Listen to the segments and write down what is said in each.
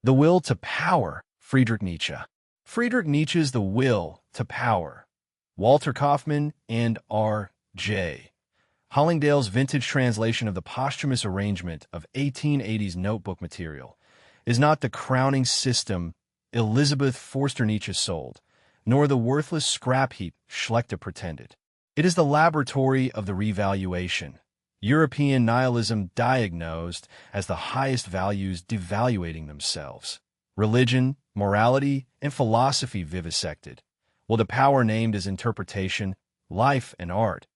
The Will to Power, Friedrich Nietzsche. Friedrich Nietzsche's The Will to Power. Walter Kaufmann and R.J. Hollingdale's vintage translation of the posthumous arrangement of 1880s notebook material is not the crowning system Elizabeth Forster Nietzsche sold, nor the worthless scrap heap Schlechte pretended. It is the laboratory of the revaluation. European nihilism diagnosed as the highest values devaluating themselves. Religion, morality, and philosophy vivisected, while the power named as interpretation, life and art,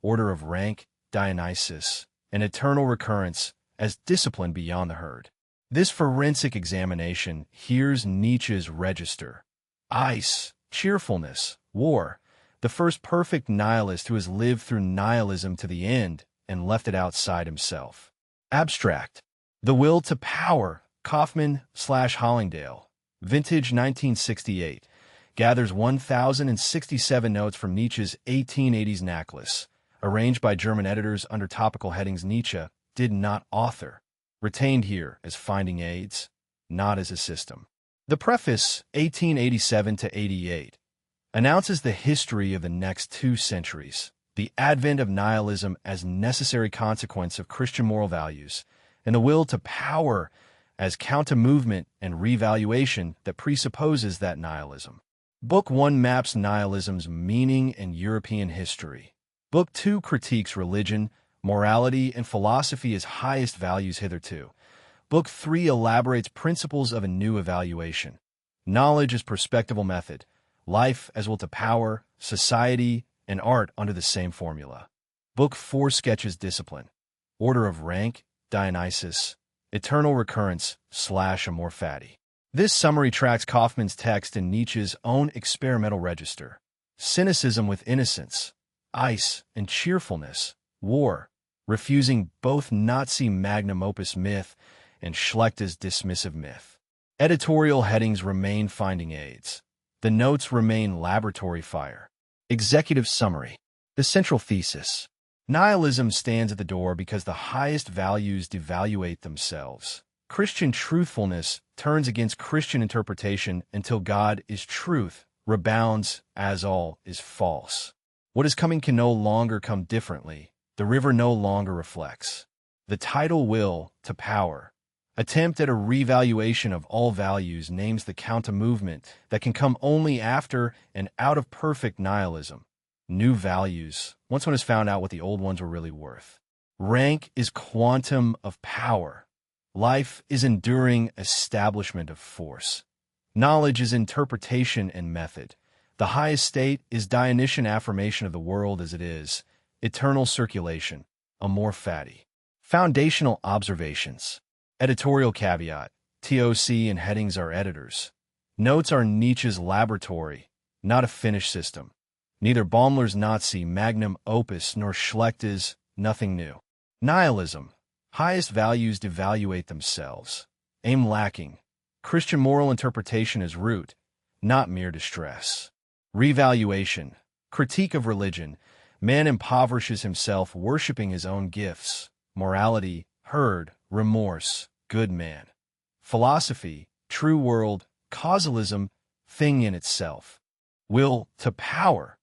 order of rank, Dionysus, and eternal recurrence as discipline beyond the herd. This forensic examination hears Nietzsche's register. Ice, cheerfulness, war, the first perfect nihilist who has lived through nihilism to the end and left it outside himself. Abstract. The Will to Power, Kaufmann/Hollingdale, vintage 1968, gathers 1,067 notes from Nietzsche's 1880s Nachlass, arranged by German editors under topical headings Nietzsche did not author, retained here as finding aids, not as a system. The preface, 1887-88, announces the history of the next 2 centuries, the advent of nihilism as necessary consequence of Christian moral values, and the will to power as counter-movement and revaluation that presupposes that nihilism. Book 1 maps nihilism's meaning in European history. Book 2 critiques religion, morality, and philosophy as highest values hitherto. Book 3 elaborates principles of a new evaluation. Knowledge as perspectival method, life as will to power, society, and art under the same formula. Book 4 sketches discipline, order of rank, Dionysus, eternal recurrence / a more fatty. This summary tracks Kaufmann's text in Nietzsche's own experimental register. Cynicism with innocence, ice and cheerfulness, war, refusing both Nazi magnum opus myth and Schlechte's dismissive myth. Editorial headings remain finding aids. The notes remain laboratory fire. Executive summary. The central thesis. Nihilism stands at the door because the highest values devaluate themselves. Christian truthfulness turns against Christian interpretation until God is truth, rebounds as all is false. What is coming can no longer come differently. The river no longer reflects. The title Will to Power, attempt at a revaluation of all values, names the counter-movement that can come only after and out of perfect nihilism. New values, once one has found out what the old ones were really worth. Rank is quantum of power. Life is enduring establishment of force. Knowledge is interpretation and method. The highest state is Dionysian affirmation of the world as it is, eternal circulation, a more fatty. Foundational observations. Editorial caveat. TOC and headings are editors. Notes are Nietzsche's laboratory, not a finished system. Neither Baumler's Nazi magnum opus nor Schlechte's nothing new. Nihilism. Highest values devaluate themselves. Aim lacking. Christian moral interpretation is root, not mere distress. Revaluation. Critique of religion. Man impoverishes himself worshipping his own gifts. Morality, herd, remorse, good man. Philosophy, true world, causalism, thing in itself. Will to power,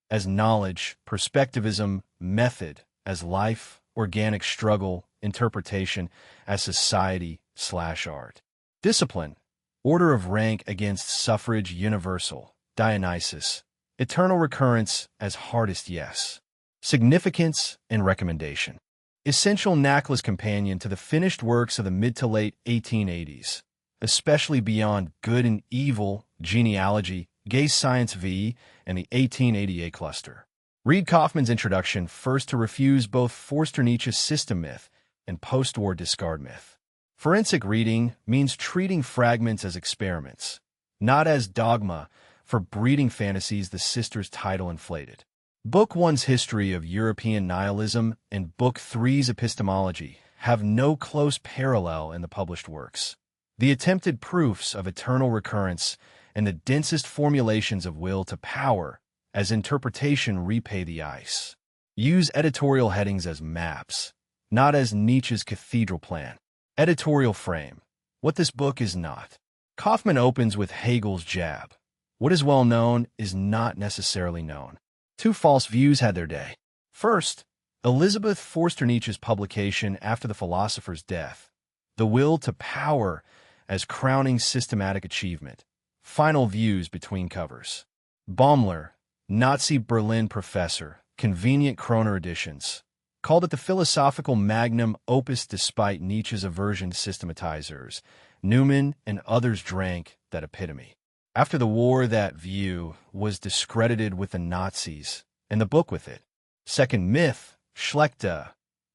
as knowledge, perspectivism, method, as life, organic struggle, interpretation, as society / art. Discipline, order of rank against suffrage universal, Dionysus, eternal recurrence as hardest yes. Significance and recommendation. Essential Nachlass companion to the finished works of the mid to late 1880s, especially beyond Good and Evil, Genealogy, Gay Science V, and the 1888 cluster. Read Kaufmann's introduction first to refuse both Forster Nietzsche's system myth and post-war discard myth. Forensic reading means treating fragments as experiments, not as dogma for breeding fantasies the sister's title inflated. Book 1's history of European nihilism and Book 3's epistemology have no close parallel in the published works. The attempted proofs of eternal recurrence and the densest formulations of will to power as interpretation repay the ice. Use editorial headings as maps, not as Nietzsche's cathedral plan. Editorial frame. What this book is not. Kaufman opens with Hegel's jab. What is well known is not necessarily known. Two false views had their day. First, Elizabeth Forster Nietzsche's publication after the philosopher's death, The Will to Power as Crowning Systematic Achievement, Final Views Between Covers. Baumler, Nazi Berlin professor, Convenient Kroner editions, called it the philosophical magnum opus despite Nietzsche's aversion to systematizers. Newman and others drank that epitome. After the war, that view was discredited with the Nazis, and the book with it. Second myth, Schlechte,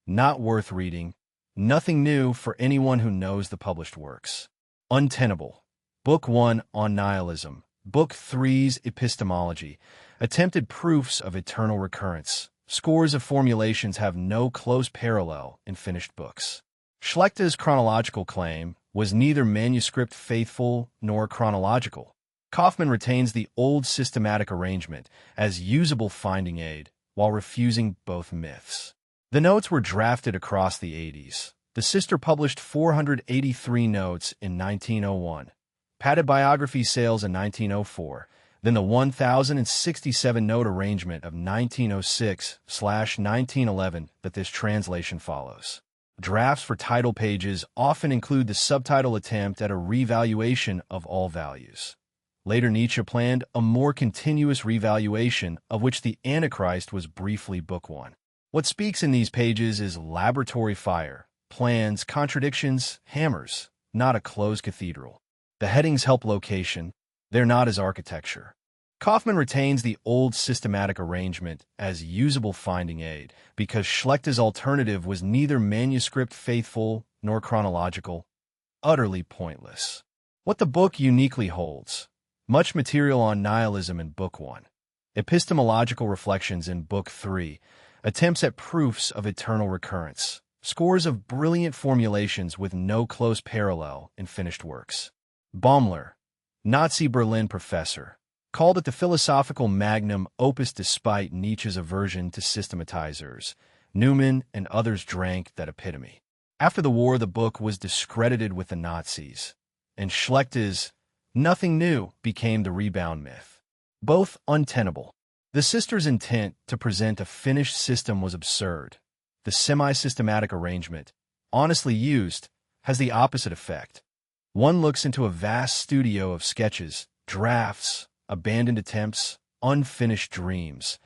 not worth reading, nothing new for anyone who knows the published works. Untenable. Book 1 on nihilism. Book 3's epistemology. Attempted proofs of eternal recurrence. Scores of formulations have no close parallel in finished books. Schlechte's chronological claim was neither manuscript faithful nor chronological. Kaufman retains the old systematic arrangement as usable finding aid while refusing both myths. The notes were drafted across the 80s. The sister published 483 notes in 1901, padded biography sales in 1904, then the 1,067-note arrangement of 1906/1911 that this translation follows. Drafts for title pages often include the subtitle attempt at a revaluation of all values. Later, Nietzsche planned a more continuous revaluation, of which the Antichrist was briefly Book 1. What speaks in these pages is laboratory fire, plans, contradictions, hammers, not a closed cathedral. The headings help location, they're not as architecture. Kaufman retains the old systematic arrangement as usable finding aid because Schlechte's alternative was neither manuscript faithful nor chronological, utterly pointless. What the book uniquely holds: much material on nihilism in Book 1, epistemological reflections in Book 3, attempts at proofs of eternal recurrence, scores of brilliant formulations with no close parallel in finished works. Baumler, Nazi Berlin professor, called it the philosophical magnum opus despite Nietzsche's aversion to systematizers. Newman and others drank that epitome. After the war, the book was discredited with the Nazis, and Schlechte's nothing new became the rebound myth. Both untenable. The sisters' intent to present a finished system was absurd. The semi-systematic arrangement, honestly used, has the opposite effect. One looks into a vast studio of sketches, drafts, abandoned attempts, unfinished dreams,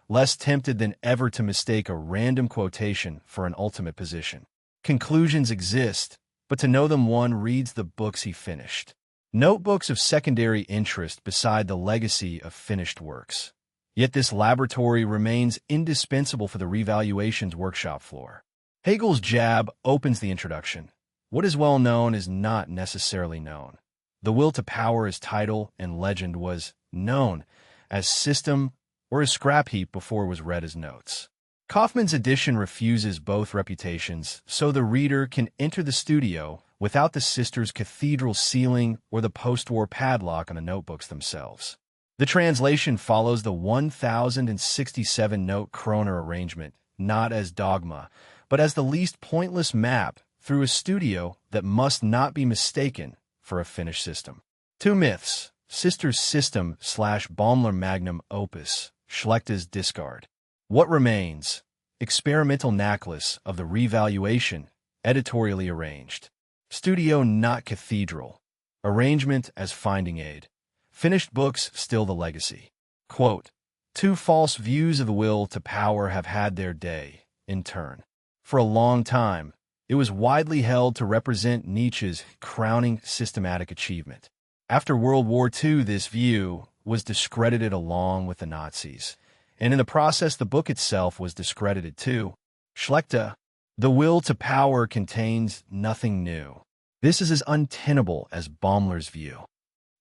less tempted than ever to mistake a random quotation for an ultimate position. Conclusions exist, but to know them one reads the books he finished. Notebooks of secondary interest beside the legacy of finished works. Yet this laboratory remains indispensable for the revaluation's workshop floor. Hegel's jab opens the introduction. What is well known is not necessarily known. The Will to Power as title and legend was known as system or as scrap heap before it was read as notes. Kaufman's edition refuses both reputations, so the reader can enter the studio without the sisters' cathedral ceiling or the post-war padlock on the notebooks themselves. The translation follows the 1,067-note Kroner arrangement, not as dogma, but as the least pointless map through a studio that must not be mistaken for a finished system. Two myths: Sisters' System / Baumler Magnum Opus, Schlechte's discard. What remains? Experimental necklace of the revaluation, editorially arranged. Studio not cathedral. Arrangement as finding aid. Finished books still the legacy. Quote, two false views of the will to power have had their day, in turn. For a long time, it was widely held to represent Nietzsche's crowning systematic achievement. After World War II, this view was discredited along with the Nazis, and in the process the book itself was discredited too. Schlechte, The Will to Power contains nothing new. This is as untenable as Baumler's view.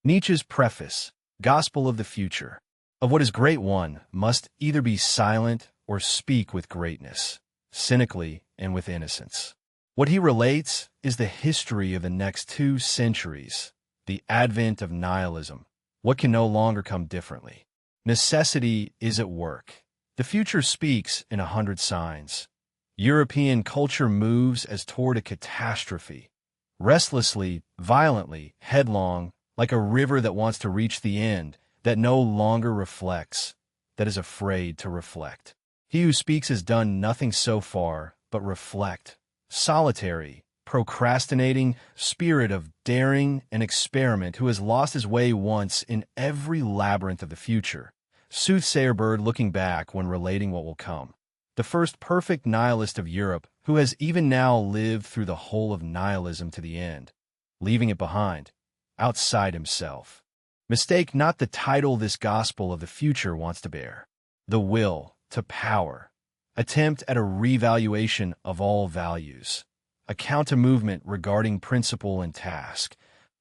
Nietzsche's preface, Gospel of the Future, of what is great one must either be silent or speak with greatness, cynically and with innocence. What he relates is the history of the next 2 centuries, the advent of nihilism, what can no longer come differently. Necessity is at work. The future speaks in 100 signs. European culture moves as toward a catastrophe. restlessly, violently, headlong, like a river that wants to reach the end, that no longer reflects, that is afraid to reflect. He who speaks has done nothing so far but reflect. Solitary, procrastinating, spirit of daring and experiment who has lost his way once in every labyrinth of the future. Soothsayer bird looking back when relating what will come. The first perfect nihilist of Europe who has even now lived through the whole of nihilism to the end, leaving it behind, outside himself. Mistake not the title this gospel of the future wants to bear. The will to power. Attempt at a revaluation of all values. A counter-movement regarding principle and task.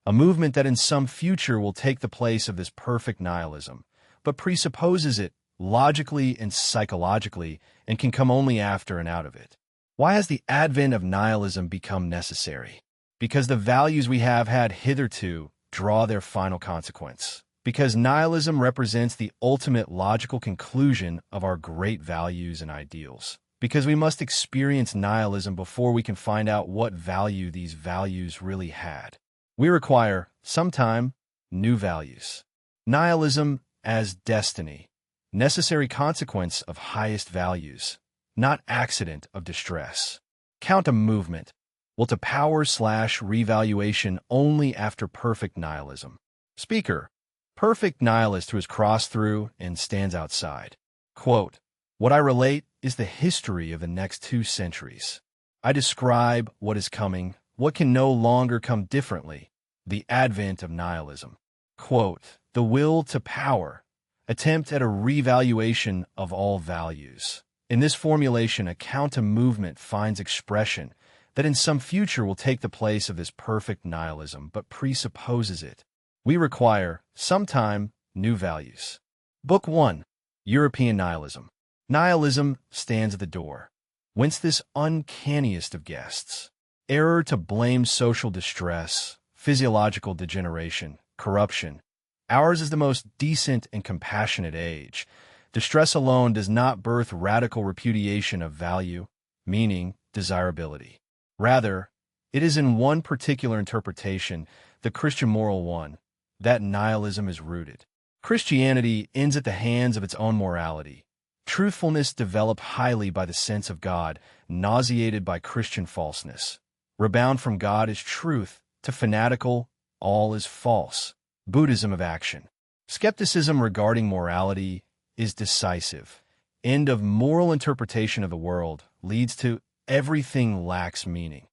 A movement that in some future will take the place of this perfect nihilism, but presupposes it logically and psychologically and can come only after and out of it. Why has the advent of nihilism become necessary? Because the values we have had hitherto draw their final consequence. Because nihilism represents the ultimate logical conclusion of our great values and ideals. Because we must experience nihilism before we can find out what value these values really had. We require, sometime, new values. Nihilism as destiny, necessary consequence of highest values, not accident of distress. Counter-movement, will to power/revaluation only after perfect nihilism. Speaker, perfect nihilist who has crossed through and stands outside. Quote, what I relate is the history of the next 2 centuries. I describe what is coming, what can no longer come differently, the advent of nihilism. Quote, the will to power, attempt at a revaluation of all values. In this formulation, a counter-movement finds expression that in some future will take the place of this perfect nihilism, but presupposes it. We require, sometime, new values. Book 1. European Nihilism. Nihilism stands at the door. Whence this uncanniest of guests? Error to blame social distress, physiological degeneration, corruption. Ours is the most decent and compassionate age. Distress alone does not birth radical repudiation of value, meaning, desirability. Rather, it is in one particular interpretation, the Christian moral one, that nihilism is rooted. Christianity ends at the hands of its own morality. Truthfulness developed highly by the sense of God, nauseated by Christian falseness. Rebound from God is truth, to fanatical, all is false. Buddhism of action. Skepticism regarding morality is decisive. End of moral interpretation of the world leads to everything lacks meaning.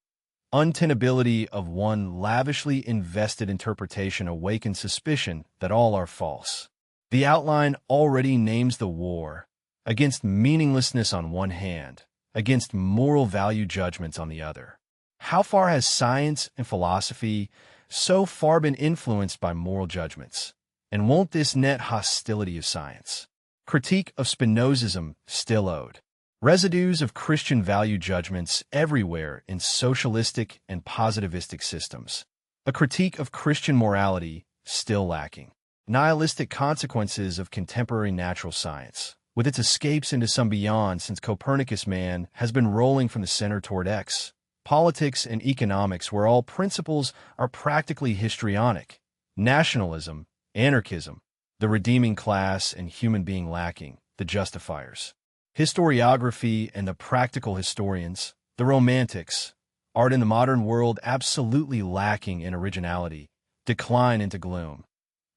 Untenability of one lavishly invested interpretation awakens suspicion that all are false. The outline already names the war against meaninglessness on one hand, against moral value judgments on the other. How far has science and philosophy so far been influenced by moral judgments? And won't this net hostility of science? Critique of Spinozism still owed. Residues of Christian value judgments everywhere in socialistic and positivistic systems. A critique of Christian morality still lacking. Nihilistic consequences of contemporary natural science, with its escapes into some beyond since Copernicus man has been rolling from the center toward X. Politics and economics where all principles are practically histrionic. Nationalism, anarchism, the redeeming class and human being lacking, the justifiers. Historiography and the practical historians, the romantics, art in the modern world absolutely lacking in originality, decline into gloom.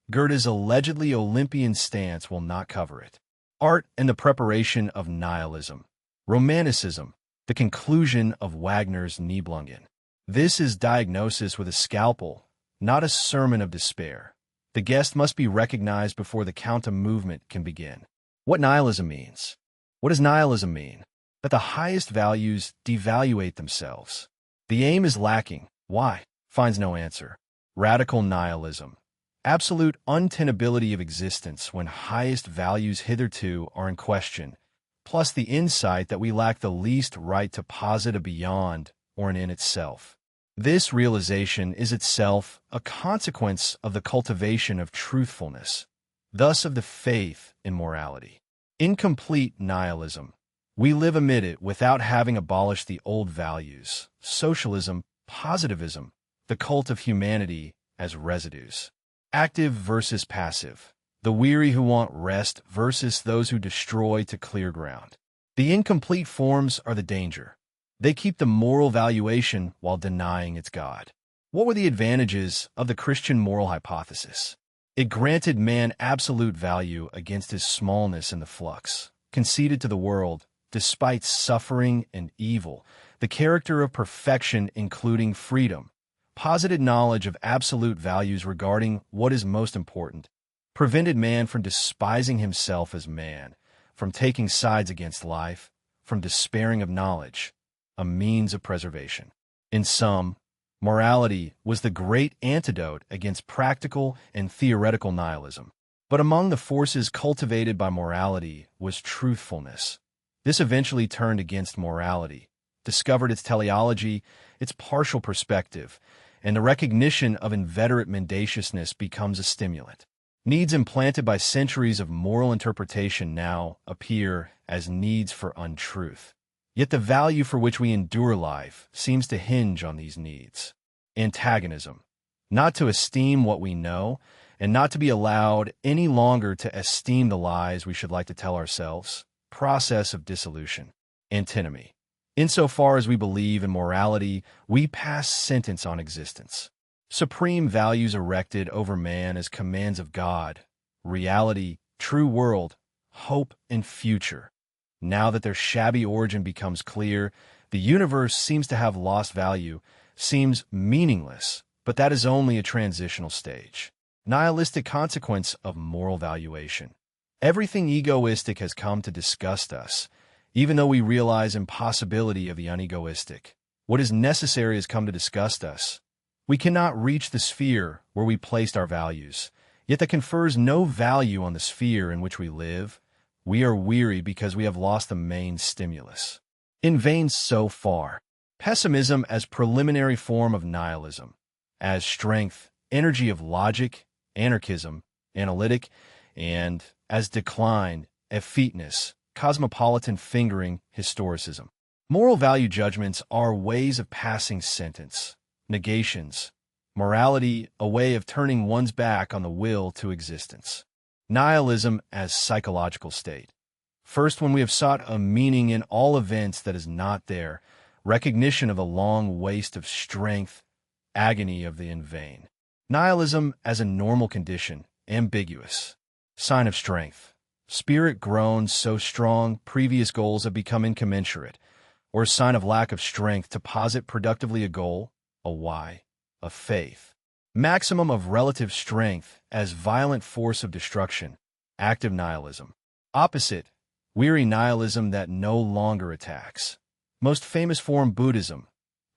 Goethe's allegedly Olympian stance will not cover it. Art and the preparation of nihilism. Romanticism, the conclusion of Wagner's Nibelungen. This is diagnosis with a scalpel, not a sermon of despair. The guest must be recognized before the counter-movement can begin. What nihilism means? What does nihilism mean? That the highest values devaluate themselves. The aim is lacking. Why? Finds no answer. Radical nihilism. Absolute untenability of existence when highest values hitherto are in question, plus the insight that we lack the least right to posit a beyond or an in itself. This realization is itself a consequence of the cultivation of truthfulness, thus of the faith in morality. Incomplete nihilism. We live amid it without having abolished the old values, socialism, positivism, the cult of humanity as residues. Active versus passive. The weary who want rest versus those who destroy to clear ground. The incomplete forms are the danger. They keep the moral valuation while denying its God. What were the advantages of the Christian moral hypothesis? It granted man absolute value against his smallness in the flux, conceded to the world, despite suffering and evil, the character of perfection including freedom, posited knowledge of absolute values regarding what is most important, prevented man from despising himself as man, from taking sides against life, from despairing of knowledge, a means of preservation. In sum, morality was the great antidote against practical and theoretical nihilism. But among the forces cultivated by morality was truthfulness. This eventually turned against morality, discovered its teleology, its partial perspective, and the recognition of inveterate mendaciousness becomes a stimulant. Needs implanted by centuries of moral interpretation now appear as needs for untruth. Yet the value for which we endure life seems to hinge on these needs. Antagonism. Not to esteem what we know, and not to be allowed any longer to esteem the lies we should like to tell ourselves. Process of dissolution. Antinomy. Insofar as we believe in morality, we pass sentence on existence. Supreme values erected over man as commands of God, reality, true world, hope, and future. Now that their shabby origin becomes clear, the universe seems to have lost value, seems meaningless, but that is only a transitional stage. Nihilistic consequence of moral valuation. Everything egoistic has come to disgust us, even though we realize impossibility of the unegoistic. What is necessary has come to disgust us. We cannot reach the sphere where we placed our values, yet that confers no value on the sphere in which we live. We are weary because we have lost the main stimulus. In vain so far. Pessimism as preliminary form of nihilism, as strength, energy of logic, anarchism, analytic, and as decline, effeteness, cosmopolitan fingering, historicism. Moral value judgments are ways of passing sentence, negations, morality a way of turning one's back on the will to existence. Nihilism as psychological state. First, when we have sought a meaning in all events that is not there, recognition of the long waste of strength, agony of the in vain. Nihilism as a normal condition, ambiguous. Sign of strength. Spirit grown so strong, previous goals have become incommensurate, or a sign of lack of strength to posit productively a goal, a why, a faith. Maximum of relative strength as violent force of destruction, active nihilism. Opposite, weary nihilism that no longer attacks. Most famous form Buddhism,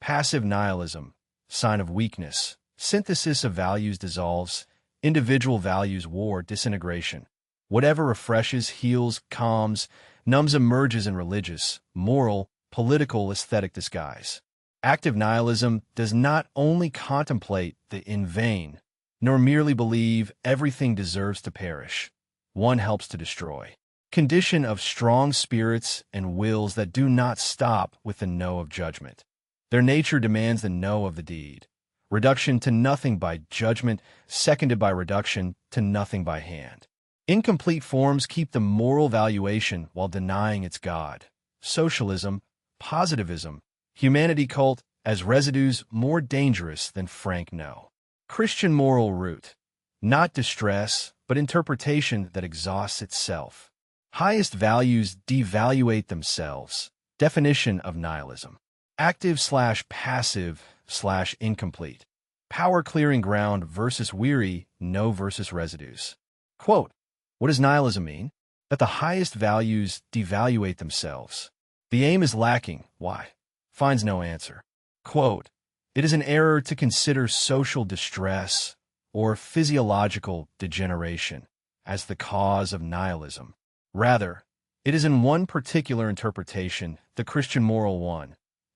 passive nihilism, sign of weakness, synthesis of values dissolves, individual values war, disintegration. Whatever refreshes, heals, calms, numbs emerges in religious, moral, political, aesthetic disguise. Active nihilism does not only contemplate the in vain, nor merely believe everything deserves to perish. One helps to destroy. Condition of strong spirits and wills that do not stop with the no of judgment. Their nature demands the no of the deed. Reduction to nothing by judgment, seconded by reduction to nothing by hand. Incomplete forms keep the moral valuation while denying its God. Socialism, positivism, humanity cult as residues more dangerous than frank no. Christian moral root. Not distress, but interpretation that exhausts itself. Highest values devaluate themselves. Definition of nihilism. Active/passive/incomplete. Power clearing ground versus weary, no versus residues. Quote, what does nihilism mean? That the highest values devaluate themselves. The aim is lacking. Why? Finds no answer. Quote, it is an error to consider social distress or physiological degeneration as the cause of nihilism. Rather, it is in one particular interpretation, the Christian moral one,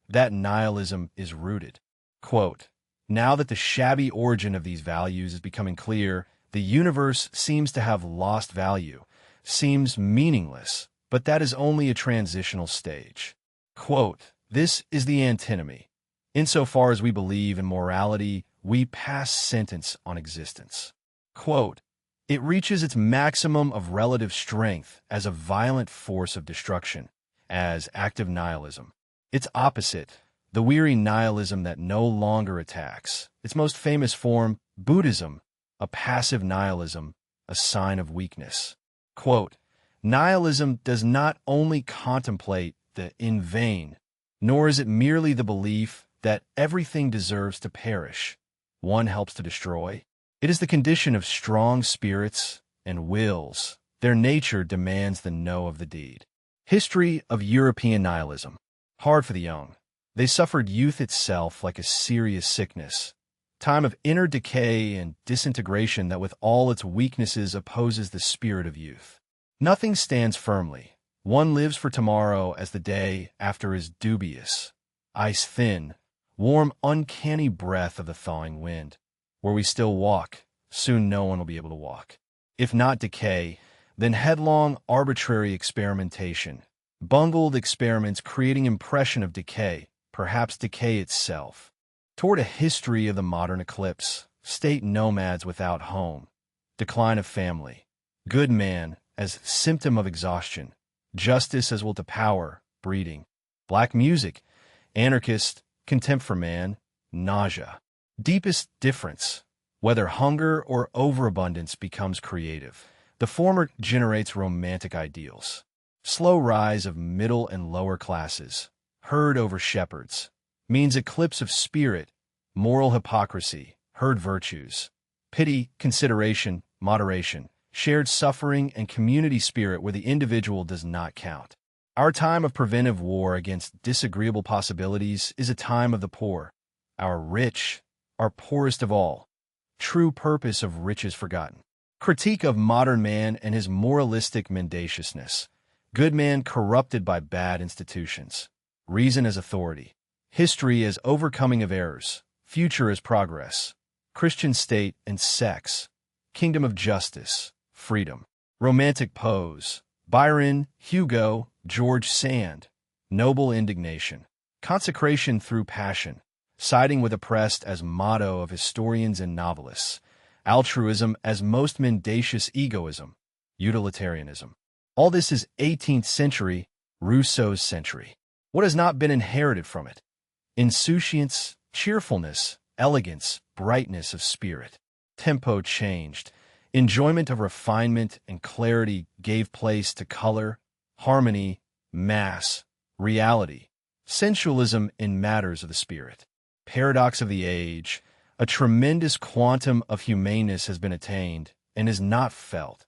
that nihilism is rooted. Quote, now that the shabby origin of these values is becoming clear, the universe seems to have lost value, seems meaningless, but that is only a transitional stage. Quote, this is the antinomy. Insofar as we believe in morality, we pass sentence on existence. Quote, it reaches its maximum of relative strength as a violent force of destruction, as active nihilism. Its opposite, the weary nihilism that no longer attacks. Its most famous form, Buddhism, a passive nihilism, a sign of weakness. Quote, nihilism does not only contemplate the in vain, nor is it merely the belief that everything deserves to perish. One helps to destroy. It is the condition of strong spirits and wills. Their nature demands the no of the deed. History of European nihilism. Hard for the young. They suffered youth itself like a serious sickness. Time of inner decay and disintegration that with all its weaknesses opposes the spirit of youth. Nothing stands firmly. One lives for tomorrow as the day after is dubious. Ice thin, warm, uncanny breath of the thawing wind. Where we still walk, soon no one will be able to walk. If not decay, then headlong, arbitrary experimentation. Bungled experiments creating impression of decay, perhaps decay itself. Toward a history of the modern eclipse, state nomads without home, decline of family, good man as symptom of exhaustion, justice as will to power, breeding, black music, anarchist, contempt for man, nausea. Deepest difference, whether hunger or overabundance becomes creative. The former generates romantic ideals. Slow rise of middle and lower classes, herd over shepherds, means eclipse of spirit, moral hypocrisy, herd virtues, pity, consideration, moderation, shared suffering, and community spirit where the individual does not count. Our time of preventive war against disagreeable possibilities is a time of the poor. Our rich are poorest of all. True purpose of riches forgotten. Critique of modern man and his moralistic mendaciousness. Good man corrupted by bad institutions. Reason as authority. History as overcoming of errors. Future as progress. Christian state and sex. Kingdom of justice. Freedom. Romantic pose. Byron, Hugo, George Sand. Noble indignation. Consecration through passion. Siding with oppressed as motto of historians and novelists. Altruism as most mendacious egoism. Utilitarianism. All this is 18th century, Rousseau's century. What has not been inherited from it? Insouciance, cheerfulness, elegance, brightness of spirit. Tempo changed. Enjoyment of refinement and clarity gave place to color, harmony, mass, reality, sensualism in matters of the spirit. Paradox of the age, a tremendous quantum of humaneness has been attained and is not felt.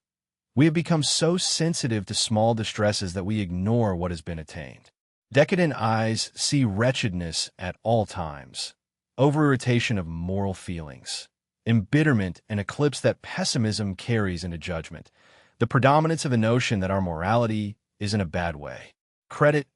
We have become so sensitive to small distresses that we ignore what has been attained. Decadent eyes see wretchedness at all times, over-irritation of moral feelings, embitterment and eclipse that pessimism carries into judgment, the predominance of the notion that our morality is in a bad way. Credit,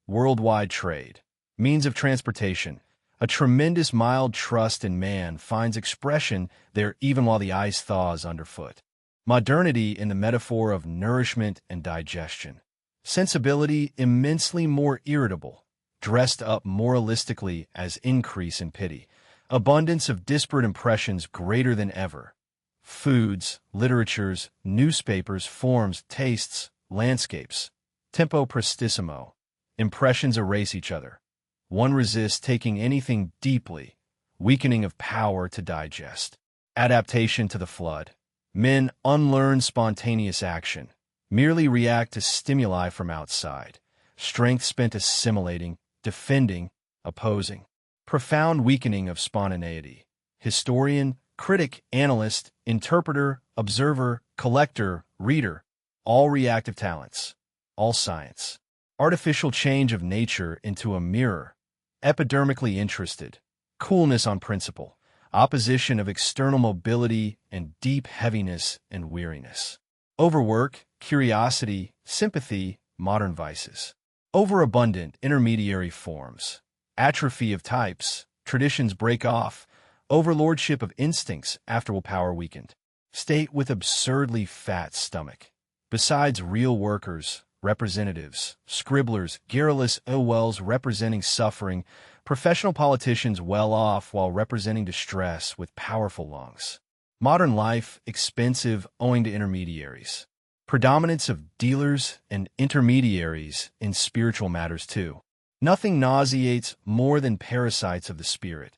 worldwide trade, means of transportation, a tremendous mild trust in man finds expression there even while the ice thaws underfoot. Modernity in the metaphor of nourishment and digestion. Sensibility immensely more irritable, dressed up moralistically as increase in pity. Abundance of disparate impressions greater than ever. Foods, literatures, newspapers, forms, tastes, landscapes. Tempo prestissimo. Impressions erase each other. One resists taking anything deeply, weakening of power to digest. Adaptation to the flood. Men unlearn spontaneous action, merely react to stimuli from outside. Strength spent assimilating, defending, opposing. Profound weakening of spontaneity. Historian, critic, analyst, interpreter, observer, collector, reader, all reactive talents, all science. Artificial change of nature into a mirror. Epidermically interested. Coolness on principle. Opposition of external mobility and deep heaviness and weariness. Overwork, curiosity, sympathy, modern vices. Overabundant intermediary forms. Atrophy of types. Traditions break off. Overlordship of instincts after willpower weakened. State with absurdly fat stomach. Besides real workers, representatives, scribblers, garrulous OLs representing suffering, professional politicians well off while representing distress with powerful lungs. Modern life, expensive owing to intermediaries. Predominance of dealers and intermediaries in spiritual matters too. Nothing nauseates more than parasites of the spirit.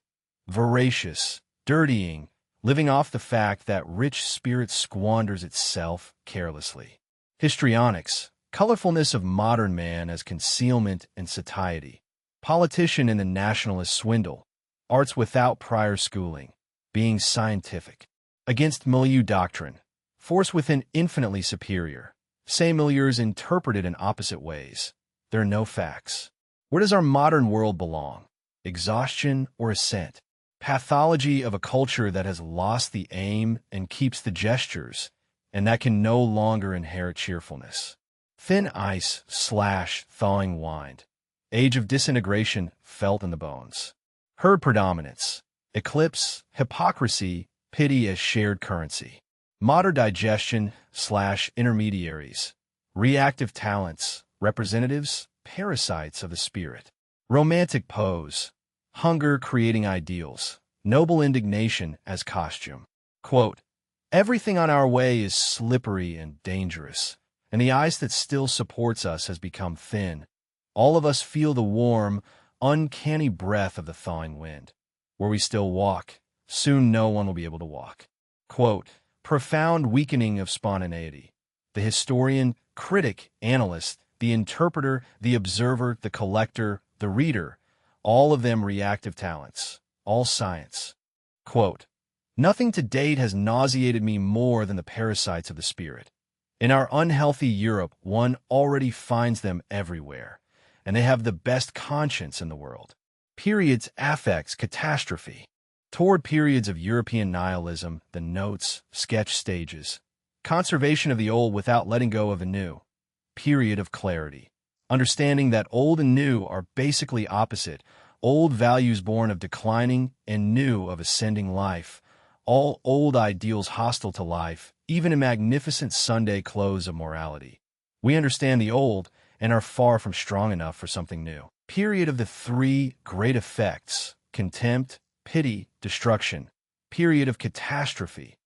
Voracious, dirtying, living off the fact that rich spirit squanders itself carelessly. Histrionics, colorfulness of modern man as concealment and satiety. Politician in the nationalist swindle. Arts without prior schooling, being scientific. Against milieu doctrine. Force within infinitely superior. Say milieus interpreted in opposite ways. There are no facts. Where does our modern world belong? Exhaustion or ascent? Pathology of a culture that has lost the aim and keeps the gestures, and that can no longer inherit cheerfulness. Thin ice / thawing wind. Age of disintegration felt in the bones. Herd predominance. Eclipse, hypocrisy, pity as shared currency. Modern digestion / intermediaries. Reactive talents, representatives, parasites of the spirit. Romantic pose. Hunger creating ideals. Noble indignation as costume. Quote, everything on our way is slippery and dangerous, and the ice that still supports us has become thin. All of us feel the warm, uncanny breath of the thawing wind. Where we still walk, soon no one will be able to walk. Quote, profound weakening of spontaneity. The historian, critic, analyst, the interpreter, the observer, the collector, the reader, all of them reactive talents, all science. Quote, nothing to date has nauseated me more than the parasites of the spirit. In our unhealthy Europe, one already finds them everywhere, and they have the best conscience in the world. Periods, affects, catastrophe. Toward periods of European nihilism, the notes, sketch stages. Conservation of the old without letting go of the new. Period of clarity. Understanding that old and new are basically opposite. Old values born of declining and new of ascending life. All old ideals hostile to life, even in magnificent Sunday clothes of morality. We understand the old and are far from strong enough for something new. Period of the three great effects. Contempt, pity, destruction. Period of catastrophe.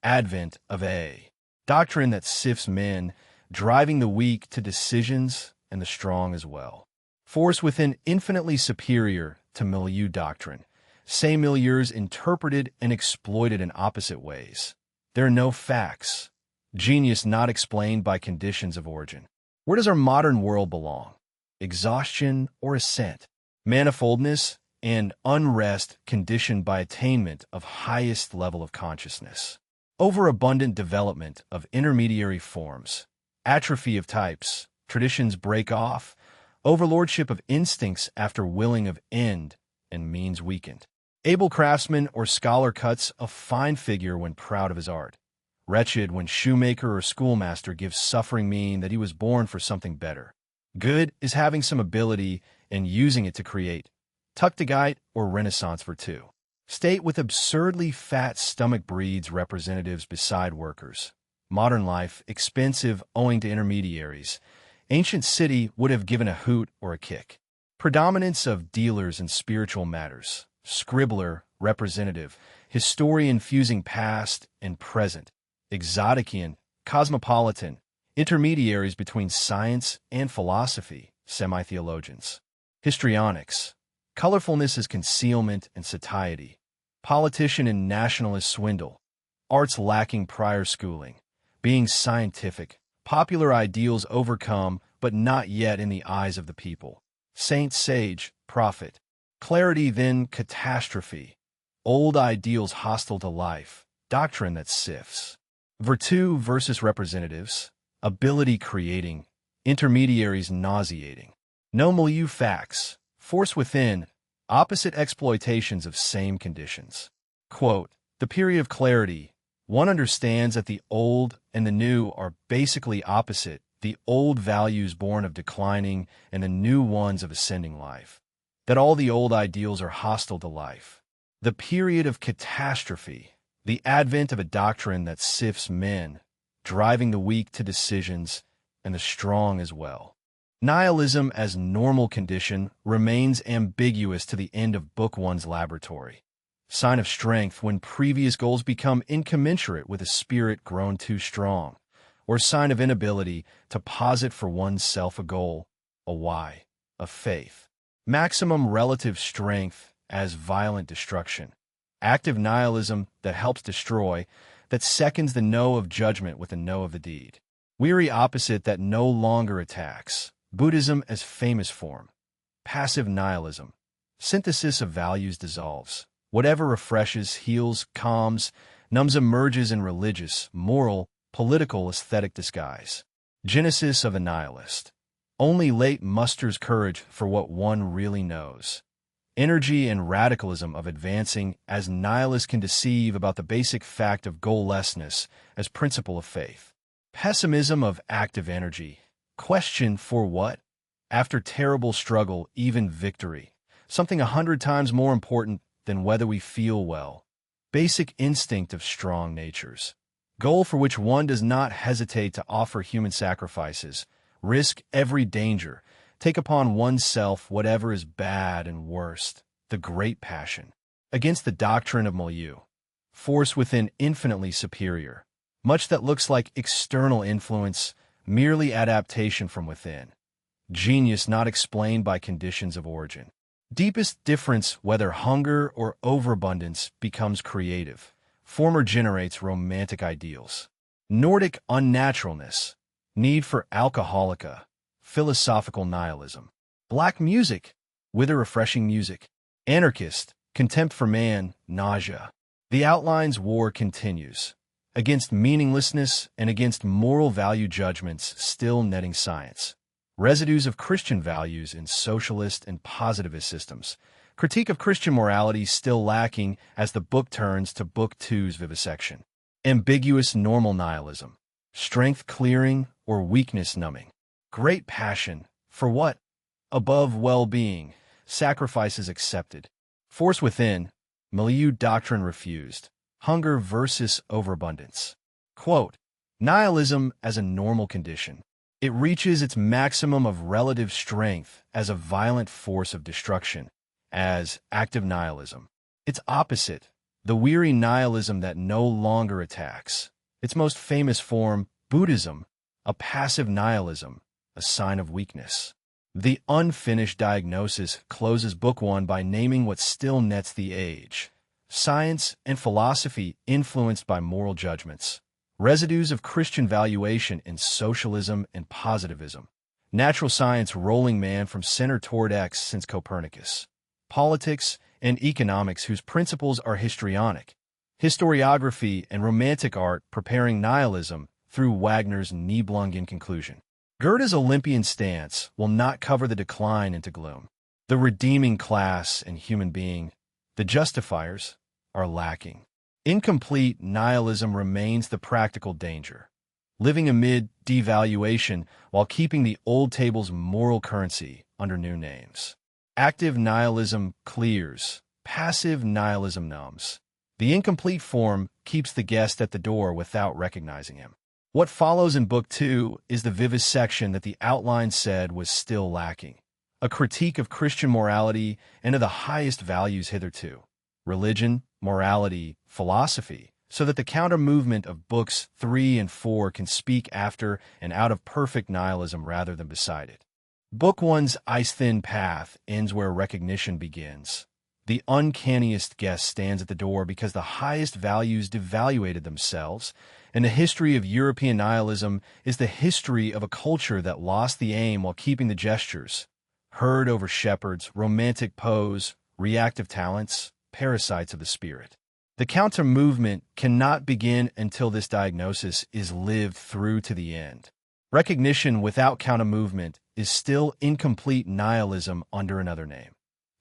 Advent of a doctrine that sifts men, driving the weak to decisions and the strong as well. Force within infinitely superior to milieu doctrine. Say milieus interpreted and exploited in opposite ways. There are no facts. Genius not explained by conditions of origin. Where does our modern world belong? Exhaustion or ascent? Manifoldness and unrest conditioned by attainment of highest level of consciousness. Overabundant development of intermediary forms. Atrophy of types. Traditions break off. Overlordship of instincts after willing of end and means weakened. Able craftsman or scholar cuts a fine figure when proud of his art. Wretched when shoemaker or schoolmaster gives suffering mean that he was born for something better. Good is having some ability and using it to create. Tuctigite or Renaissance virtue. State with absurdly fat stomach breeds representatives beside workers. Modern life, expensive owing to intermediaries. Ancient city would have given a hoot or a kick. Predominance of dealers in spiritual matters. Scribbler, representative. Historian fusing past and present. Exotician, cosmopolitan. Intermediaries between science and philosophy. Semi-theologians. Histrionics. Colorfulness is concealment and satiety. Politician and nationalist swindle. Arts lacking prior schooling. Being scientific. Popular ideals overcome, but not yet in the eyes of the people. Saint, sage, prophet. Clarity, then catastrophe. Old ideals hostile to life. Doctrine that sifts. Virtue versus representatives. Ability creating. Intermediaries nauseating. No milieu facts. Force within. Opposite exploitations of same conditions. Quote, the period of clarity. One understands that the old and the new are basically opposite, the old values born of declining and the new ones of ascending life. That all the old ideals are hostile to life. The period of catastrophe, the advent of a doctrine that sifts men, driving the weak to decisions and the strong as well. Nihilism as normal condition remains ambiguous to the end of Book One's laboratory. Sign of strength when previous goals become incommensurate with a spirit grown too strong, or sign of inability to posit for oneself a goal, a why, a faith. Maximum relative strength as violent destruction. Active nihilism that helps destroy, that seconds the no of judgment with a no of the deed. Weary opposite that no longer attacks. Buddhism as famous form. Passive nihilism. Synthesis of values dissolves. Whatever refreshes, heals, calms, numbs emerges in religious, moral, political, aesthetic disguise. Genesis of a nihilist. Only late musters courage for what one really knows. Energy and radicalism of advancing as nihilists can deceive about the basic fact of goallessness as principle of faith. Pessimism of active energy. Question for what? After terrible struggle, even victory. Something 100 times more important than whether we feel well. Basic instinct of strong natures. Goal for which one does not hesitate to offer human sacrifices, risk every danger, take upon oneself whatever is bad and worst. The great passion. Against the doctrine of milieu. Force within infinitely superior. Much that looks like external influence, merely adaptation from within. Genius not explained by conditions of origin. Deepest difference whether hunger or overabundance becomes creative. Former generates romantic ideals. Nordic unnaturalness. Need for alcoholica. Philosophical nihilism. Black music. Wither refreshing music. Anarchist. Contempt for man. Nausea. The outlines war continues. Against meaninglessness and against moral value judgments still netting science. Residues of Christian values in socialist and positivist systems. Critique of Christian morality still lacking as the book turns to Book Two's vivisection. Ambiguous normal nihilism. Strength clearing or weakness numbing. Great passion. For what? Above well-being. Sacrifices accepted. Force within. Milieu doctrine refused. Hunger versus overabundance. Quote, nihilism as a normal condition. It reaches its maximum of relative strength as a violent force of destruction, as active nihilism. Its opposite, the weary nihilism that no longer attacks. Its most famous form, Buddhism, a passive nihilism, a sign of weakness. The unfinished diagnosis closes Book One by naming what still nets the age. Science and philosophy influenced by moral judgments. Residues of Christian valuation in socialism and positivism. Natural science rolling man from center toward X since Copernicus. Politics and economics whose principles are histrionic. Historiography and romantic art preparing nihilism through Wagner's Nibelungen conclusion. Goethe's Olympian stance will not cover the decline into gloom. The redeeming class and human being, the justifiers, are lacking. Incomplete nihilism remains the practical danger, living amid devaluation while keeping the old table's moral currency under new names. Active nihilism clears, passive nihilism numbs. The incomplete form keeps the guest at the door without recognizing him. What follows in Book Two is the vivisection that the outline said was still lacking, a critique of Christian morality and of the highest values hitherto. Religion, morality, philosophy, so that the counter-movement of Books 3 and 4 can speak after and out of perfect nihilism rather than beside it. Book One's ice-thin path ends where recognition begins. The uncanniest guest stands at the door because the highest values devaluated themselves, and the history of European nihilism is the history of a culture that lost the aim while keeping the gestures. Herd over shepherds, romantic pose, reactive talents, parasites of the spirit. The counter-movement cannot begin until this diagnosis is lived through to the end. Recognition without counter-movement is still incomplete nihilism under another name.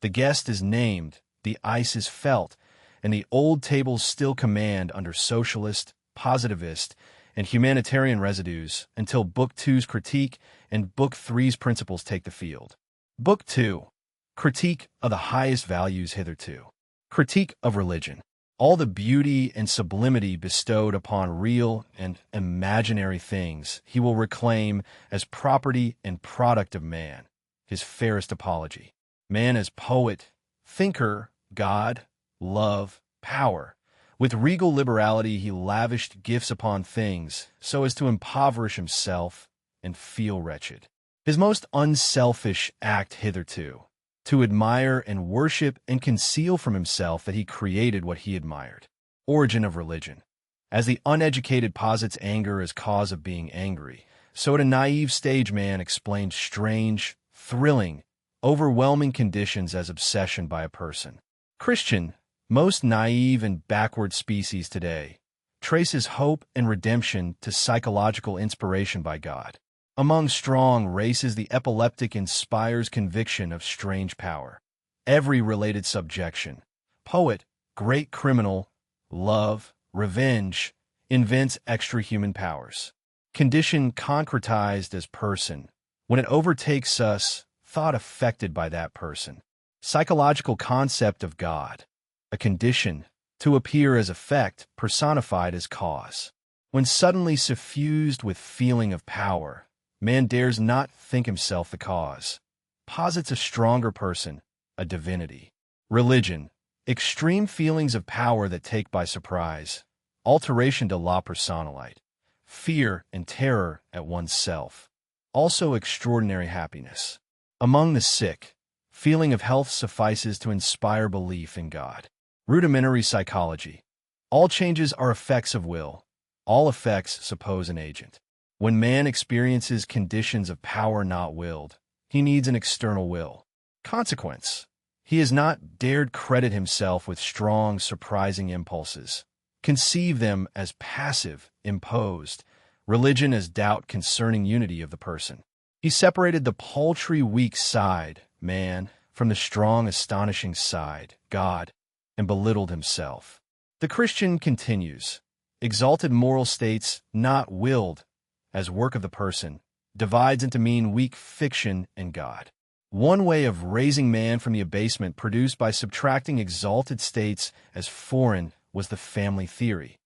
The guest is named, the ice is felt, and the old tables still command under socialist, positivist, and humanitarian residues until Book Two's critique and Book Three's principles take the field. Book Two, critique of the highest values hitherto. Critique of religion. All the beauty and sublimity bestowed upon real and imaginary things he will reclaim as property and product of man, his fairest apology. Man as poet, thinker, God, love, power. With regal liberality he lavished gifts upon things so as to impoverish himself and feel wretched. His most unselfish act hitherto, to admire and worship and conceal from himself that he created what he admired. Origin of religion. As the uneducated posits anger as cause of being angry, so a naive stage man explains strange, thrilling, overwhelming conditions as obsession by a person. Christian, most naive and backward species today, traces hope and redemption to psychological inspiration by God. Among strong races, the epileptic inspires conviction of strange power. Every related subjection, poet, great criminal, love, revenge, invents extra-human powers. Condition concretized as person. When it overtakes us, thought affected by that person. Psychological concept of God. A condition, to appear as effect, personified as cause. When suddenly suffused with feeling of power, man dares not think himself the cause. Posits a stronger person, a divinity. Religion, extreme feelings of power that take by surprise. Alteration de la personalite. Fear and terror at oneself. Also extraordinary happiness. Among the sick, feeling of health suffices to inspire belief in God. Rudimentary psychology. All changes are effects of will. All effects suppose an agent. When man experiences conditions of power not willed, he needs an external will. Consequence. He has not dared credit himself with strong, surprising impulses. Conceive them as passive, imposed. Religion as doubt concerning unity of the person. He separated the paltry, weak side, man, from the strong, astonishing side, God, and belittled himself. The Christian continues, exalted moral states, not willed, as work of the person, divides into mean, weak fiction and God. One way of raising man from the abasement produced by subtracting exalted states as foreign was the family theory.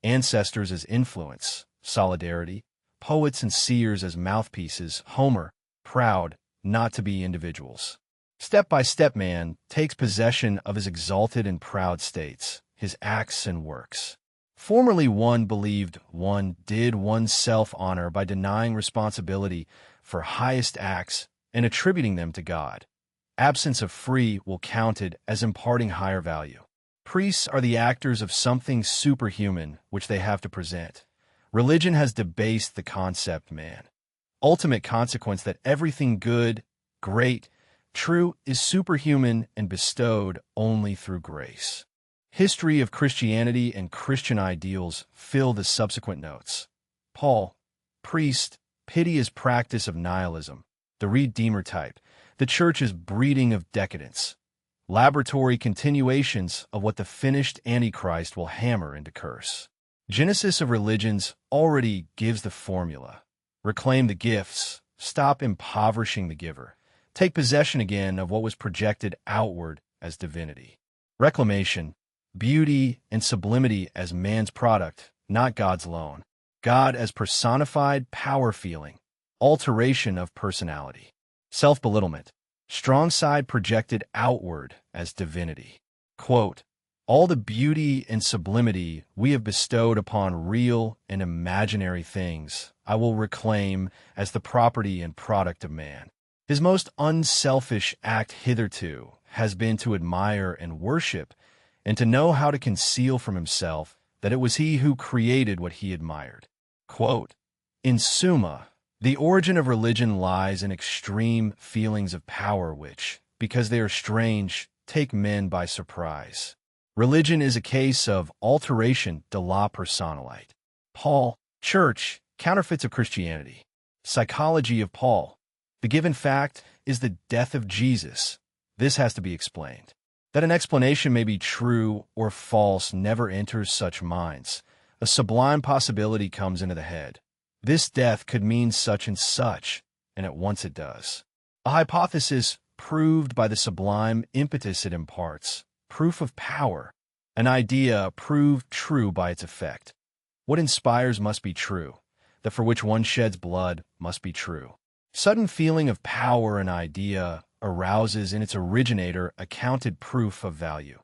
Ancestors as influence, solidarity, poets and seers as mouthpieces, Homer, proud not to be individuals. Step by step man takes possession of his exalted and proud states, his acts and works. Formerly one believed one did one's self-honor by denying responsibility for highest acts and attributing them to God. Absence of free will counted as imparting higher value. Priests are the actors of something superhuman which they have to present. Religion has debased the concept man. Ultimate consequence that everything good, great, true is superhuman and bestowed only through grace. History of Christianity and Christian ideals fill the subsequent notes. Paul, priest, piteous practice of nihilism, the Redeemer type, the Church's breeding of decadence, laboratory continuations of what the finished Antichrist will hammer into curse. Genesis of religions already gives the formula. Reclaim the gifts, stop impoverishing the giver, take possession again of what was projected outward as divinity. Reclamation, beauty and sublimity as man's product, not God's loan. God as personified power feeling, alteration of personality. Self-belittlement, strong side projected outward as divinity. Quote, all the beauty and sublimity we have bestowed upon real and imaginary things I will reclaim as the property and product of man. His most unselfish act hitherto has been to admire and worship and to know how to conceal from himself that it was he who created what he admired. Quote, in summa, the origin of religion lies in extreme feelings of power which, because they are strange, take men by surprise. Religion is a case of alteration de la personalite. Paul, Church, counterfeits of Christianity. Psychology of Paul. The given fact is the death of Jesus. This has to be explained. That an explanation may be true or false never enters such minds. A sublime possibility comes into the head. This death could mean such and such, and at once it does. A hypothesis proved by the sublime impetus it imparts, proof of power. An idea proved true by its effect. What inspires must be true. That for which one sheds blood must be true. Sudden feeling of power an idea arouses in its originator accounted proof of value.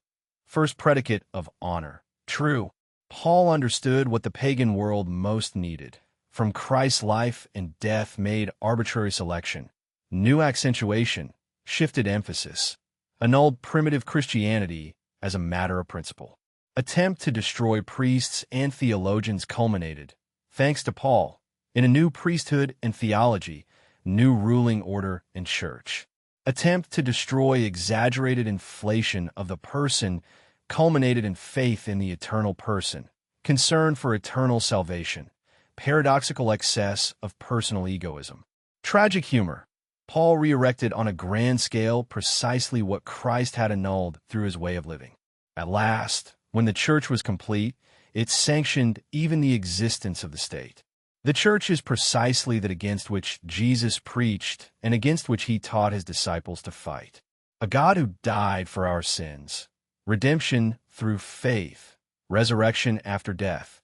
First predicate of honor. True. Paul understood what the pagan world most needed. From Christ's life and death made arbitrary selection. New accentuation, shifted emphasis. Annulled primitive Christianity as a matter of principle. Attempt to destroy priests and theologians culminated, thanks to Paul, in a new priesthood and theology, new ruling order and church. Attempt to destroy exaggerated inflation of the person culminated in faith in the eternal person, concern for eternal salvation, paradoxical excess of personal egoism. Tragic humor. Paul re-erected on a grand scale precisely what Christ had annulled through his way of living. At last, when the church was complete, it sanctioned even the existence of the state. The church is precisely that against which Jesus preached and against which he taught his disciples to fight. A God who died for our sins, redemption through faith, resurrection after death.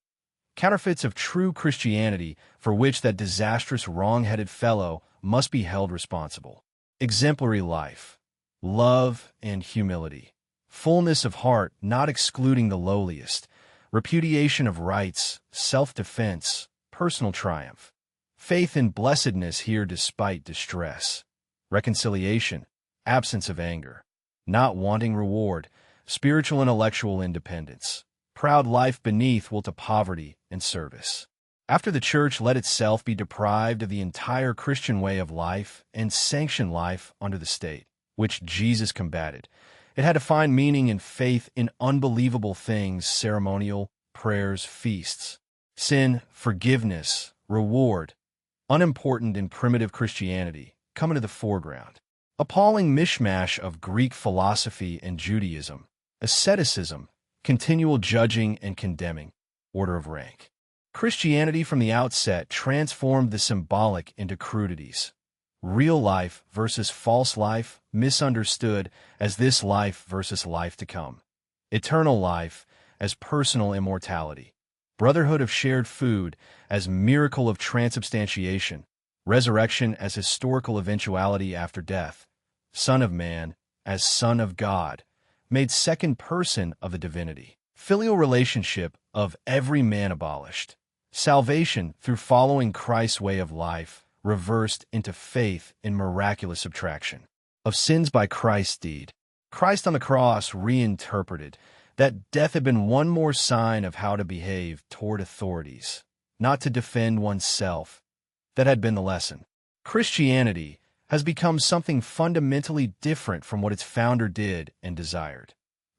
Counterfeits of true Christianity for which that disastrous wrong-headed fellow must be held responsible. Exemplary life, love and humility, fullness of heart not excluding the lowliest, repudiation of rights, self-defense, personal triumph, faith in blessedness here despite distress, reconciliation, absence of anger, not wanting reward, spiritual intellectual independence, proud life beneath will to poverty and service. After the church let itself be deprived of the entire Christian way of life and sanction life under the state, which Jesus combated, it had to find meaning and faith in unbelievable things, ceremonial, prayers, feasts. Sin, forgiveness, reward, unimportant in primitive Christianity, come into the foreground. Appalling mishmash of Greek philosophy and Judaism, asceticism, continual judging and condemning, order of rank. Christianity from the outset transformed the symbolic into crudities. Real life versus false life misunderstood as this life versus life to come. Eternal life as personal immortality. Brotherhood of shared food as miracle of transubstantiation. Resurrection as historical eventuality after death. Son of man as Son of God, made second person of the divinity. Filial relationship of every man abolished. Salvation through following Christ's way of life, reversed into faith in miraculous subtraction. Of sins by Christ's deed. Christ on the cross reinterpreted that death had been one more sign of how to behave toward authorities, not to defend oneself. That had been the lesson. Christianity has become something fundamentally different from what its founder did and desired.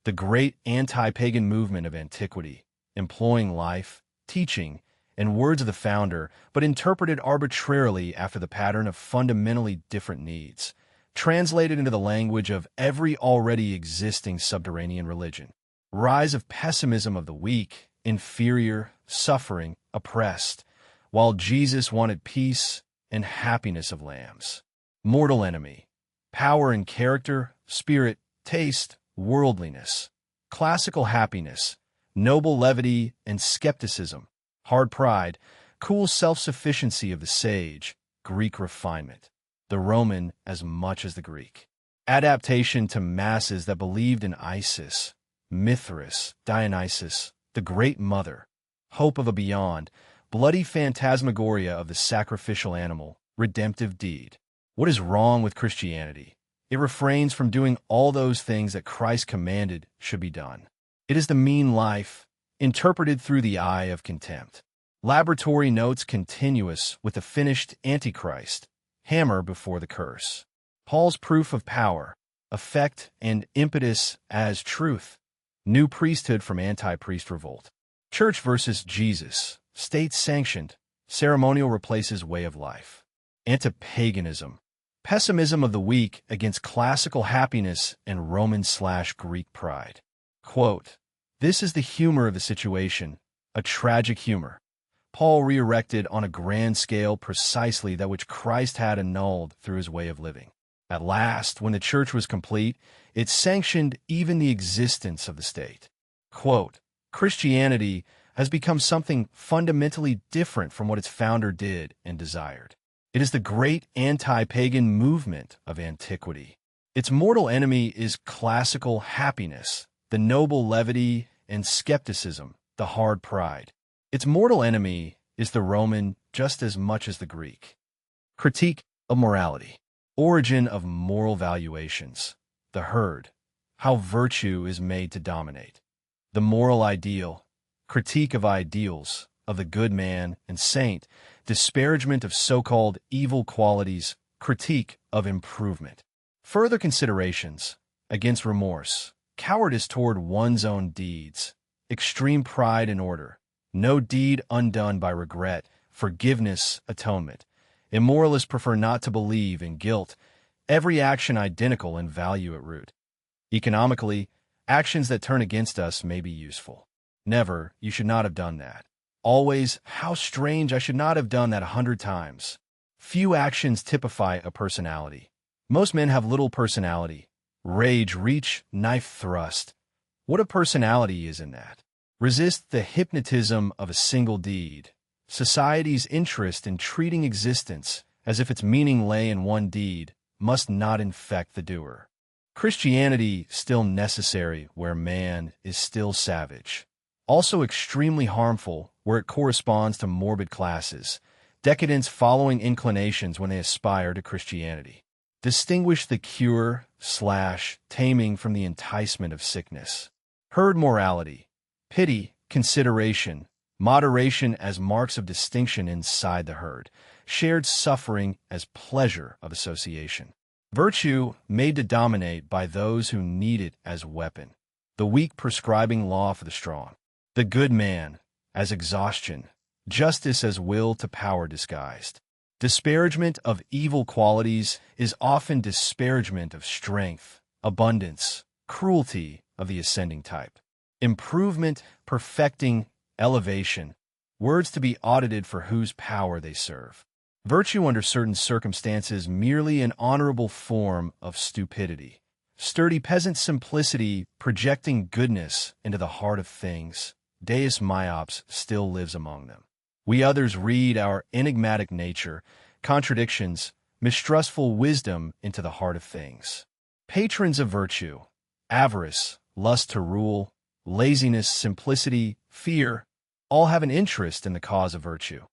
The great anti-pagan movement of antiquity, employing life, teaching, and words of the founder, but interpreted arbitrarily after the pattern of fundamentally different needs, translated into the language of every already existing subterranean religion. Rise of pessimism of the weak, inferior, suffering, oppressed, while Jesus wanted peace and happiness of lambs. Mortal enemy, power and character, spirit, taste, worldliness, classical happiness, noble levity and skepticism, hard pride, cool self-sufficiency of the sage, Greek refinement, the Roman as much as the Greek. Adaptation to masses that believed in Isis, Mithras, Dionysus, the Great Mother, hope of a beyond, bloody phantasmagoria of the sacrificial animal, redemptive deed. What is wrong with Christianity? It refrains from doing all those things that Christ commanded should be done. It is the mean life, interpreted through the eye of contempt. Laboratory notes continuous with the finished Antichrist, hammer before the curse. Paul's proof of power, effect, and impetus as truth. New priesthood from anti-priest revolt. Church versus Jesus, state-sanctioned, ceremonial replaces way of life. Anti-paganism. Pessimism of the weak against classical happiness and Roman/Greek pride. Quote, "This is the humor of the situation, a tragic humor. Paul re-erected on a grand scale precisely that which Christ had annulled through his way of living. At last, when the church was complete, it sanctioned even the existence of the state." Quote, Christianity has become something fundamentally different from what its founder did and desired. It is the great anti-pagan movement of antiquity. Its mortal enemy is classical happiness, the noble levity and skepticism, the hard pride. Its mortal enemy is the Roman just as much as the Greek. Critique of morality. Origin of moral valuations. The herd. How virtue is made to dominate. The moral ideal. Critique of ideals, of the good man and saint. Disparagement of so-called evil qualities. Critique of improvement. Further considerations. Against remorse. Cowardice toward one's own deeds. Extreme pride in order. No deed undone by regret. Forgiveness, atonement. Immoralists prefer not to believe in guilt. Every action identical in value at root. Economically, actions that turn against us may be useful. Never, you should not have done that. Always, how strange, I should not have done that 100 times. Few actions typify a personality. Most men have little personality. Rage, reach, knife thrust. What a personality is in that. Resist the hypnotism of a single deed. Society's interest in treating existence as if its meaning lay in one deed must not infect the doer. Christianity still necessary where man is still savage. Also extremely harmful where it corresponds to morbid classes, decadence following inclinations when they aspire to Christianity. Distinguish the cure/taming from the enticement of sickness. Herd morality, pity, consideration, moderation as marks of distinction inside the herd, shared suffering as pleasure of association. Virtue made to dominate by those who need it as weapon. The weak prescribing law for the strong. The good man as exhaustion. Justice as will to power disguised. Disparagement of evil qualities is often disparagement of strength, abundance, cruelty of the ascending type. Improvement, perfecting, elevation, words to be audited for whose power they serve. Virtue under certain circumstances merely an honorable form of stupidity. Sturdy peasant simplicity projecting goodness into the heart of things. Deus myops still lives among them. We others read our enigmatic nature, contradictions, mistrustful wisdom into the heart of things. Patrons of virtue, avarice, lust to rule, laziness, simplicity, fear, all have an interest in the cause of virtue.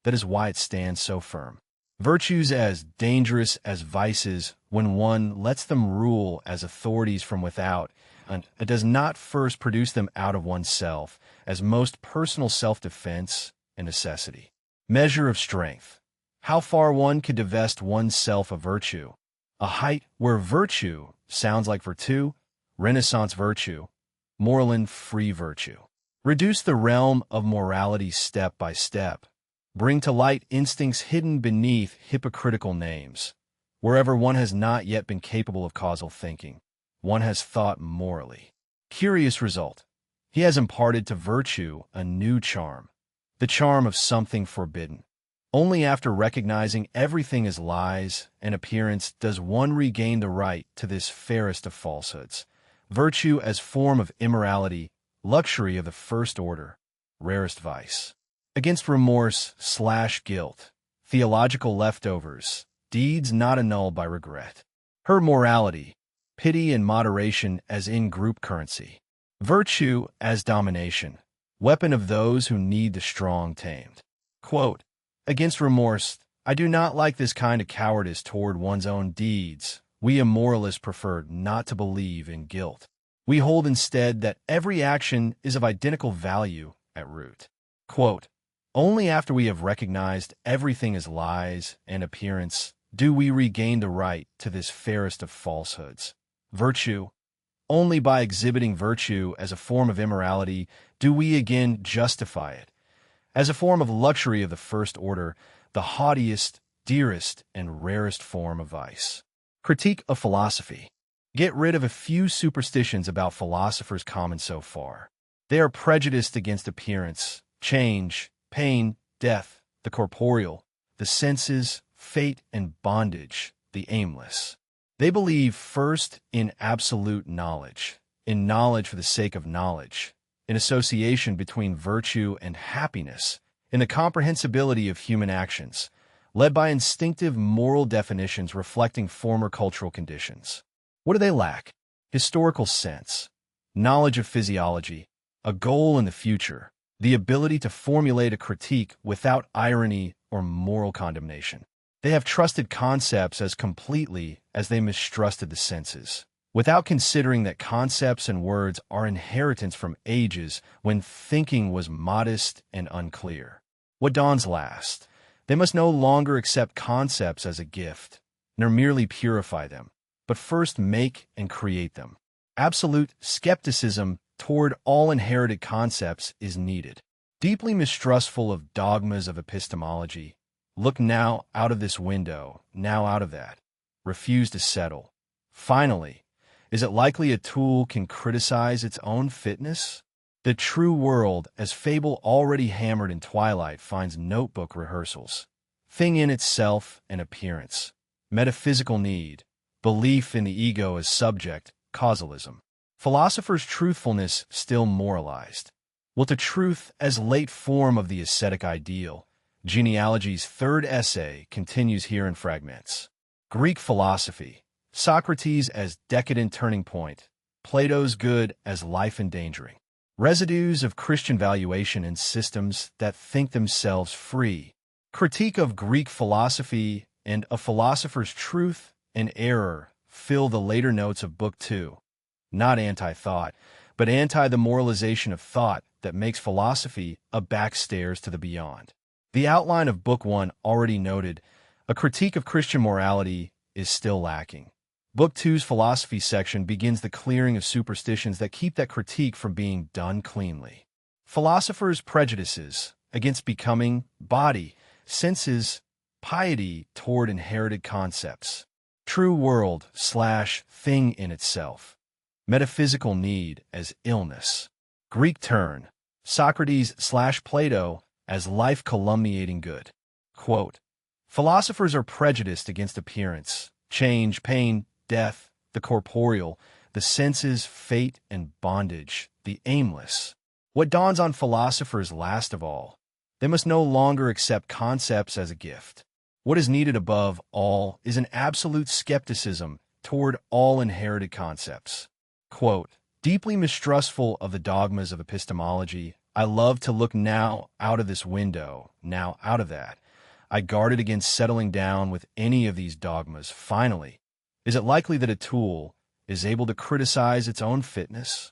That is why it stands so firm. Virtues as dangerous as vices when one lets them rule as authorities from without, and it does not first produce them out of oneself as most personal self-defense and necessity. Measure of strength. How far one could divest oneself of virtue. A height where virtue sounds like virtu, Renaissance virtue, Moreland free virtue. Reduce the realm of morality step by step. Bring to light instincts hidden beneath hypocritical names. Wherever one has not yet been capable of causal thinking, one has thought morally. Curious result. He has imparted to virtue a new charm, the charm of something forbidden. Only after recognizing everything as lies and appearance does one regain the right to this fairest of falsehoods. Virtue as form of immorality, luxury of the first order, rarest vice. Against remorse/guilt, theological leftovers, deeds not annulled by regret. Her morality, pity and moderation as in-group currency. Virtue as domination, weapon of those who need the strong tamed. Quote, against remorse, I do not like this kind of cowardice toward one's own deeds. We immoralists prefer not to believe in guilt. We hold instead that every action is of identical value at root. Quote, only after we have recognized everything as lies and appearance do we regain the right to this fairest of falsehoods. Virtue. Only by exhibiting virtue as a form of immorality do we again justify it. As a form of luxury of the first order, the haughtiest, dearest, and rarest form of vice. Critique of philosophy. Get rid of a few superstitions about philosophers common so far. They are prejudiced against appearance, change, pain, death, the corporeal, the senses, fate, and bondage, the aimless. They believe first in absolute knowledge, in knowledge for the sake of knowledge, in association between virtue and happiness, in the comprehensibility of human actions, led by instinctive moral definitions reflecting former cultural conditions. What do they lack? Historical sense, knowledge of physiology, a goal in the future, the ability to formulate a critique without irony or moral condemnation. They have trusted concepts as completely as they mistrusted the senses, without considering that concepts and words are inheritance from ages when thinking was modest and unclear. What dawns last? They must no longer accept concepts as a gift, nor merely purify them, but first make and create them. Absolute skepticism toward all inherited concepts is needed. Deeply mistrustful of dogmas of epistemology, look now out of this window, now out of that. Refuse to settle. Finally, is it likely a tool can criticize its own fitness? The true world, as fable already hammered in twilight, finds notebook rehearsals. Thing in itself and appearance. Metaphysical need. Belief in the ego as subject. Causalism. Philosophers' truthfulness still moralized. Will to truth as late form of the ascetic ideal. Genealogy's third essay continues here in fragments. Greek philosophy. Socrates as decadent turning point. Plato's good as life endangering. Residues of Christian valuation in systems that think themselves free. Critique of Greek philosophy and a philosopher's truth and error fill the later notes of Book 2. Not anti-thought, but anti the moralization of thought that makes philosophy a backstairs to the beyond. The outline of Book 1 already noted, a critique of Christian morality is still lacking. Book 2's philosophy section begins the clearing of superstitions that keep that critique from being done cleanly. Philosophers' prejudices against becoming, body, senses, piety toward inherited concepts. True world / thing in itself. Metaphysical need as illness. Greek turn. Socrates / Plato as life calumniating good. Quote, philosophers are prejudiced against appearance, change, pain, death, the corporeal, the senses, fate, and bondage, the aimless. What dawns on philosophers last of all? They must no longer accept concepts as a gift. What is needed above all is an absolute skepticism toward all inherited concepts. Quote, deeply mistrustful of the dogmas of epistemology, I love to look now out of this window, now out of that. I guarded against settling down with any of these dogmas. Finally, is it likely that a tool is able to criticize its own fitness?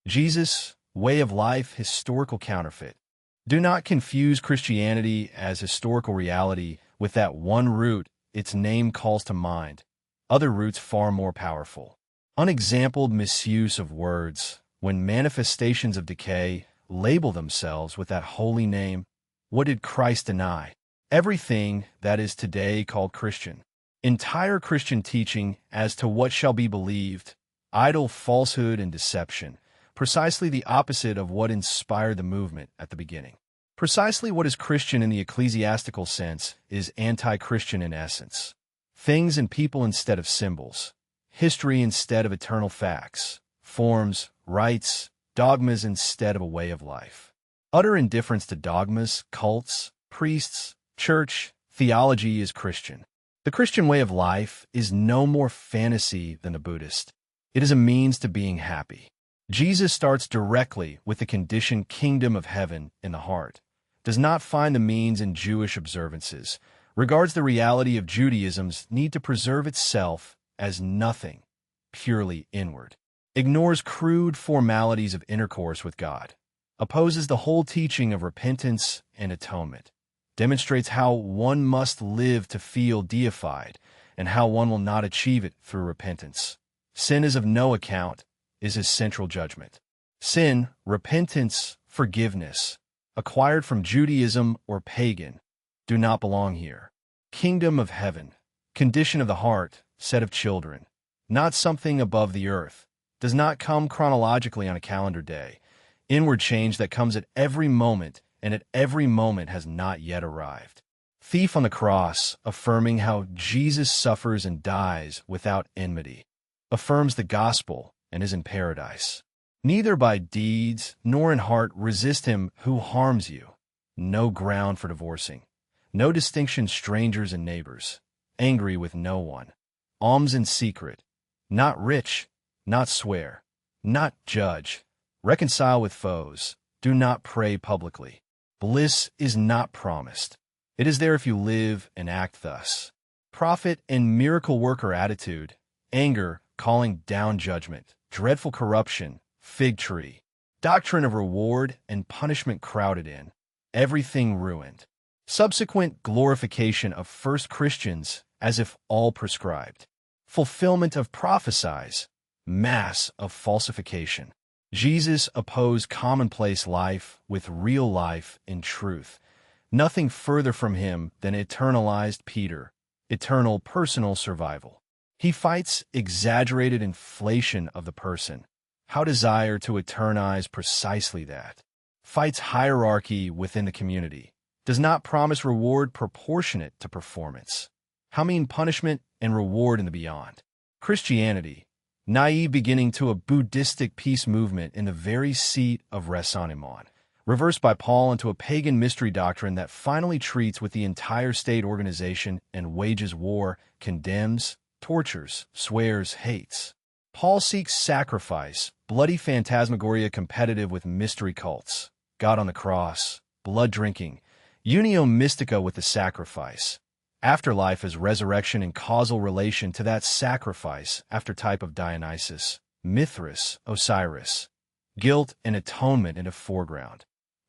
Jesus, way of life, historical counterfeit. Do not confuse Christianity as historical reality with that one root its name calls to mind, other roots far more powerful. Unexampled misuse of words, when manifestations of decay label themselves with that holy name. What did Christ deny? Everything that is today called Christian. Entire Christian teaching as to what shall be believed, idle falsehood and deception, precisely the opposite of what inspired the movement at the beginning. Precisely what is Christian in the ecclesiastical sense is anti-Christian in essence. Things and people instead of symbols, history instead of eternal facts, forms, rites, dogmas instead of a way of life. Utter indifference to dogmas, cults, priests, church, theology is Christian. The Christian way of life is no more fantasy than the Buddhist. It is a means to being happy. Jesus starts directly with the conditioned kingdom of heaven in the heart, does not find the means in Jewish observances, regards the reality of Judaism's need to preserve itself as nothing, purely inward, ignores crude formalities of intercourse with God, opposes the whole teaching of repentance and atonement, demonstrates how one must live to feel deified and how one will not achieve it through repentance. Sin is of no account, is his central judgment. Sin, repentance, forgiveness, acquired from Judaism or pagan, do not belong here. Kingdom of heaven, condition of the heart, set of children, not something above the earth, does not come chronologically on a calendar day. Inward change that comes at every moment and at every moment has not yet arrived. Thief on the cross, affirming how Jesus suffers and dies without enmity, affirms the gospel and is in paradise. Neither by deeds nor in heart resist him who harms you. No ground for divorcing. No distinction strangers and neighbors. Angry with no one. Alms in secret. Not rich. Not swear. Not judge. Reconcile with foes. Do not pray publicly. Bliss is not promised. It is there if you live and act thus. Prophet and miracle worker attitude. Anger, calling down judgment. Dreadful corruption. Fig tree. Doctrine of reward and punishment crowded in. Everything ruined. Subsequent glorification of first Christians as if all prescribed. Fulfillment of prophesies. Mass of falsification. Jesus opposed commonplace life with real life in truth. Nothing further from him than eternalized Peter, eternal personal survival. He fights exaggerated inflation of the person. How desire to eternize precisely that. Fights hierarchy within the community. Does not promise reward proportionate to performance. How mean punishment and reward in the beyond. Christianity, naive beginning to a Buddhistic peace movement in the very seat of raisonnement, reversed by Paul into a pagan mystery doctrine that finally treats with the entire state organization and wages war, condemns, tortures, swears, hates. Paul seeks sacrifice, bloody phantasmagoria competitive with mystery cults, God on the cross, blood drinking, unio mystica with the sacrifice, afterlife as resurrection in causal relation to that sacrifice after type of Dionysus, Mithras, Osiris, guilt and atonement in a foreground.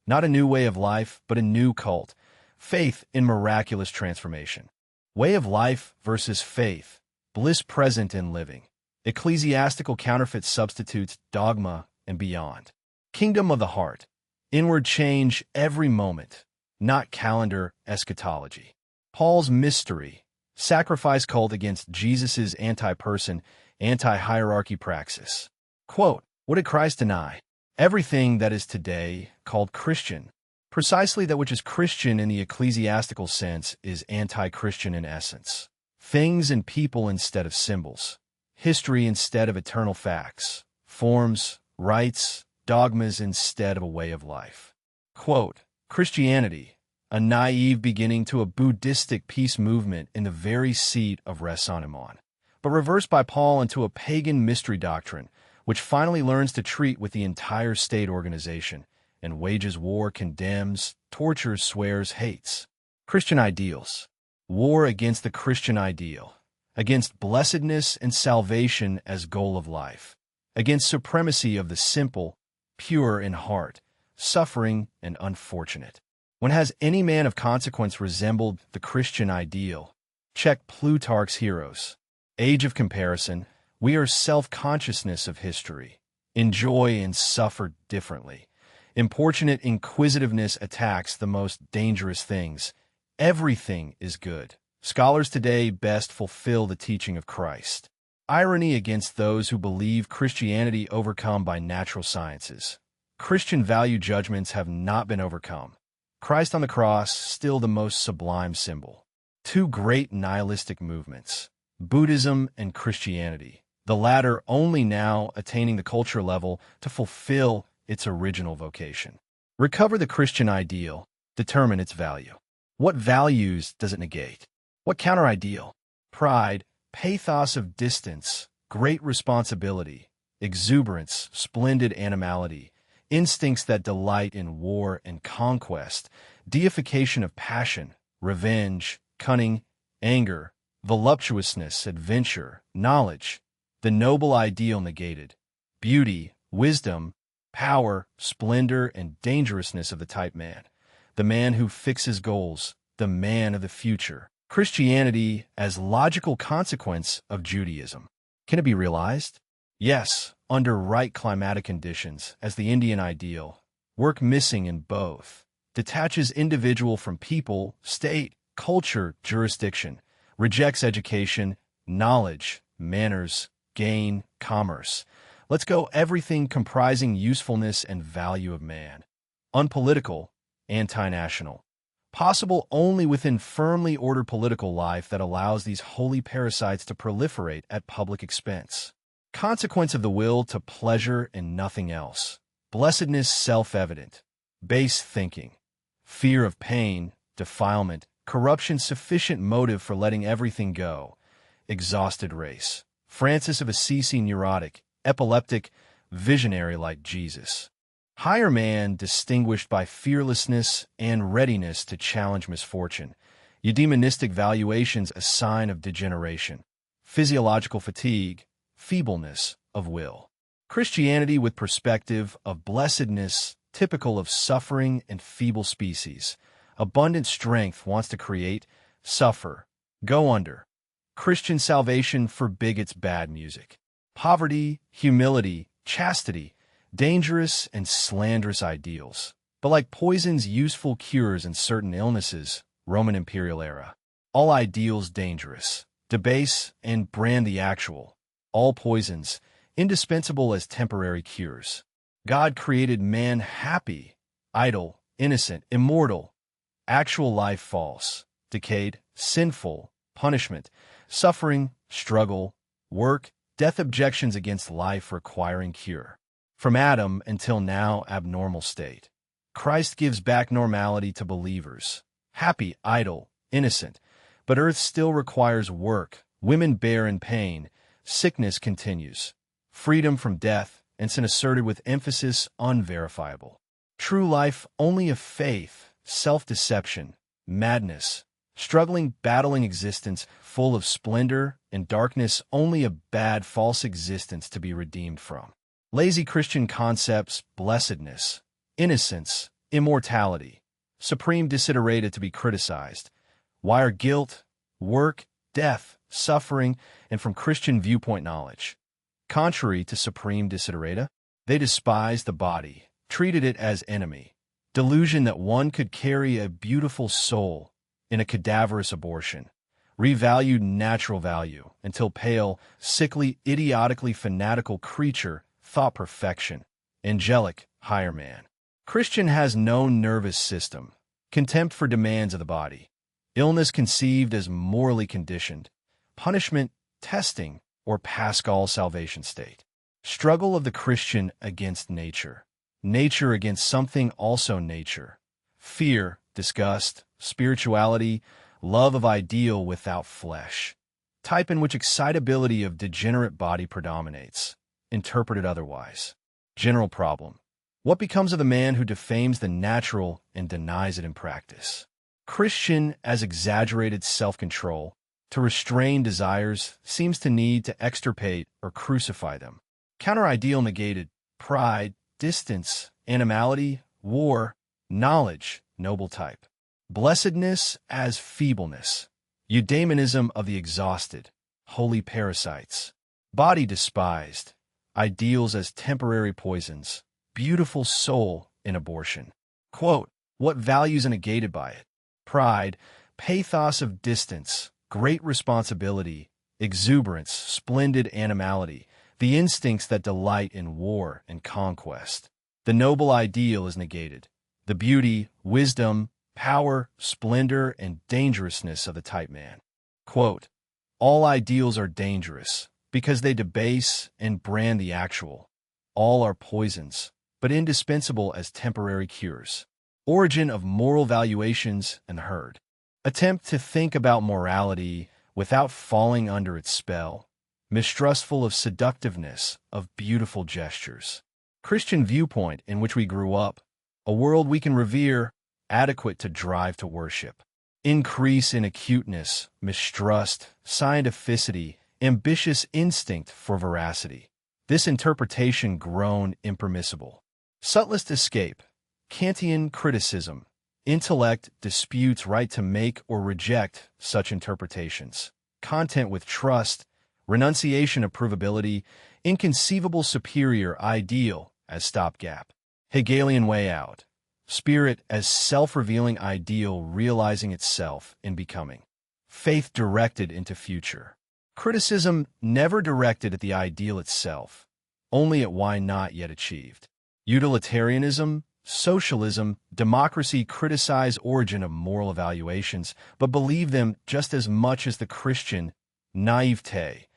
Not a new way of life, but a new cult, faith in miraculous transformation. Way of life versus faith, bliss present in living. Ecclesiastical counterfeit substitutes dogma and beyond. Kingdom of the heart. Inward change every moment, not calendar eschatology. Paul's mystery. Sacrifice cult against Jesus's anti-person, anti-hierarchy praxis. Quote, what did Christ deny? Everything that is today called Christian. Precisely that which is Christian in the ecclesiastical sense is anti-Christian in essence. Things and people instead of symbols. History instead of eternal facts, forms, rites, dogmas instead of a way of life. Quote, Christianity, a naive beginning to a Buddhistic peace movement in the very seat of raisonnement, but reversed by Paul into a pagan mystery doctrine, which finally learns to treat with the entire state organization and wages war, condemns, tortures, swears, hates. Christian ideals. War against the Christian ideal. Against blessedness and salvation as goal of life, against supremacy of the simple, pure in heart, suffering and unfortunate. When has any man of consequence resembled the Christian ideal? Check Plutarch's Heroes. Age of comparison, we are self-consciousness of history, enjoy and suffer differently. Importunate inquisitiveness attacks the most dangerous things. Everything is good. Scholars today best fulfill the teaching of Christ. Irony against those who believe Christianity overcome by natural sciences. Christian value judgments have not been overcome. Christ on the cross, still the most sublime symbol. Two great nihilistic movements, Buddhism and Christianity, the latter only now attaining the culture level to fulfill its original vocation. Recover the Christian ideal, determine its value. What values does it negate? What counter-ideal? Pride, pathos of distance, great responsibility, exuberance, splendid animality, instincts that delight in war and conquest, deification of passion, revenge, cunning, anger, voluptuousness, adventure, knowledge, the noble ideal negated, beauty, wisdom, power, splendor, and dangerousness of the type man, the man who fixes goals, the man of the future. Christianity as logical consequence of Judaism. Can it be realized? Yes, under right climatic conditions, as the Indian ideal. Work missing in both. Detaches individual from people, state, culture, jurisdiction. Rejects education, knowledge, manners, gain, commerce. Let's go everything comprising usefulness and value of man. Unpolitical, anti-national. Possible only within firmly ordered political life that allows these holy parasites to proliferate at public expense. Consequence of the will to pleasure and nothing else. Blessedness self-evident. Base thinking. Fear of pain, defilement, corruption sufficient motive for letting everything go. Exhausted race. Francis of Assisi neurotic, epileptic, visionary like Jesus. Higher man distinguished by fearlessness and readiness to challenge misfortune. Eudaimonistic valuations a sign of degeneration. Physiological fatigue, feebleness of will. Christianity with perspective of blessedness, typical of suffering and feeble species. Abundant strength wants to create, suffer, go under. Christian salvation for bigots bad music. Poverty, humility, chastity, dangerous and slanderous ideals. But like poisons, useful cures in certain illnesses, Roman imperial era. All ideals dangerous. Debase and brand the actual. All poisons, indispensable as temporary cures. God created man happy, idle, innocent, immortal. Actual life false, decayed, sinful, punishment, suffering, struggle, work, death objections against life requiring cure. From Adam until now abnormal state. Christ gives back normality to believers. Happy, idle, innocent. But earth still requires work. Women bear in pain. Sickness continues. Freedom from death, and sin asserted with emphasis unverifiable. True life only of faith, self-deception, madness. Struggling, battling existence, full of splendor and darkness, only a bad, false existence to be redeemed from. Lazy Christian concepts, blessedness, innocence, immortality, supreme desiderata to be criticized. Why are guilt, work, death, suffering, and from Christian viewpoint knowledge? Contrary to supreme desiderata, they despise the body, treated it as enemy. Delusion that one could carry a beautiful soul in a cadaverous abortion. Revalued natural value until pale, sickly, idiotically fanatical creature thought perfection. Angelic, higher man. Christian has no nervous system. Contempt for demands of the body. Illness conceived as morally conditioned. Punishment, testing, or Pascal salvation state. Struggle of the Christian against nature. Nature against something also nature. Fear, disgust, spirituality, love of ideal without flesh. Type in which excitability of degenerate body predominates. Interpreted otherwise. General problem. What becomes of the man who defames the natural and denies it in practice? Christian as exaggerated self-control, to restrain desires, seems to need to extirpate or crucify them. Counter-ideal negated, pride, distance, animality, war, knowledge, noble type. Blessedness as feebleness. Eudaimonism of the exhausted, holy parasites. Body despised. Ideals as temporary poisons. Beautiful soul in abortion. Quote, what values are negated by it? Pride, pathos of distance, great responsibility, exuberance, splendid animality, the instincts that delight in war and conquest. The noble ideal is negated. The beauty, wisdom, power, splendor, and dangerousness of the type man. Quote, all ideals are dangerous because they debase and brand the actual. All are poisons, but indispensable as temporary cures. Origin of moral valuations and herd. Attempt to think about morality without falling under its spell. Mistrustful of seductiveness, of beautiful gestures. Christian viewpoint in which we grew up. A world we can revere, adequate to drive to worship. Increase in acuteness, mistrust, scientificity, ambitious instinct for veracity. This interpretation grown impermissible. Subtlest escape. Kantian criticism. Intellect disputes right to make or reject such interpretations. Content with trust. Renunciation of provability. Inconceivable superior ideal as stopgap. Hegelian way out. Spirit as self-revealing ideal realizing itself in becoming. Faith directed into future. Criticism never directed at the ideal itself, only at why not yet achieved. Utilitarianism, socialism, democracy criticize origin of moral evaluations, but believe them just as much as the Christian naivete.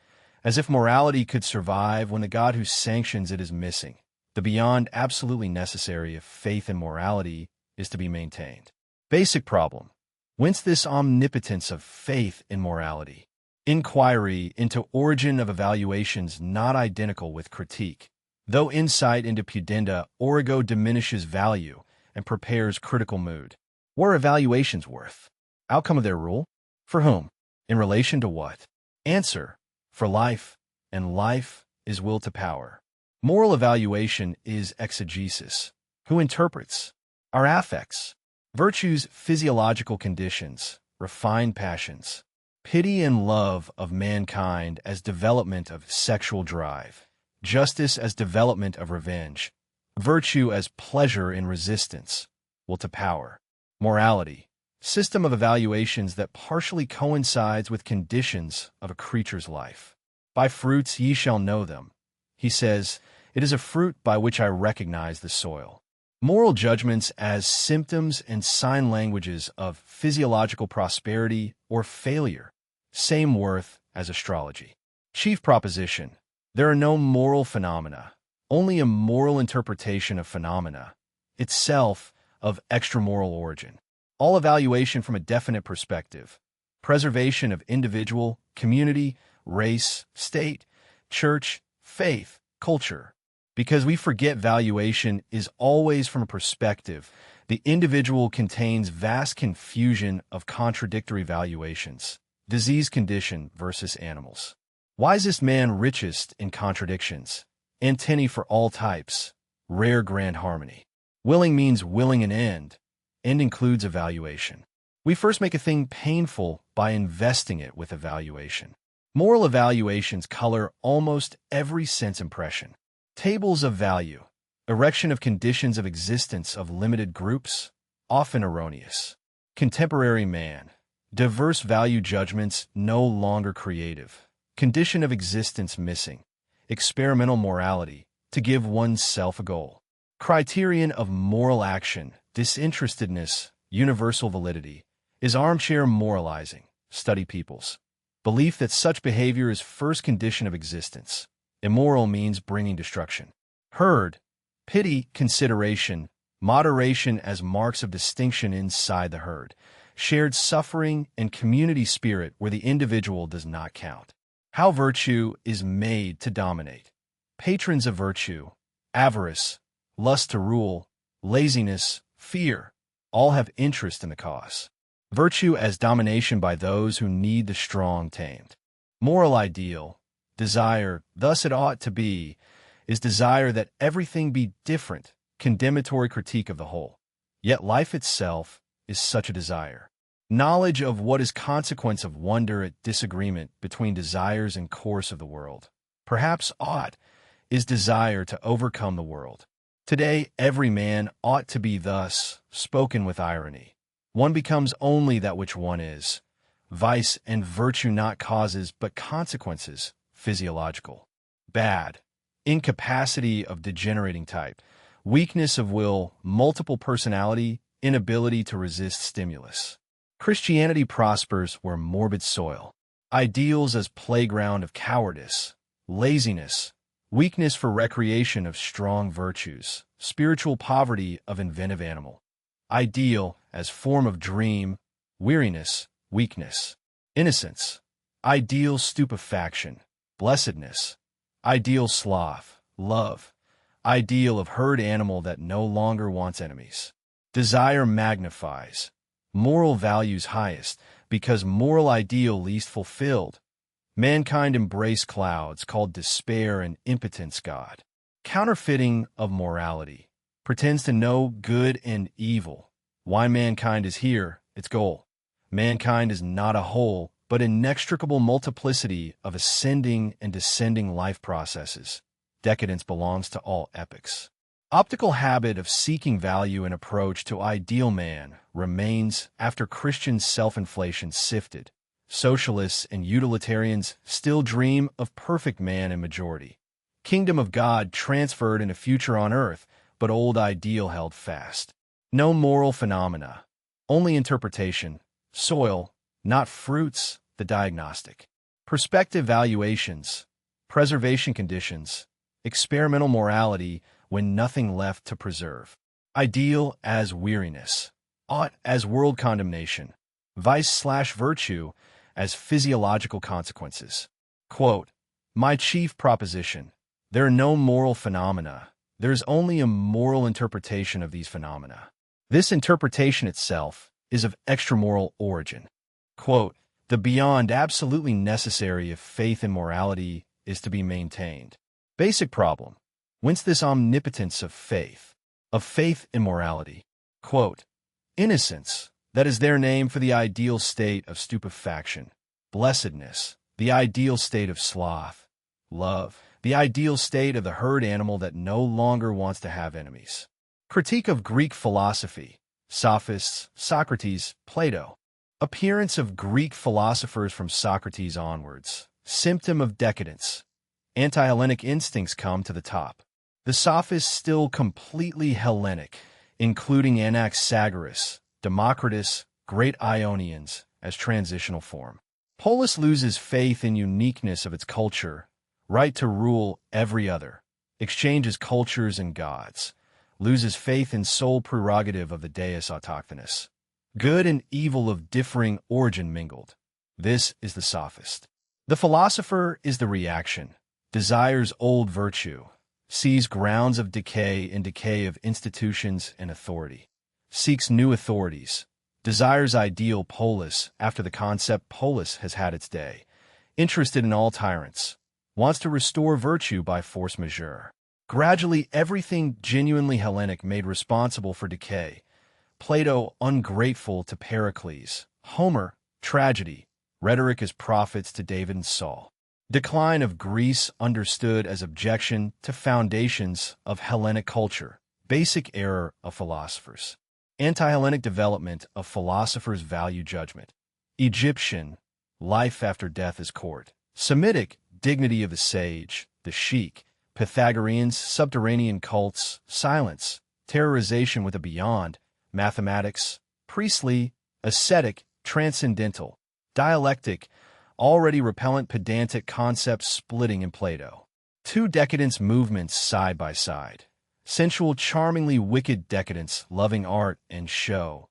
as if morality could survive when the God who sanctions it is missing, the beyond absolutely necessary if faith and morality is to be maintained. Basic problem. Whence this omnipotence of faith in morality? Inquiry into origin of evaluations not identical with critique. Though insight into pudenda origo diminishes value and prepares critical mood. What are evaluations worth? Outcome of their rule? For whom? In relation to what? Answer. For life, and life is will to power. Moral evaluation is exegesis. Who interprets? Our affects. Virtue's physiological conditions, refined passions. Pity and love of mankind as development of sexual drive. Justice as development of revenge. Virtue as pleasure in resistance. Will to power. Morality. System of evaluations that partially coincides with conditions of a creature's life. By fruits ye shall know them. He says, it is a fruit by which I recognize the soil. Moral judgments as symptoms and sign languages of physiological prosperity or failure. Same worth as astrology. Chief proposition. There are no moral phenomena, only a moral interpretation of phenomena, itself of extramoral origin. All evaluation from a definite perspective. Preservation of individual, community, race, state, church, faith, culture. Because we forget valuation is always from a perspective, the individual contains vast confusion of contradictory valuations. Disease condition versus animals. Wisest man richest in contradictions. Antennae for all types. Rare grand harmony. Willing means willing an end. End includes evaluation. We first make a thing painful by investing it with evaluation. Moral evaluations color almost every sense impression. Tables of value. Erection of conditions of existence of limited groups, often erroneous. Contemporary man. Diverse value judgments no longer creative. Condition of existence missing. Experimental morality, to give oneself a goal. Criterion of moral action, disinterestedness, universal validity, is armchair moralizing, study peoples. Belief that such behavior is first condition of existence. Immoral means bringing destruction. Herd, pity, consideration, moderation as marks of distinction inside the herd. Shared suffering and community spirit where the individual does not count. How virtue is made to dominate. Patrons of virtue, avarice, lust to rule, laziness, fear, all have interest in the cause. Virtue as domination by those who need the strong tamed. Moral ideal, desire, thus it ought to be, is desire that everything be different, condemnatory critique of the whole. Yet life itself is such a desire. Knowledge of what is consequence of wonder at disagreement between desires and course of the world. Perhaps ought is desire to overcome the world. Today every man ought to be thus, spoken with irony. One becomes only that which one is. Vice and virtue not causes but consequences, physiological. Bad. Incapacity of degenerating type. Weakness of will, multiple personality, inability to resist stimulus. Christianity prospers where morbid soil. Ideals as playground of cowardice, laziness, weakness for recreation of strong virtues, spiritual poverty of inventive animal. Ideal as form of dream, weariness, weakness. Innocence. Ideal stupefaction, blessedness. Ideal sloth, love. Ideal of herd animal that no longer wants enemies. Desire magnifies. Moral values highest, because moral ideal least fulfilled. Mankind embrace clouds called despair and impotence God. Counterfeiting of morality. Pretends to know good and evil. Why mankind is here, its goal. Mankind is not a whole, but inextricable multiplicity of ascending and descending life processes. Decadence belongs to all epochs. Optical habit of seeking value and approach to ideal man remains after Christian self-inflation sifted. Socialists and utilitarians still dream of perfect man and majority. Kingdom of God transferred in a future on earth, but old ideal held fast. No moral phenomena, only interpretation, soil, not fruits, the diagnostic. Perspective valuations, preservation conditions, experimental morality when nothing left to preserve, ideal as weariness, ought as world condemnation, vice/virtue as physiological consequences. Quote, "My chief proposition, there are no moral phenomena. There is only a moral interpretation of these phenomena. This interpretation itself is of extramoral origin." Quote, "The beyond absolutely necessary if faith in morality is to be maintained." Basic problem. Whence this omnipotence of faith in morality? Quote, "Innocence, that is their name for the ideal state of stupefaction. Blessedness, the ideal state of sloth. Love, the ideal state of the herd animal that no longer wants to have enemies." Critique of Greek philosophy. Sophists, Socrates, Plato. Appearance of Greek philosophers from Socrates onwards. Symptom of decadence. Anti-Hellenic instincts come to the top. The Sophists still completely Hellenic, including Anaxagoras, Democritus, great Ionians, as transitional form. Polis loses faith in uniqueness of its culture, right to rule every other, exchanges cultures and gods, loses faith in sole prerogative of the deus autochthonus. Good and evil of differing origin mingled. This is the sophist. The philosopher is the reaction, desires old virtue, sees grounds of decay in decay of institutions and authority, seeks new authorities, desires ideal polis after the concept polis has had its day, interested in all tyrants, wants to restore virtue by force majeure. Gradually, everything genuinely Hellenic made responsible for decay. Plato ungrateful to Pericles, Homer tragedy, rhetoric as prophets to David and Saul. Decline of Greece understood as objection to foundations of Hellenic culture, basic error of philosophers. Anti-Hellenic development of philosophers' value judgment. Egyptian, life after death is court. Semitic, dignity of the sage, the sheik. Pythagoreans, subterranean cults, silence, terrorization with a beyond, mathematics, priestly, ascetic, transcendental, dialectic, already repellent pedantic concepts splitting in Plato. Two decadence movements side by side. Sensual, charmingly wicked decadence, loving art and show.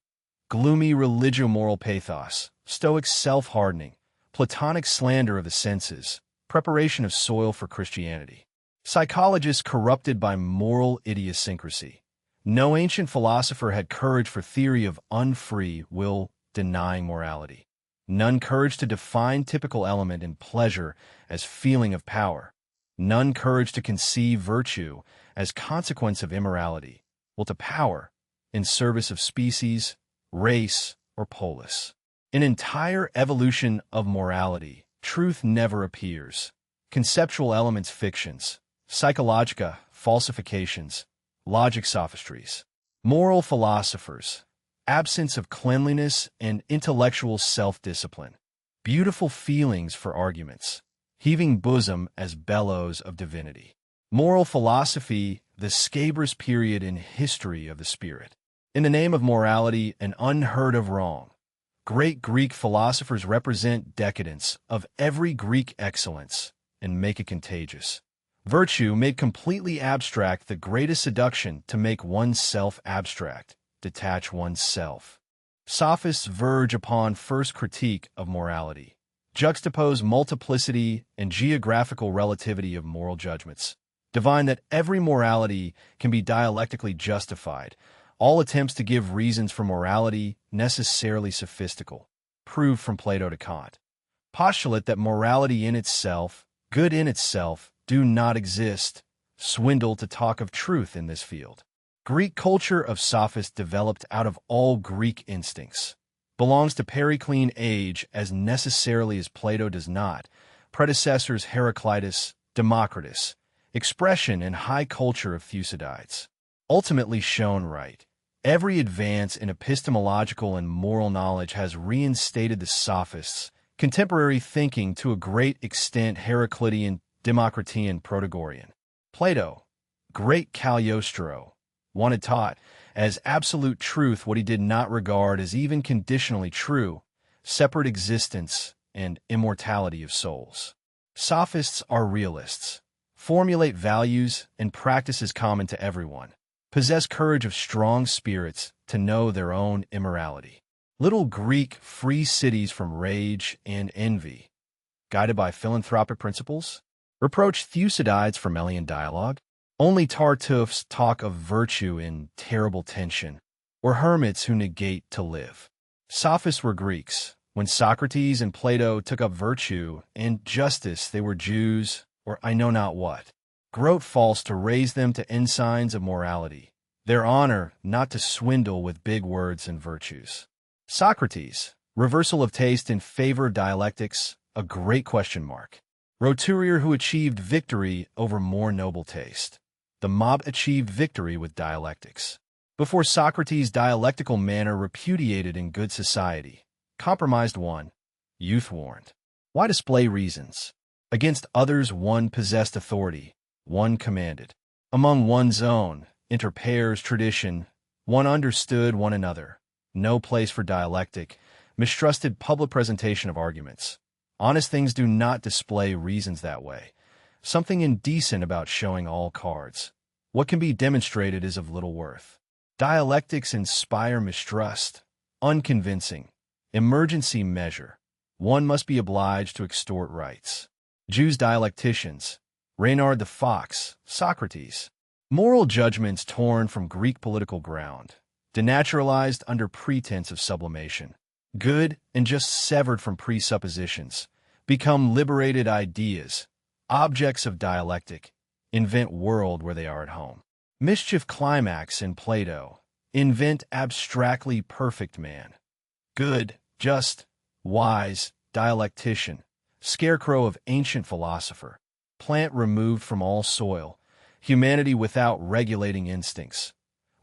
Gloomy religio-moral pathos, stoic self-hardening, Platonic slander of the senses, preparation of soil for Christianity. Psychologists corrupted by moral idiosyncrasy. No ancient philosopher had courage for theory of unfree will denying morality. None courage to define typical element in pleasure as feeling of power. None courage to conceive virtue as consequence of immorality, will to power, in service of species, race, or polis. An entire evolution of morality, truth never appears. Conceptual elements fictions, psychologica, falsifications, logic sophistries. Moral philosophers, absence of cleanliness and intellectual self-discipline. Beautiful feelings for arguments, heaving bosom as bellows of divinity. Moral philosophy, the scabrous period in history of the spirit. In the name of morality, an unheard of wrong. Great Greek philosophers represent decadence of every Greek excellence and make it contagious. Virtue made completely abstract, the greatest seduction to make oneself abstract, detach oneself. Sophists verge upon first critique of morality. Juxtapose multiplicity and geographical relativity of moral judgments. Divine that every morality can be dialectically justified. All attempts to give reasons for morality necessarily sophistical. Proved from Plato to Kant. Postulate that morality in itself, good in itself, do not exist. Swindle to talk of truth in this field. Greek culture of sophists developed out of all Greek instincts. Belongs to Periclean age as necessarily as Plato does not. Predecessors Heraclitus, Democritus. Expression and high culture of Thucydides. Ultimately shown right. Every advance in epistemological and moral knowledge has reinstated the sophists, contemporary thinking to a great extent Heraclitean, Democritean, Protagorean. Plato, great Cagliostro, wanted taught as absolute truth what he did not regard as even conditionally true, separate existence and immortality of souls. Sophists are realists, formulate values and practices common to everyone, possess courage of strong spirits to know their own immorality. Little Greek free cities from rage and envy, guided by philanthropic principles, reproach Thucydides for Melian dialogue. Only Tartuffes talk of virtue in terrible tension, or hermits who negate to live. Sophists were Greeks. When Socrates and Plato took up virtue and justice, they were Jews, or I know not what. Grote false to raise them to ensigns of morality, their honor not to swindle with big words and virtues. Socrates, reversal of taste in favor of dialectics, a great question mark. Roturier who achieved victory over more noble taste. The mob achieved victory with dialectics. Before Socrates' dialectical manner repudiated in good society. Compromised one. Youth warned. Why display reasons? Against others one possessed authority, one commanded. Among one's own, inter pares tradition, one understood one another. No place for dialectic, mistrusted public presentation of arguments. Honest things do not display reasons that way. Something indecent about showing all cards. What can be demonstrated is of little worth. Dialectics inspire mistrust, unconvincing, emergency measure. One must be obliged to extort rights. Jews dialecticians, Reynard the Fox, Socrates. Moral judgments torn from Greek political ground, denaturalized under pretense of sublimation. Good and just severed from presuppositions, become liberated ideas, objects of dialectic, invent world where they are at home. Mischief climax in Plato, invent abstractly perfect man. Good, just, wise, dialectician, scarecrow of ancient philosopher, plant removed from all soil, humanity without regulating instincts,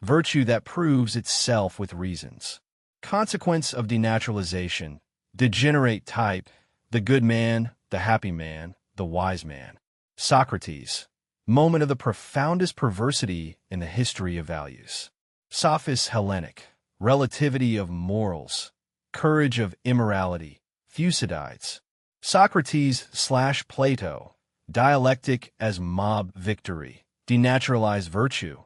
virtue that proves itself with reasons. Consequence of denaturalization, degenerate type, the good man, the happy man, the wise man. Socrates, moment of the profoundest perversity in the history of values. Sophists Hellenic, relativity of morals, courage of immorality, Thucydides. Socrates/Plato, dialectic as mob victory, denaturalized virtue,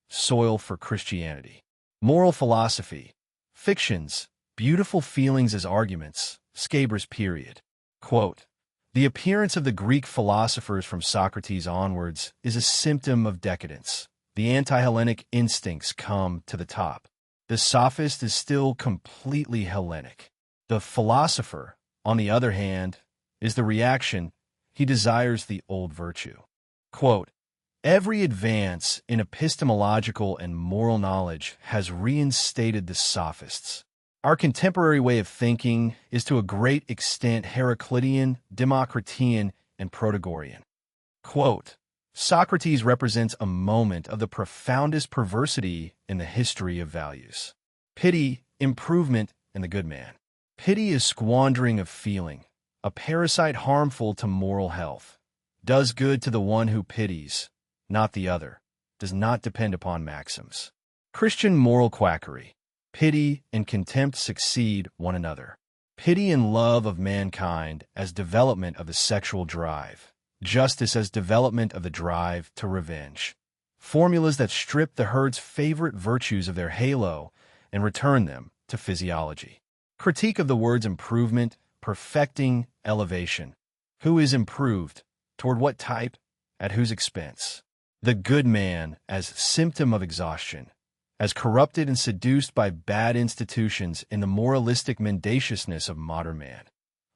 soil for Christianity. Moral philosophy, fictions, beautiful feelings as arguments, Scabrous period. Quote, the appearance of the Greek philosophers from Socrates onwards is a symptom of decadence. The anti-Hellenic instincts come to the top. The sophist is still completely Hellenic. The philosopher, on the other hand, is the reaction. He desires the old virtue. Quote, every advance in epistemological and moral knowledge has reinstated the sophists. Our contemporary way of thinking is to a great extent Heraclitean, Democritean, and Protagorean. Quote, Socrates represents a moment of the profoundest perversity in the history of values. Pity, improvement, and the good man. Pity is squandering of feeling, a parasite harmful to moral health. Does good to the one who pities, not the other. Does not depend upon maxims. Christian moral quackery. Pity and contempt succeed one another. Pity and love of mankind as development of the sexual drive. Justice as development of the drive to revenge. Formulas that strip the herd's favorite virtues of their halo and return them to physiology. Critique of the words improvement, perfecting, elevation. Who is improved? Toward what type? At whose expense? The good man as symptom of exhaustion. As corrupted and seduced by bad institutions in the moralistic mendaciousness of modern man,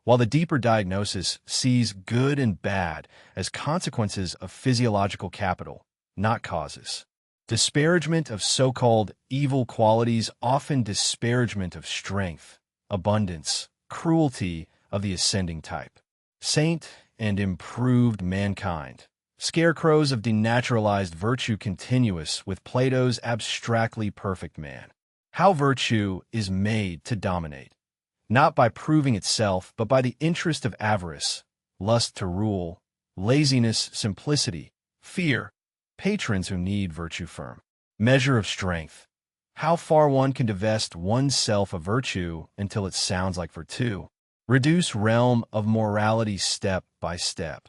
while the deeper diagnosis sees good and bad as consequences of physiological capital, not causes. Disparagement of so-called evil qualities, often disparagement of strength, abundance, cruelty of the ascending type. Saint and improved mankind. Scarecrows of denaturalized virtue continuous with Plato's abstractly perfect man. How virtue is made to dominate, not by proving itself, but by the interest of avarice, lust to rule, laziness, simplicity, fear, patrons who need virtue firm. Measure of strength. How far one can divest oneself of virtue until it sounds like virtue. Reduce realm of morality step by step.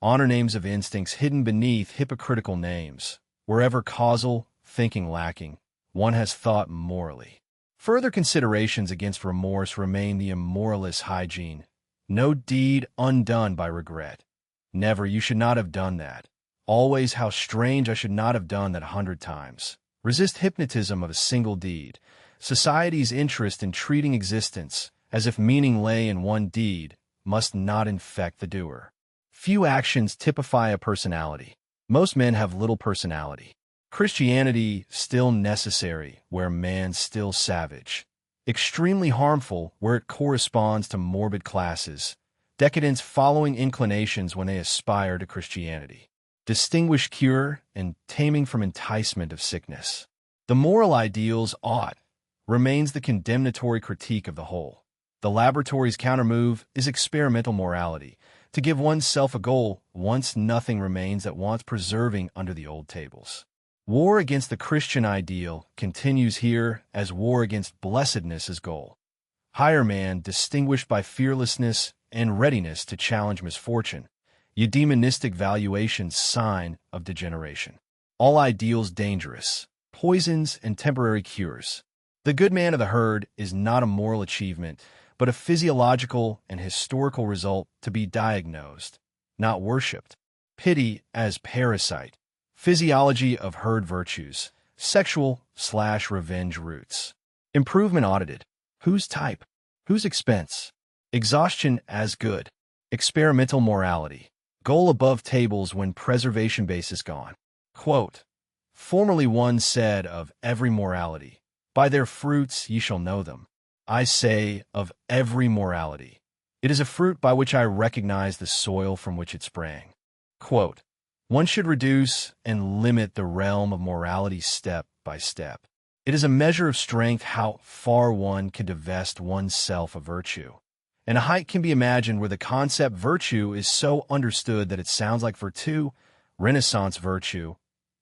Honor names of instincts hidden beneath hypocritical names. Wherever causal thinking lacking, one has thought morally. Further considerations against remorse remain the immoralist hygiene. No deed undone by regret. Never, you should not have done that. Always, how strange, I should not have done that 100 times. Resist hypnotism of a single deed. Society's interest in treating existence as if meaning lay in one deed must not infect the doer. Few actions typify a personality. Most men have little personality. Christianity still necessary where man still savage. Extremely harmful where it corresponds to morbid classes. Decadence following inclinations when they aspire to Christianity. Distinguish cure and taming from enticement of sickness. The moral ideals ought remains the condemnatory critique of the whole. The laboratory's countermove is experimental morality. To give oneself a goal, once nothing remains that wants preserving under the old tables. War against the Christian ideal continues here as war against blessedness is goal. Higher man distinguished by fearlessness and readiness to challenge misfortune. Eudemonistic valuations sign of degeneration. All ideals dangerous. Poisons and temporary cures. The good man of the herd is not a moral achievement, but a physiological and historical result to be diagnosed, not worshipped. Pity as parasite. Physiology of herd virtues. Sexual/revenge roots. Improvement audited. Whose type? Whose expense? Exhaustion as good. Experimental morality. Goal above tables when preservation base is gone. Quote, formerly one said of every morality, by their fruits ye shall know them. I say of every morality. It is a fruit by which I recognize the soil from which it sprang. Quote, one should reduce and limit the realm of morality step by step. It is a measure of strength how far one can divest oneself of virtue. And a height can be imagined where the concept virtue is so understood that it sounds like virtu, Renaissance virtue,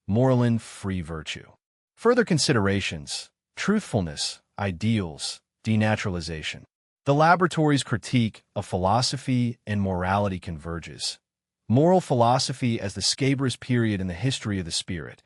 Moreland free virtue. Further considerations, truthfulness, ideals, denaturalization. The laboratory's critique of philosophy and morality converges. Moral philosophy as the scabrous period in the history of the spirit,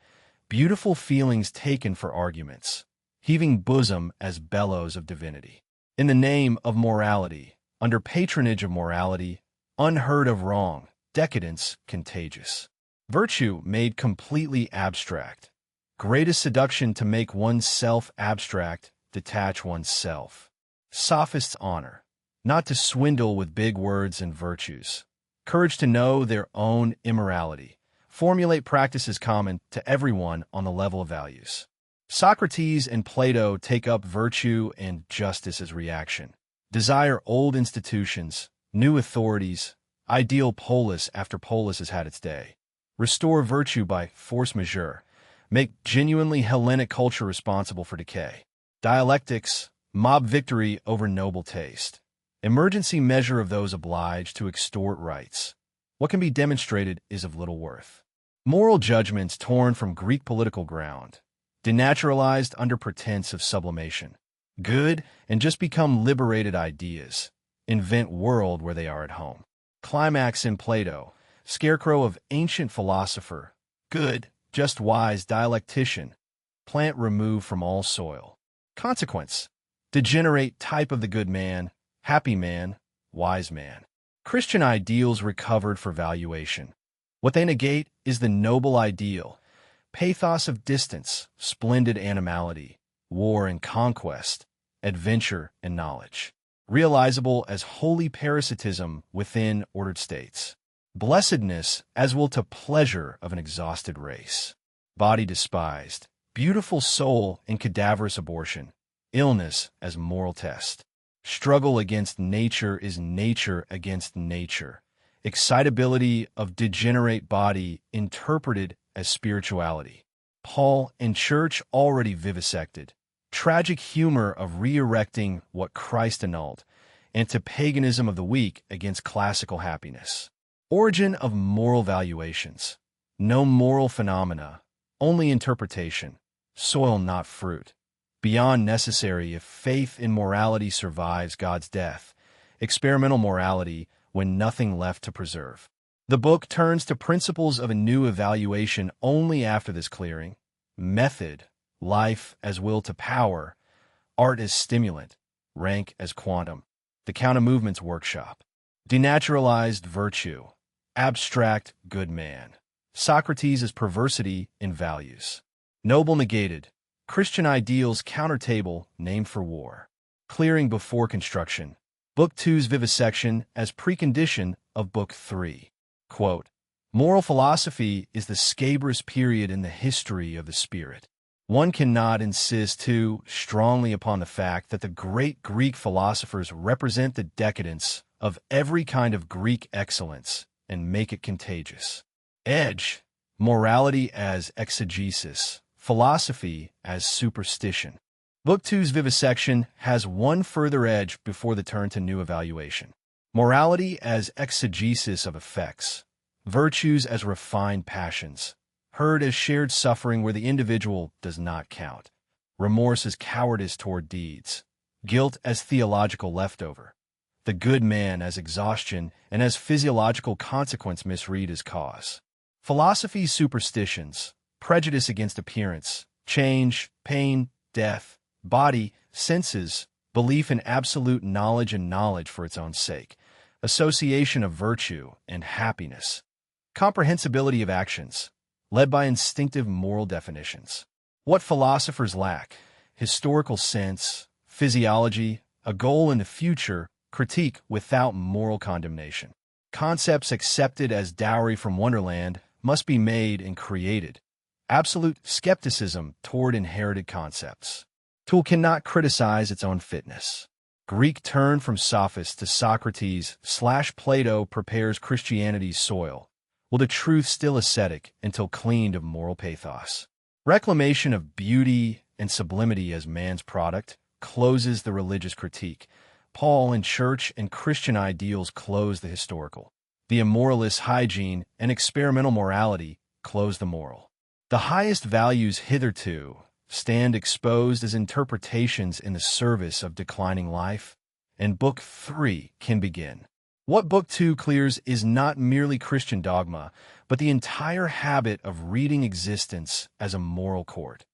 beautiful feelings taken for arguments, heaving bosom as bellows of divinity. In the name of morality, under patronage of morality, unheard of wrong, decadence contagious. Virtue made completely abstract. Greatest seduction to make oneself abstract, detach oneself. Sophist's honor, not to swindle with big words and virtues. Courage to know their own immorality. Formulate practices common to everyone on the level of values. Socrates and Plato take up virtue and justice as reaction. Desire old institutions, new authorities, ideal polis after polis has had its day. Restore virtue by force majeure. Make genuinely Hellenic culture responsible for decay. Dialectics, mob victory over noble taste. Emergency measure of those obliged to extort rights. What can be demonstrated is of little worth. Moral judgments torn from Greek political ground. Denaturalized under pretense of sublimation. Good and just become liberated ideas. Invent world where they are at home. Climax in Plato. Scarecrow of ancient philosopher. Good, just wise dialectician. Plant removed from all soil. Consequence. Degenerate type of the good man, happy man, wise man. Christian ideals recovered for valuation. What they negate is the noble ideal, pathos of distance, splendid animality, war and conquest, adventure and knowledge, realizable as holy parasitism within ordered states. Blessedness as will to pleasure of an exhausted race. Body despised, beautiful soul in cadaverous abortion, illness as moral test. Struggle against nature is nature against nature. Excitability of degenerate body interpreted as spirituality. Paul and church already vivisected. Tragic humor of re-erecting what Christ annulled. Anti-paganism of the weak against classical happiness. Origin of moral valuations. No moral phenomena, only interpretation. Soil not fruit. Beyond necessary if faith in morality survives God's death. experimental morality when nothing left to preserve. The book turns to principles of a new evaluation only after this clearing: method, life as will to power, art as stimulant, rank as quantum, the counter-movements workshop, denaturalized virtue, abstract good man, Socrates as perversity in values, noble negated, Christian ideals counter-table named for war, clearing before construction, Book 2's vivisection as precondition of Book 3. Quote, moral philosophy is the scabrous period in the history of the spirit. One cannot insist too strongly upon the fact that the great Greek philosophers represent the decadence of every kind of Greek excellence and make it contagious. Edge, morality as exegesis, philosophy as superstition. Book 2's vivisection has one further edge before the turn to new evaluation. Morality as exegesis of effects, virtues as refined passions, herd as shared suffering where the individual does not count, remorse as cowardice toward deeds, guilt as theological leftover, the good man as exhaustion and as physiological consequence misread as cause. Philosophy's superstitions, prejudice against appearance, change, pain, death, body, senses, belief in absolute knowledge and knowledge for its own sake, association of virtue and happiness, comprehensibility of actions, led by instinctive moral definitions. What philosophers lack: historical sense, physiology, a goal in the future, critique without moral condemnation. Concepts accepted as dowry from Wonderland must be made and created. Absolute skepticism toward inherited concepts. Tool cannot criticize its own fitness. Greek turn from sophist to Socrates/Plato prepares Christianity's soil, will the truth still ascetic until cleaned of moral pathos. Reclamation of beauty and sublimity as man's product closes the religious critique. Paul in church and Christian ideals close the historical. The immoralist hygiene and experimental morality close the moral. The highest values hitherto stand exposed as interpretations in the service of declining life, and Book 3 can begin. What Book 2 clears is not merely Christian dogma, but the entire habit of reading existence as a moral court.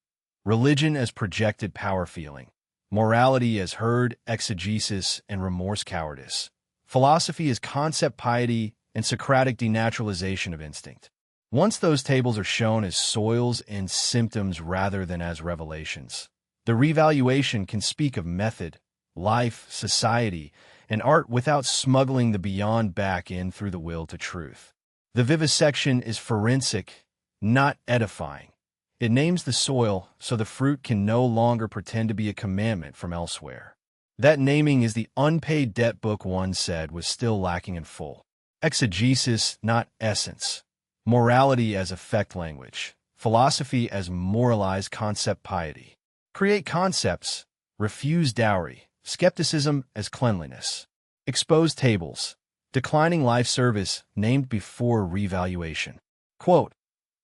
Religion as projected power feeling, morality as herd exegesis and remorse cowardice, philosophy as concept piety and Socratic denaturalization of instinct. Once those tables are shown as soils and symptoms rather than as revelations, the revaluation can speak of method, life, society, and art without smuggling the beyond back in through the will to truth. The vivisection is forensic, not edifying. It names the soil so the fruit can no longer pretend to be a commandment from elsewhere. That naming is the unpaid debt Book 1 said was still lacking in full. Exegesis, not essence. Morality as effect language, philosophy as moralized concept piety. Create concepts, refuse dowry, skepticism as cleanliness. Expose tables, declining life service named before revaluation. Quote,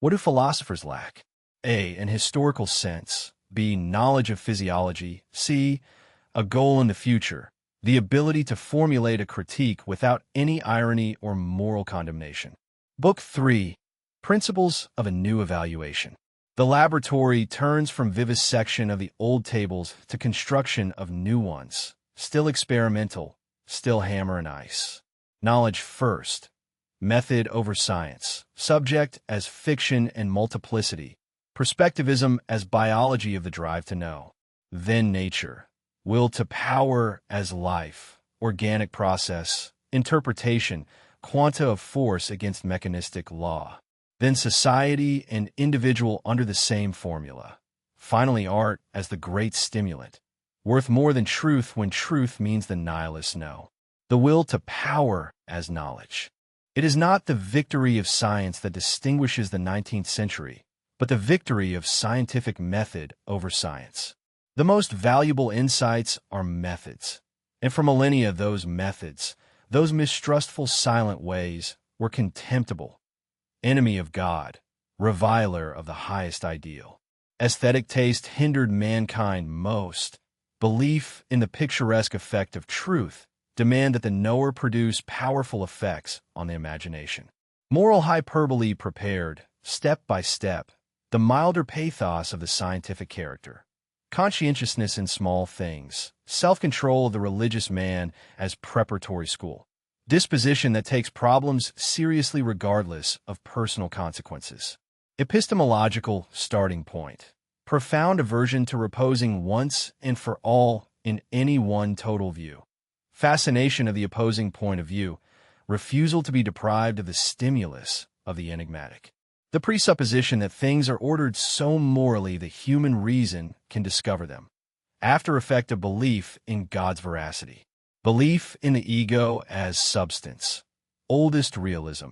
what do philosophers lack? A, an historical sense, B, knowledge of physiology, C, a goal in the future, the ability to formulate a critique without any irony or moral condemnation. Book 3, Principles of a New Evaluation. The laboratory turns from vivisection of the old tables to construction of new ones, still experimental, still hammer and ice. Knowledge first, method over science, subject as fiction and multiplicity, perspectivism as biology of the drive to know, then nature, will to power as life, organic process, interpretation, quanta of force against mechanistic law, then society and individual under the same formula, finally art as the great stimulant, worth more than truth when truth means the nihilists know, the will to power as knowledge. It is not the victory of science that distinguishes the 19th century, but the victory of scientific method over science. The most valuable insights are methods, and for millennia those methods, those mistrustful silent ways, were contemptible, enemy of God, reviler of the highest ideal. Aesthetic taste hindered mankind most. Belief in the picturesque effect of truth demand that the knower produce powerful effects on the imagination. Moral hyperbole prepared, step by step, the milder pathos of the scientific character. Conscientiousness in small things, self-control of the religious man as preparatory school. Disposition that takes problems seriously regardless of personal consequences. Epistemological starting point. Profound aversion to reposing once and for all in any one total view. Fascination of the opposing point of view. Refusal to be deprived of the stimulus of the enigmatic. The presupposition that things are ordered so morally that human reason can discover them. After effect of belief in God's veracity. Belief in the ego as substance. Oldest realism.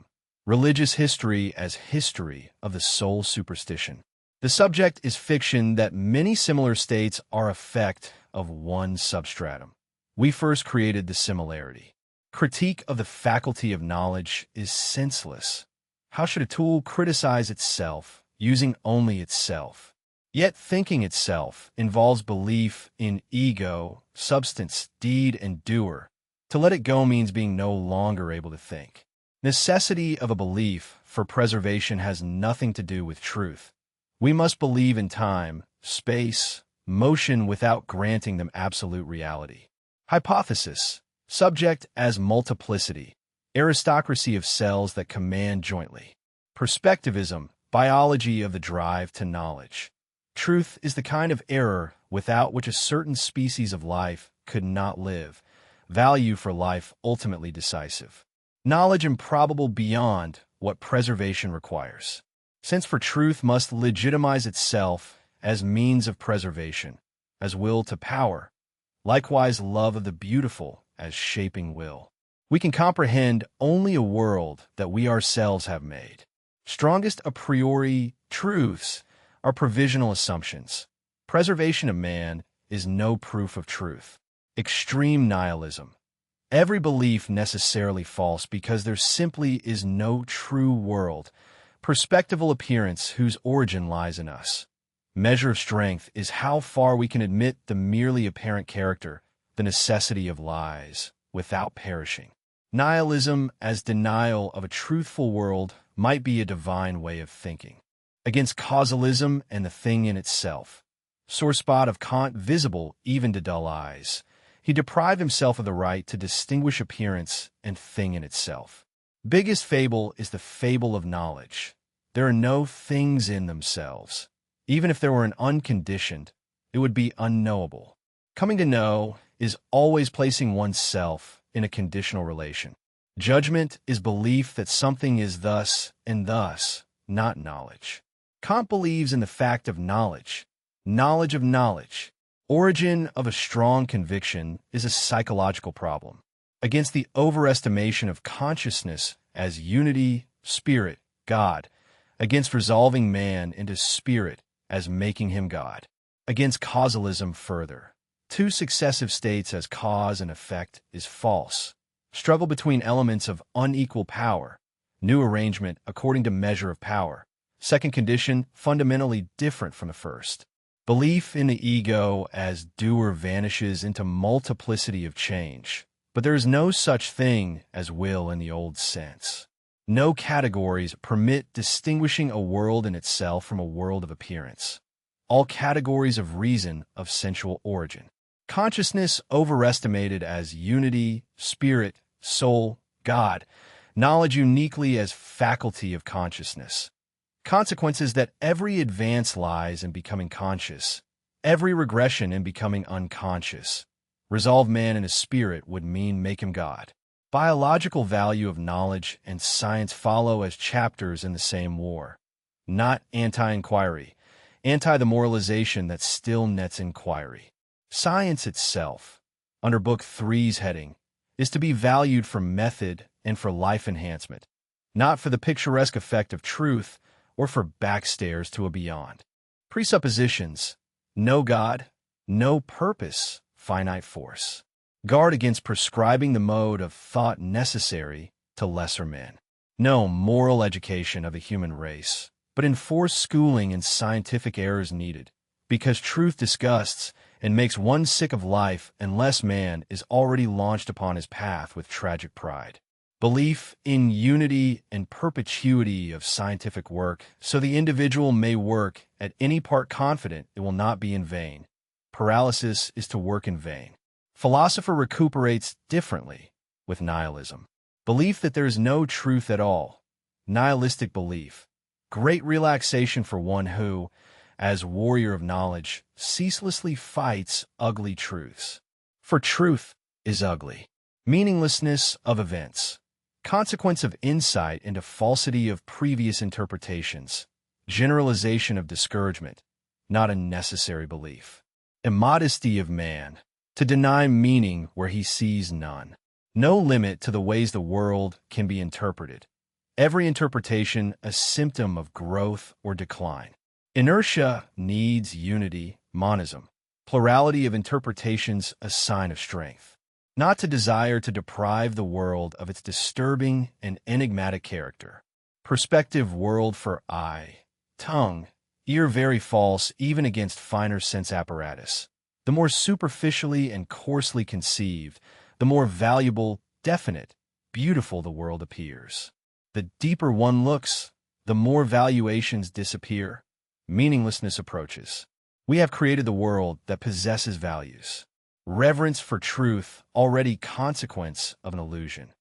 Religious history as history of the soul superstition. The subject is fiction that many similar states are effect of one substratum. We first created the similarity. Critique of the faculty of knowledge is senseless. How should a tool criticize itself, using only itself? Yet thinking itself involves belief in ego, substance, deed, and doer. To let it go means being no longer able to think. Necessity of a belief for preservation has nothing to do with truth. We must believe in time, space, motion without granting them absolute reality. Hypothesis. Subject as multiplicity. Aristocracy of cells that command jointly. Perspectivism. Biology of the drive to knowledge. Truth is the kind of error without which a certain species of life could not live. Value for life ultimately decisive. Knowledge improbable beyond what preservation requires. Since for truth must legitimize itself as means of preservation, as will to power, likewise love of the beautiful as shaping will. We can comprehend only a world that we ourselves have made. Strongest a priori truths are provisional assumptions. Preservation of man is no proof of truth. Extreme nihilism. Every belief necessarily false because there simply is no true world. Perspectival appearance whose origin lies in us. Measure of strength is how far we can admit the merely apparent character, the necessity of lies, without perishing. Nihilism as denial of a truthful world might be a divine way of thinking. Against causalism and the thing in itself. Sore spot of Kant visible even to dull eyes. He deprived himself of the right to distinguish appearance and thing in itself. Biggest fable is the fable of knowledge. There are no things in themselves. Even if there were an unconditioned, it would be unknowable. Coming to know is always placing oneself in a conditional relation. Judgment is belief that something is thus and thus, not knowledge. Kant believes in the fact of knowledge. Knowledge of knowledge. Origin of a strong conviction is a psychological problem. Against the overestimation of consciousness as unity, spirit, God. Against resolving man into spirit as making him God. Against causalism further. Two successive states as cause and effect is false. Struggle between elements of unequal power. New arrangement according to measure of power. Second condition fundamentally different from the first. Belief in the ego as doer vanishes into multiplicity of change. But there is no such thing as will in the old sense. No categories permit distinguishing a world in itself from a world of appearance. All categories of reason of sensual origin. Consciousness overestimated as unity, spirit, soul, God. Knowledge uniquely as faculty of consciousness. Consequences that every advance lies in becoming conscious. Every regression in becoming unconscious. Resolve man in his spirit would mean make him God. Biological value of knowledge and science follow as chapters in the same war. Not anti-inquiry, anti the moralization that still nets inquiry. Science itself, under Book 3's heading, is to be valued for method and for life enhancement, not for the picturesque effect of truth or for backstairs to a beyond. Presuppositions, no God, no purpose, finite force. Guard against prescribing the mode of thought necessary to lesser men. No moral education of the human race, but enforce schooling in scientific errors needed, because truth disgusts and makes one sick of life unless man is already launched upon his path with tragic pride. Belief in unity and perpetuity of scientific work, so the individual may work at any part confident it will not be in vain. Paralysis is to work in vain. Philosopher recuperates differently with nihilism. Belief that there is no truth at all. Nihilistic belief. Great relaxation for one who, as warrior of knowledge, ceaselessly fights ugly truths. For truth is ugly. Meaninglessness of events. Consequence of insight into falsity of previous interpretations. Generalization of discouragement, not a necessary belief. Immodesty of man, to deny meaning where he sees none. No limit to the ways the world can be interpreted. Every interpretation a symptom of growth or decline. Inertia needs unity, monism. Plurality of interpretations a sign of strength. Not to desire to deprive the world of its disturbing and enigmatic character. Perspective world for eye, tongue, ear very false even against finer sense apparatus. The more superficially and coarsely conceived, the more valuable, definite, beautiful the world appears. The deeper one looks, the more valuations disappear. Meaninglessness approaches. We have created the world that possesses values. Reverence for truth, already consequence of an illusion.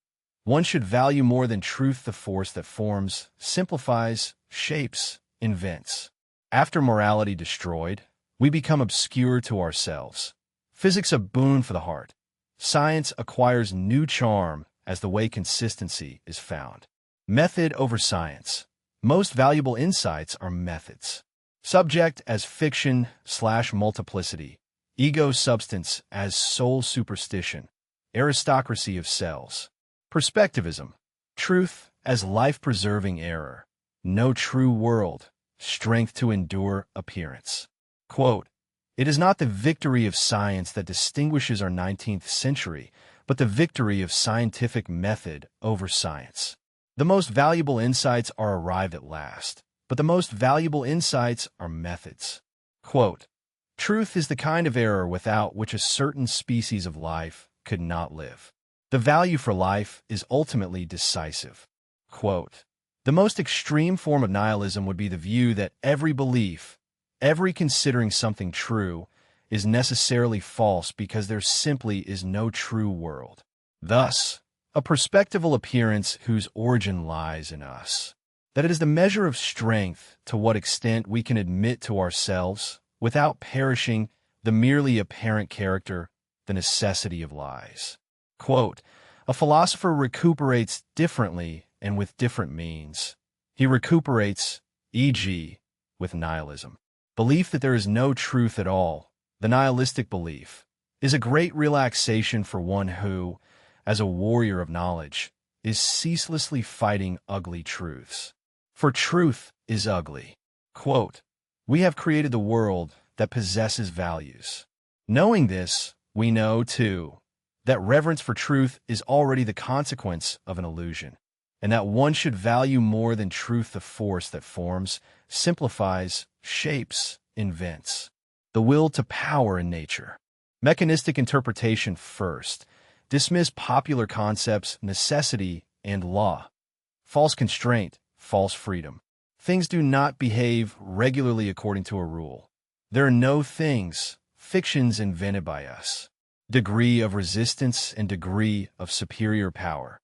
One should value more than truth the force that forms, simplifies, shapes, invents. After morality destroyed, we become obscure to ourselves. Physics a boon for the heart. Science acquires new charm as the way consistency is found. Method over science. Most valuable insights are methods. Subject as fiction/multiplicity. Ego substance as soul superstition. Aristocracy of cells. Perspectivism. Truth as life-preserving error. No true world. Strength to endure appearance. Quote, "It is not the victory of science that distinguishes our 19th century, but the victory of scientific method over science. The most valuable insights are arrived at last, but the most valuable insights are methods." Quote, "Truth is the kind of error without which a certain species of life could not live. The value for life is ultimately decisive." Quote, "The most extreme form of nihilism would be the view that every belief, every considering something true, is necessarily false because there simply is no true world. Thus, a perspectival appearance whose origin lies in us. That it is the measure of strength to what extent we can admit to ourselves, without perishing, the merely apparent character, the necessity of lies." Quote, "A philosopher recuperates differently and with different means. He recuperates, e.g., with nihilism. Belief that there is no truth at all, the nihilistic belief, is a great relaxation for one who, as a warrior of knowledge, is ceaselessly fighting ugly truths. For truth is ugly." Quote, "We have created the world that possesses values. Knowing this, we know, too, that reverence for truth is already the consequence of an illusion, and that one should value more than truth the force that forms, simplifies, shapes, invents. The will to power in nature. Mechanistic interpretation first. Dismiss popular concepts, necessity, and law. False constraint, false freedom. Things do not behave regularly according to a rule. There are no things, fictions invented by us. Degree of resistance and degree of superior power.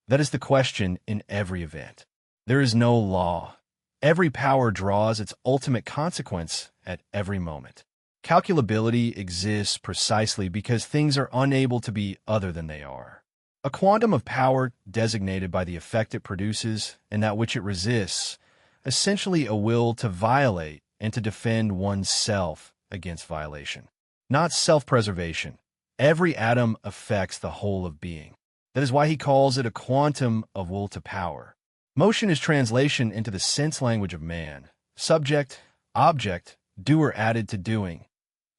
That is the question in every event. There is no law. Every power draws its ultimate consequence at every moment. Calculability exists precisely because things are unable to be other than they are. A quantum of power designated by the effect it produces and that which it resists, essentially a will to violate and to defend one's self against violation. Not self-preservation. Every atom affects the whole of being. That is why he calls it a quantum of will to power. Motion is translation into the sense language of man. Subject, object, doer added to doing.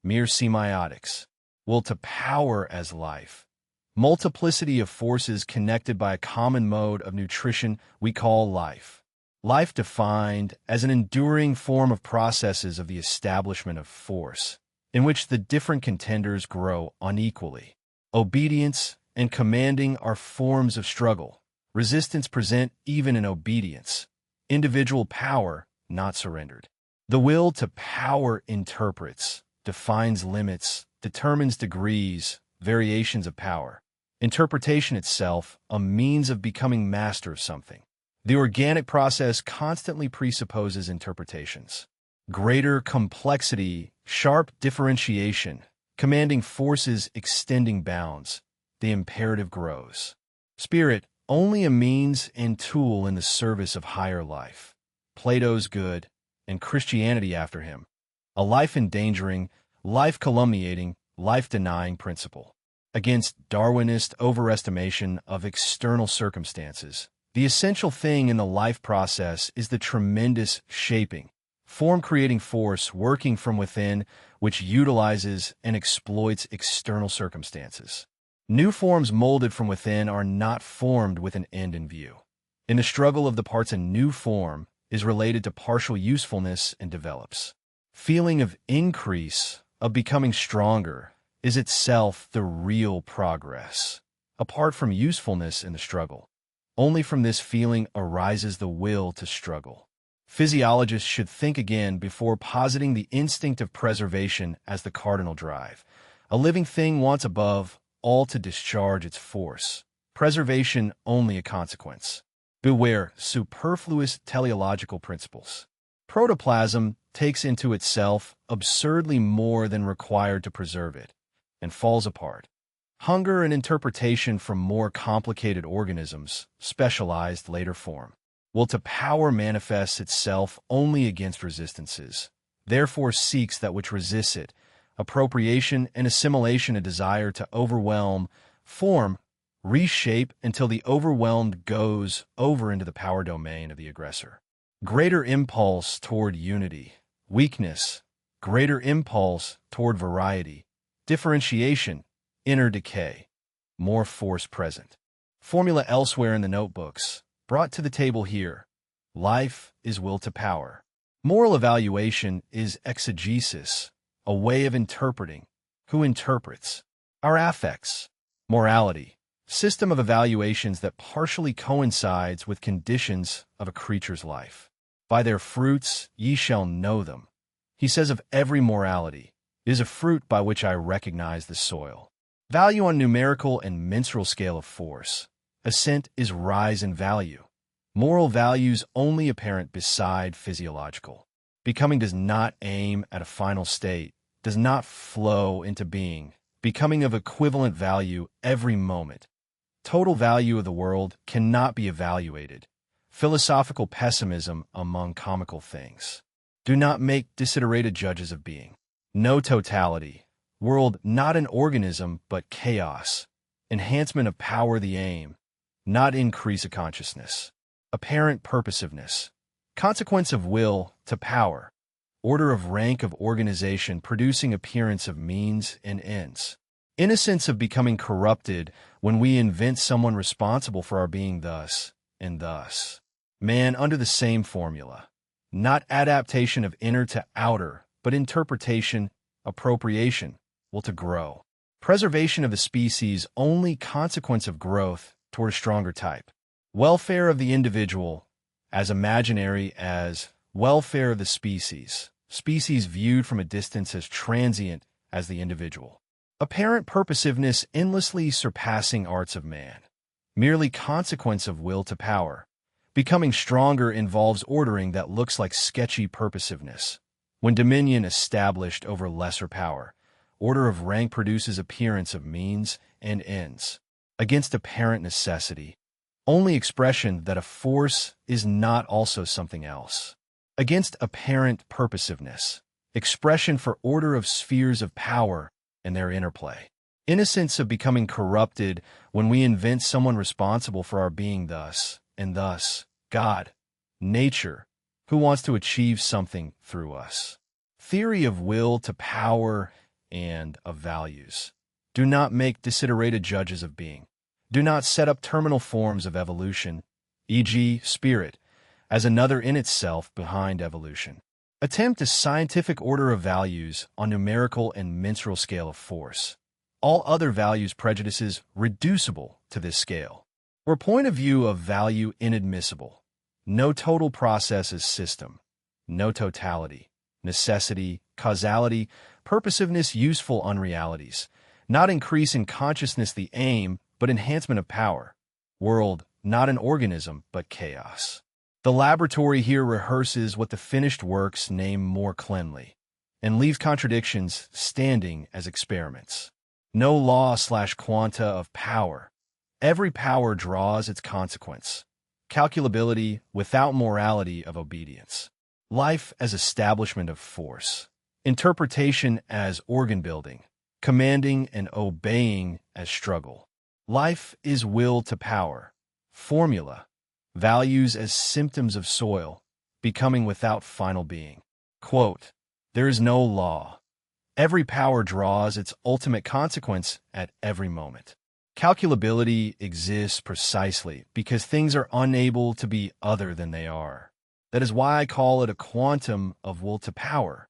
Mere semiotics. Will to power as life. Multiplicity of forces connected by a common mode of nutrition we call life. Life defined as an enduring form of processes of the establishment of force. in which the different contenders grow unequally. Obedience and commanding are forms of struggle. Resistance present even in obedience. Individual power not surrendered. The will to power interprets, defines limits, determines degrees, variations of power. Interpretation itself, a means of becoming master of something. The organic process constantly presupposes interpretations. Greater complexity, sharp differentiation, commanding forces extending bounds. The imperative grows. Spirit, only a means and tool in the service of higher life. Plato's good, and Christianity after him. A life-endangering, life-calumniating, life-denying principle. Against Darwinist overestimation of external circumstances, the essential thing in the life process is the tremendous shaping, form-creating force working from within which utilizes and exploits external circumstances. New forms molded from within are not formed with an end in view. In the struggle of the parts, a new form is related to partial usefulness and develops. Feeling of increase, of becoming stronger, is itself the real progress. Apart from usefulness in the struggle, only from this feeling arises the will to struggle. Physiologists should think again before positing the instinct of preservation as the cardinal drive. A living thing wants above all to discharge its force. Preservation only a consequence. Beware superfluous teleological principles. Protoplasm takes into itself absurdly more than required to preserve it, and falls apart. Hunger and interpretation from more complicated organisms, specialized later form. Will to power manifests itself only against resistances, therefore seeks that which resists it. Appropriation and assimilation, a desire to overwhelm, form, reshape until the overwhelmed goes over into the power domain of the aggressor. Greater impulse toward unity, weakness, greater impulse toward variety, differentiation, inner decay, more force present. Formula elsewhere in the notebooks, brought to the table here. Life is will to power. Moral evaluation is exegesis, a way of interpreting. Who interprets? Our affects. Morality, system of evaluations that partially coincides with conditions of a creature's life. By their fruits ye shall know them. He says of every morality, it is a fruit by which I recognize the soil. Value on numerical and mensural scale of force. Ascent is rise in value. Moral values only apparent beside physiological. Becoming does not aim at a final state, does not flow into being, becoming of equivalent value every moment. Total value of the world cannot be evaluated. Philosophical pessimism among comical things. Do not make desiderated judges of being. No totality. World not an organism, but chaos. Enhancement of power the aim, not increase of consciousness. Apparent purposiveness. Consequence of will to power. Order of rank of organization producing appearance of means and ends. Innocence of becoming corrupted when we invent someone responsible for our being thus and thus. Man under the same formula. Not adaptation of inner to outer, but interpretation, appropriation, will to grow. Preservation of the species only consequence of growth toward a stronger type. Welfare of the individual, as imaginary as welfare of the species. Species viewed from a distance as transient as the individual. Apparent purposiveness endlessly surpassing arts of man. Merely consequence of will to power. Becoming stronger involves ordering that looks like sketchy purposiveness. When dominion established over lesser power, order of rank produces appearance of means and ends. Against apparent necessity, only expression that a force is not also something else. Against apparent purposiveness, expression for order of spheres of power and their interplay. Innocence of becoming corrupted when we invent someone responsible for our being thus and thus. God, nature, who wants to achieve something through us. Theory of will to power and of values. Do not make desiderated judges of being. Do not set up terminal forms of evolution, e.g., spirit, as another in itself behind evolution. Attempt a scientific order of values on numerical and mensural scale of force. All other values prejudices reducible to this scale. Or point of view of value inadmissible. No total process is system. No totality. Necessity, causality, purposiveness useful unrealities. Not increase in consciousness the aim, but enhancement of power. World, not an organism, but chaos. The laboratory here rehearses what the finished works name more cleanly, and leaves contradictions standing as experiments. No law/quanta of power. Every power draws its consequence. Calculability without morality of obedience. Life as establishment of force. Interpretation as organ building. Commanding and obeying as struggle. Life is will to power. Formula. Values as symptoms of soil, becoming without final being. Quote, there is no law. Every power draws its ultimate consequence at every moment. Calculability exists precisely because things are unable to be other than they are. That is why I call it a quantum of will to power.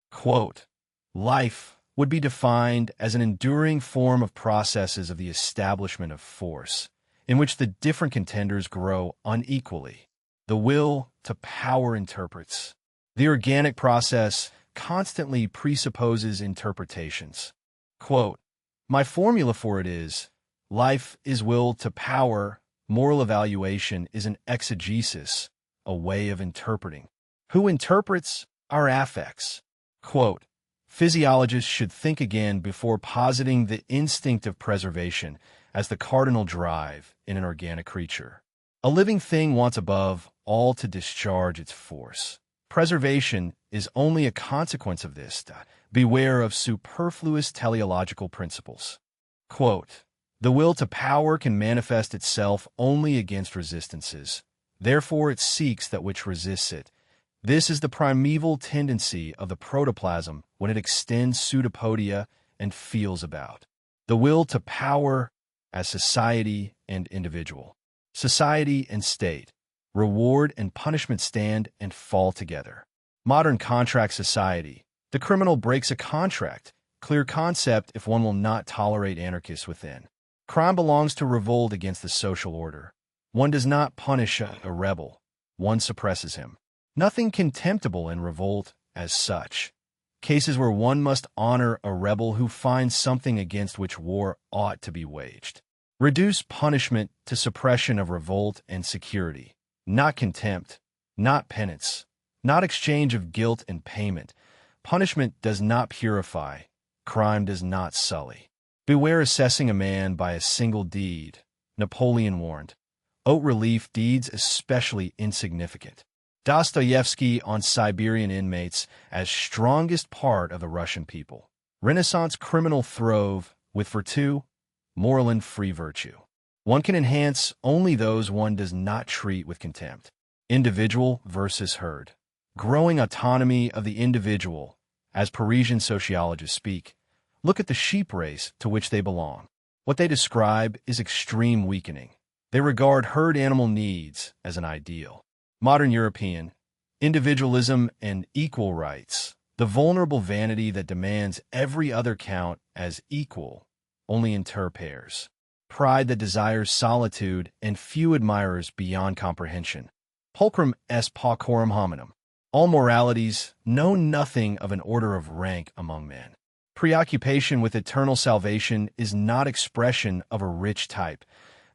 Quote, life would be defined as an enduring form of processes of the establishment of force, in which the different contenders grow unequally. The will to power interprets. The organic process constantly presupposes interpretations. Quote, my formula for it is, life is will to power, moral evaluation is an exegesis, a way of interpreting. Who interprets our affects? Quote, physiologists should think again before positing the instinct of preservation as the cardinal drive in an organic creature. A living thing wants above all to discharge its force. Preservation is only a consequence of this. Beware of superfluous teleological principles. Quote, the will to power can manifest itself only against resistances. Therefore it seeks that which resists it. This is the primeval tendency of the protoplasm when it extends pseudopodia and feels about. The will to power as society and individual. Society and state. Reward and punishment stand and fall together. Modern contract society. The criminal breaks a contract. Clear concept if one will not tolerate anarchists within. Crime belongs to revolt against the social order. One does not punish a rebel. One suppresses him. Nothing contemptible in revolt as such. Cases where one must honor a rebel who finds something against which war ought to be waged. Reduce punishment to suppression of revolt and security, not contempt, not penance, not exchange of guilt and payment. Punishment does not purify, crime does not sully. Beware assessing a man by a single deed, Napoleon warned. Haute relief deeds especially insignificant. Dostoevsky on Siberian inmates as strongest part of the Russian people. Renaissance criminal throve with virtue, moral and free virtue. One can enhance only those one does not treat with contempt. Individual versus herd. Growing autonomy of the individual, as Parisian sociologists speak. Look at the sheep race to which they belong. What they describe is extreme weakening. They regard herd animal needs as an ideal. Modern European, individualism and equal rights. The vulnerable vanity that demands every other count as equal, only inter pairs. Pride that desires solitude and few admirers beyond comprehension. Pulchrum est paucorum hominum. All moralities know nothing of an order of rank among men. Preoccupation with eternal salvation is not expression of a rich type.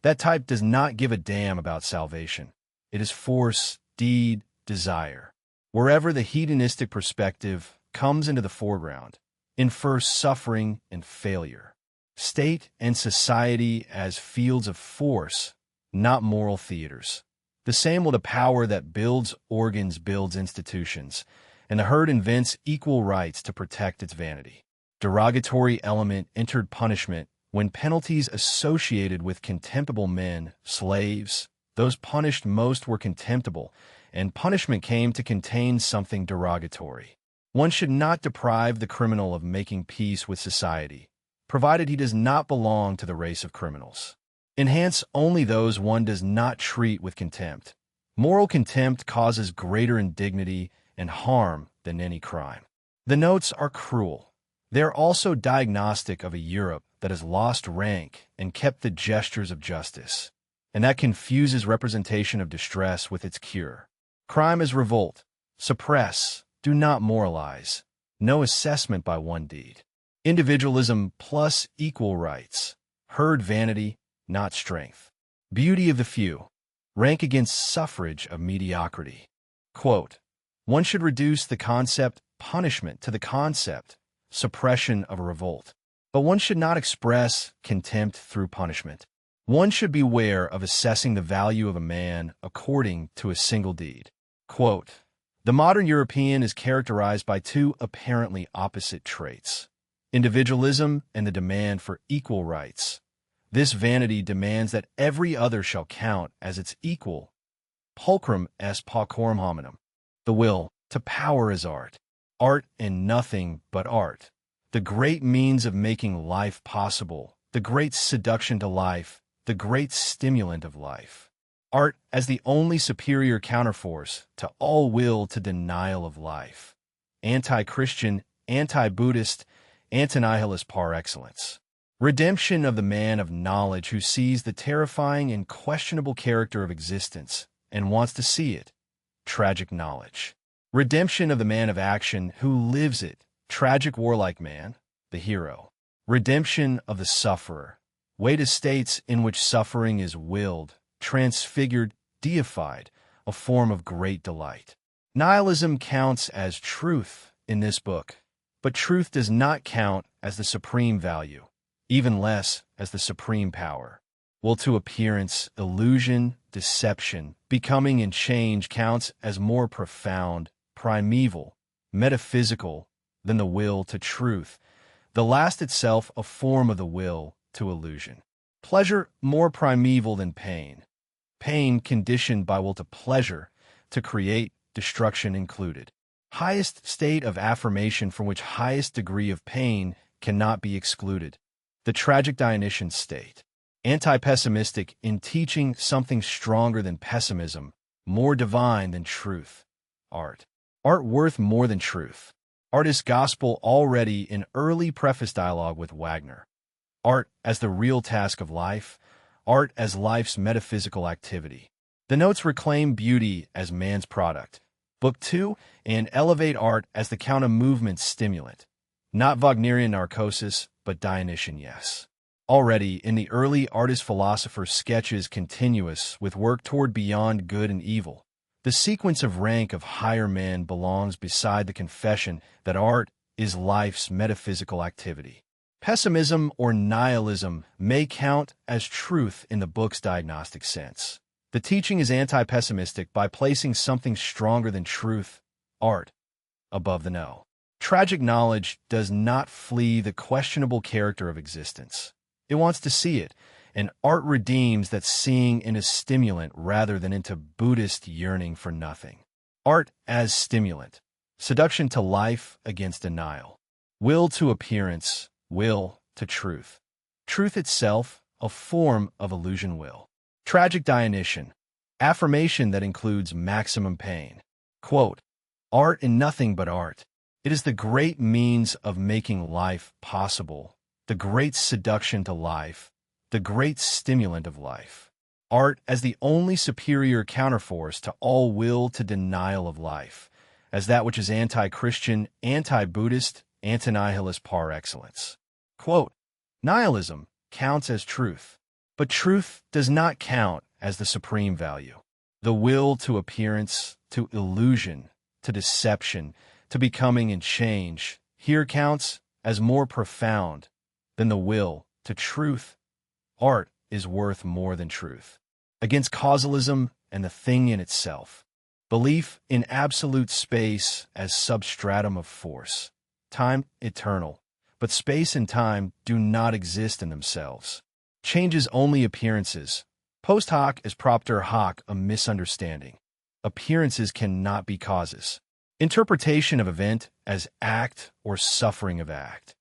That type does not give a damn about salvation. It is force, deed, desire. Wherever the hedonistic perspective comes into the foreground, infers suffering and failure. State and society as fields of force, not moral theaters. The same will the power that builds organs builds institutions, and the herd invents equal rights to protect its vanity. Derogatory element entered punishment when penalties associated with contemptible men, slaves, those punished most were contemptible, and punishment came to contain something derogatory. One should not deprive the criminal of making peace with society, provided he does not belong to the race of criminals. Enhance only those one does not treat with contempt. Moral contempt causes greater indignity and harm than any crime. The notes are cruel. They are also diagnostic of a Europe that has lost rank and kept the gestures of justice, and that confuses representation of distress with its cure. Crime is revolt. Suppress. Do not moralize. No assessment by one deed. Individualism plus equal rights. Herd vanity, not strength. Beauty of the few. Rank against suffrage of mediocrity. Quote, one should reduce the concept punishment to the concept suppression of a revolt. But one should not express contempt through punishment. One should beware of assessing the value of a man according to a single deed. Quote, the modern European is characterized by two apparently opposite traits: individualism and the demand for equal rights. This vanity demands that every other shall count as its equal. Pulchrum est paucorum hominum. The will to power is art. Art and nothing but art. The great means of making life possible. The great seduction to life. The great stimulant of life. Art as the only superior counterforce to all will to denial of life. Anti-Christian, anti-Buddhist, anti-nihilist par excellence. Redemption of the man of knowledge who sees the terrifying and questionable character of existence and wants to see it. Tragic knowledge. Redemption of the man of action who lives it. Tragic warlike man, the hero. Redemption of the sufferer. Way to states in which suffering is willed, transfigured, deified, a form of great delight. Nihilism counts as truth in this book, but truth does not count as the supreme value, even less as the supreme power. Will to appearance, illusion, deception, becoming and change counts as more profound, primeval, metaphysical than the will to truth, the last itself a form of the will to illusion. Pleasure more primeval than pain. Pain conditioned by will to pleasure, to create, destruction included. Highest state of affirmation from which highest degree of pain cannot be excluded. The tragic Dionysian state. Anti-pessimistic in teaching something stronger than pessimism, more divine than truth. Art. Art worth more than truth. Art is gospel already in early preface dialogue with Wagner. Art as the real task of life. Art as life's metaphysical activity. The notes reclaim beauty as man's product. Book 2, and elevate art as the counter-movement stimulant. Not Wagnerian narcosis, but Dionysian yes. Already, in the early artist-philosopher sketches continuous with work toward beyond good and evil, the sequence of rank of higher men belongs beside the confession that art is life's metaphysical activity. Pessimism or nihilism may count as truth in the book's diagnostic sense. The teaching is anti-pessimistic by placing something stronger than truth, art, above the no. Tragic knowledge does not flee the questionable character of existence. It wants to see it, and art redeems that seeing in a stimulant rather than into Buddhist yearning for nothing. Art as stimulant. Seduction to life against denial. Will to appearance. Will to truth. Truth itself, a form of illusion will. Tragic Dionysian. Affirmation that includes maximum pain. Quote, art and nothing but art. It is the great means of making life possible, the great seduction to life, the great stimulant of life. Art as the only superior counterforce to all will to denial of life, as that which is anti-Christian, anti-Buddhist, anti-nihilist par excellence. Quote, nihilism counts as truth, but truth does not count as the supreme value. The will to appearance, to illusion, to deception, to becoming and change, here counts as more profound than the will to truth. Art is worth more than truth. Against causalism and the thing in itself. Belief in absolute space as substratum of force. Time eternal, but space and time do not exist in themselves. Changes only appearances. Post hoc is propter hoc, a misunderstanding. Appearances cannot be causes. Interpretation of event as act or suffering of act.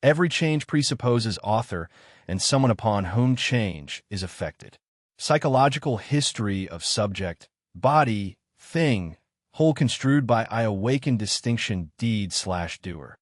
Every change presupposes author and someone upon whom change is effected. Psychological history of subject, body, thing, whole construed by I awaken distinction deed/doer.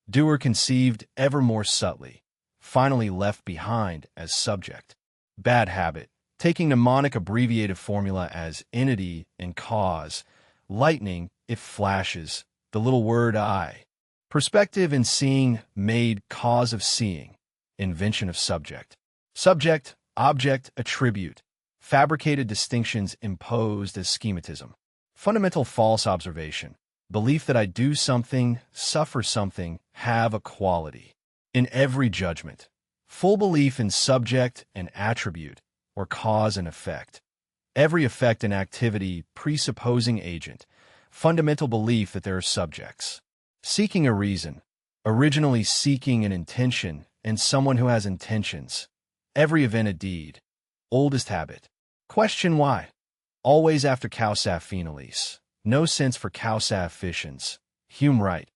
Doer conceived ever more subtly, finally left behind as subject. Bad habit, taking mnemonic abbreviated formula as entity and cause. Lightning, it flashes, the little word I. Perspective and seeing made cause of seeing. Invention of subject. Subject, object, attribute. Fabricated distinctions imposed as schematism. Fundamental false observation. Belief that I do something, suffer something, have a quality. In every judgment. Full belief in subject and attribute, or cause and effect. Every effect and activity presupposing agent. Fundamental belief that there are subjects. Seeking a reason. Originally seeking an intention and someone who has intentions. Every event a deed. Oldest habit. Question why. Always after causa finalis. No sense for causa efficiens. Hume right.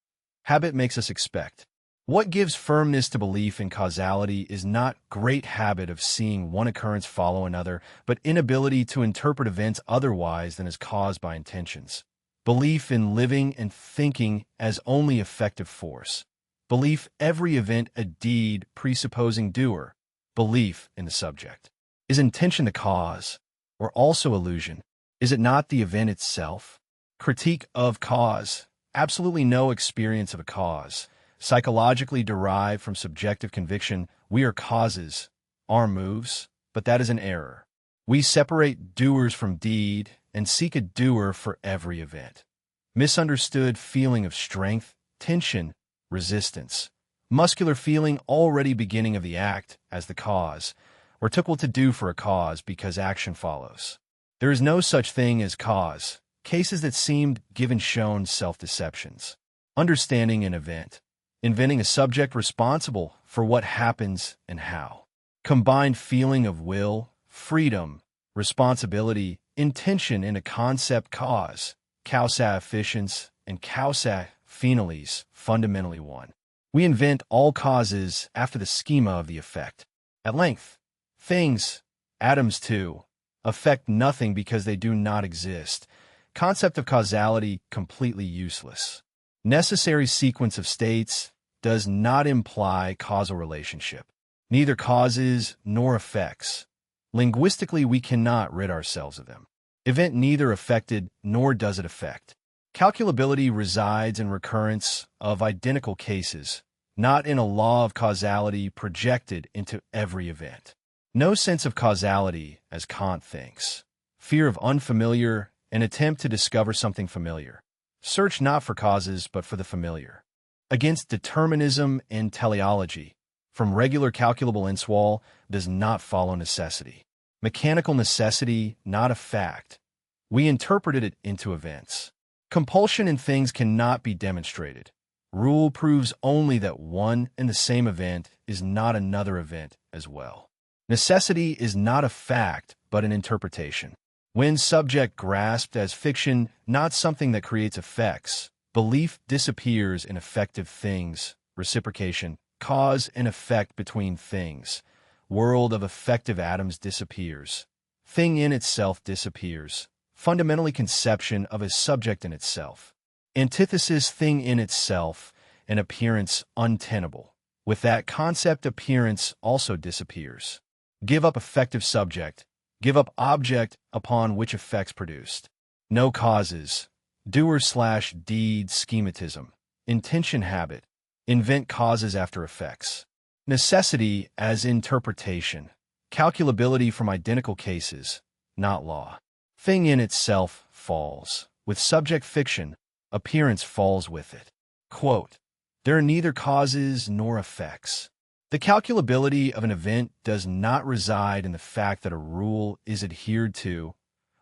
Habit makes us expect. What gives firmness to belief in causality is not great habit of seeing one occurrence follow another, but inability to interpret events otherwise than as caused by intentions. Belief in living and thinking as only effective force. Belief every event a deed presupposing doer. Belief in the subject. Is intention the cause, or also illusion? Is it not the event itself? Critique of cause. Absolutely no experience of a cause. Psychologically derived from subjective conviction, we are causes, our moves, but that is an error. We separate doers from deed and seek a doer for every event. Misunderstood feeling of strength, tension, resistance. Muscular feeling already beginning of the act as the cause, or took what to do for a cause because action follows. There is no such thing as cause. Cases that seemed given shown self-deceptions. Understanding an event. Inventing a subject responsible for what happens and how. Combined feeling of will, freedom, responsibility, intention in a concept cause. Causa efficiens and causa finalis, fundamentally one. We invent all causes after the schema of the effect. At length, things, atoms too, affect nothing because they do not exist. Concept of causality completely useless. Necessary sequence of states does not imply causal relationship. Neither causes nor effects. Linguistically, we cannot rid ourselves of them. Event neither affected nor does it affect. Calculability resides in recurrence of identical cases, not in a law of causality projected into every event. No sense of causality, as Kant thinks. Fear of unfamiliar, an attempt to discover something familiar. Search not for causes, but for the familiar. Against determinism and teleology, from regular calculable inswall does not follow necessity. Mechanical necessity, not a fact. We interpreted it into events. Compulsion in things cannot be demonstrated. Rule proves only that one and the same event is not another event as well. Necessity is not a fact, but an interpretation. When subject grasped as fiction, not something that creates effects, belief disappears in effective things, reciprocation, cause and effect between things. World of effective atoms disappears. Thing in itself disappears. Fundamentally conception of a subject in itself. Antithesis thing in itself, an appearance untenable. With that concept appearance also disappears. Give up effective subject. Give up object upon which effects produced. No causes. Doer/deed schematism. Intention habit. Invent causes after effects. Necessity as interpretation. Calculability from identical cases, not law. Thing in itself falls. With subject fiction, appearance falls with it. Quote, there are neither causes nor effects. The calculability of an event does not reside in the fact that a rule is adhered to,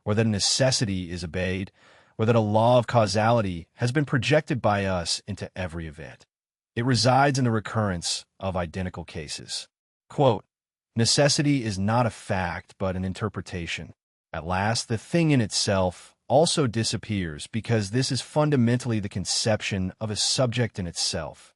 or that a necessity is obeyed, or that a law of causality has been projected by us into every event. It resides in the recurrence of identical cases. Quote, necessity is not a fact, but an interpretation. At last, the thing in itself also disappears because this is fundamentally the conception of a subject in itself.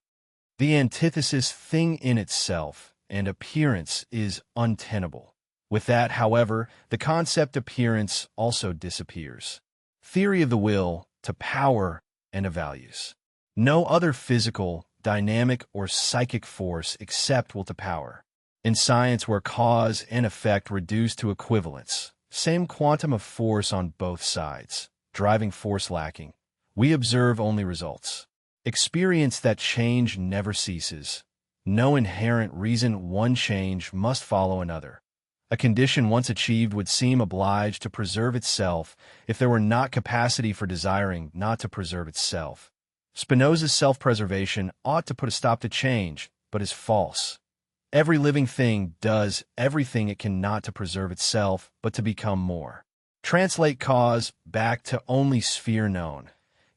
The antithesis thing in itself and appearance is untenable. With that, however, the concept appearance also disappears. Theory of the will, to power and to values. No other physical, dynamic, or psychic force except will to power. In science, where cause and effect reduce to equivalence, same quantum of force on both sides, driving force lacking, we observe only results. Experience that change never ceases. No inherent reason one change must follow another. A condition once achieved would seem obliged to preserve itself if there were not capacity for desiring not to preserve itself. Spinoza's self-preservation ought to put a stop to change, but is false. Every living thing does everything it cannot to preserve itself, but to become more. Translate cause back to only sphere known.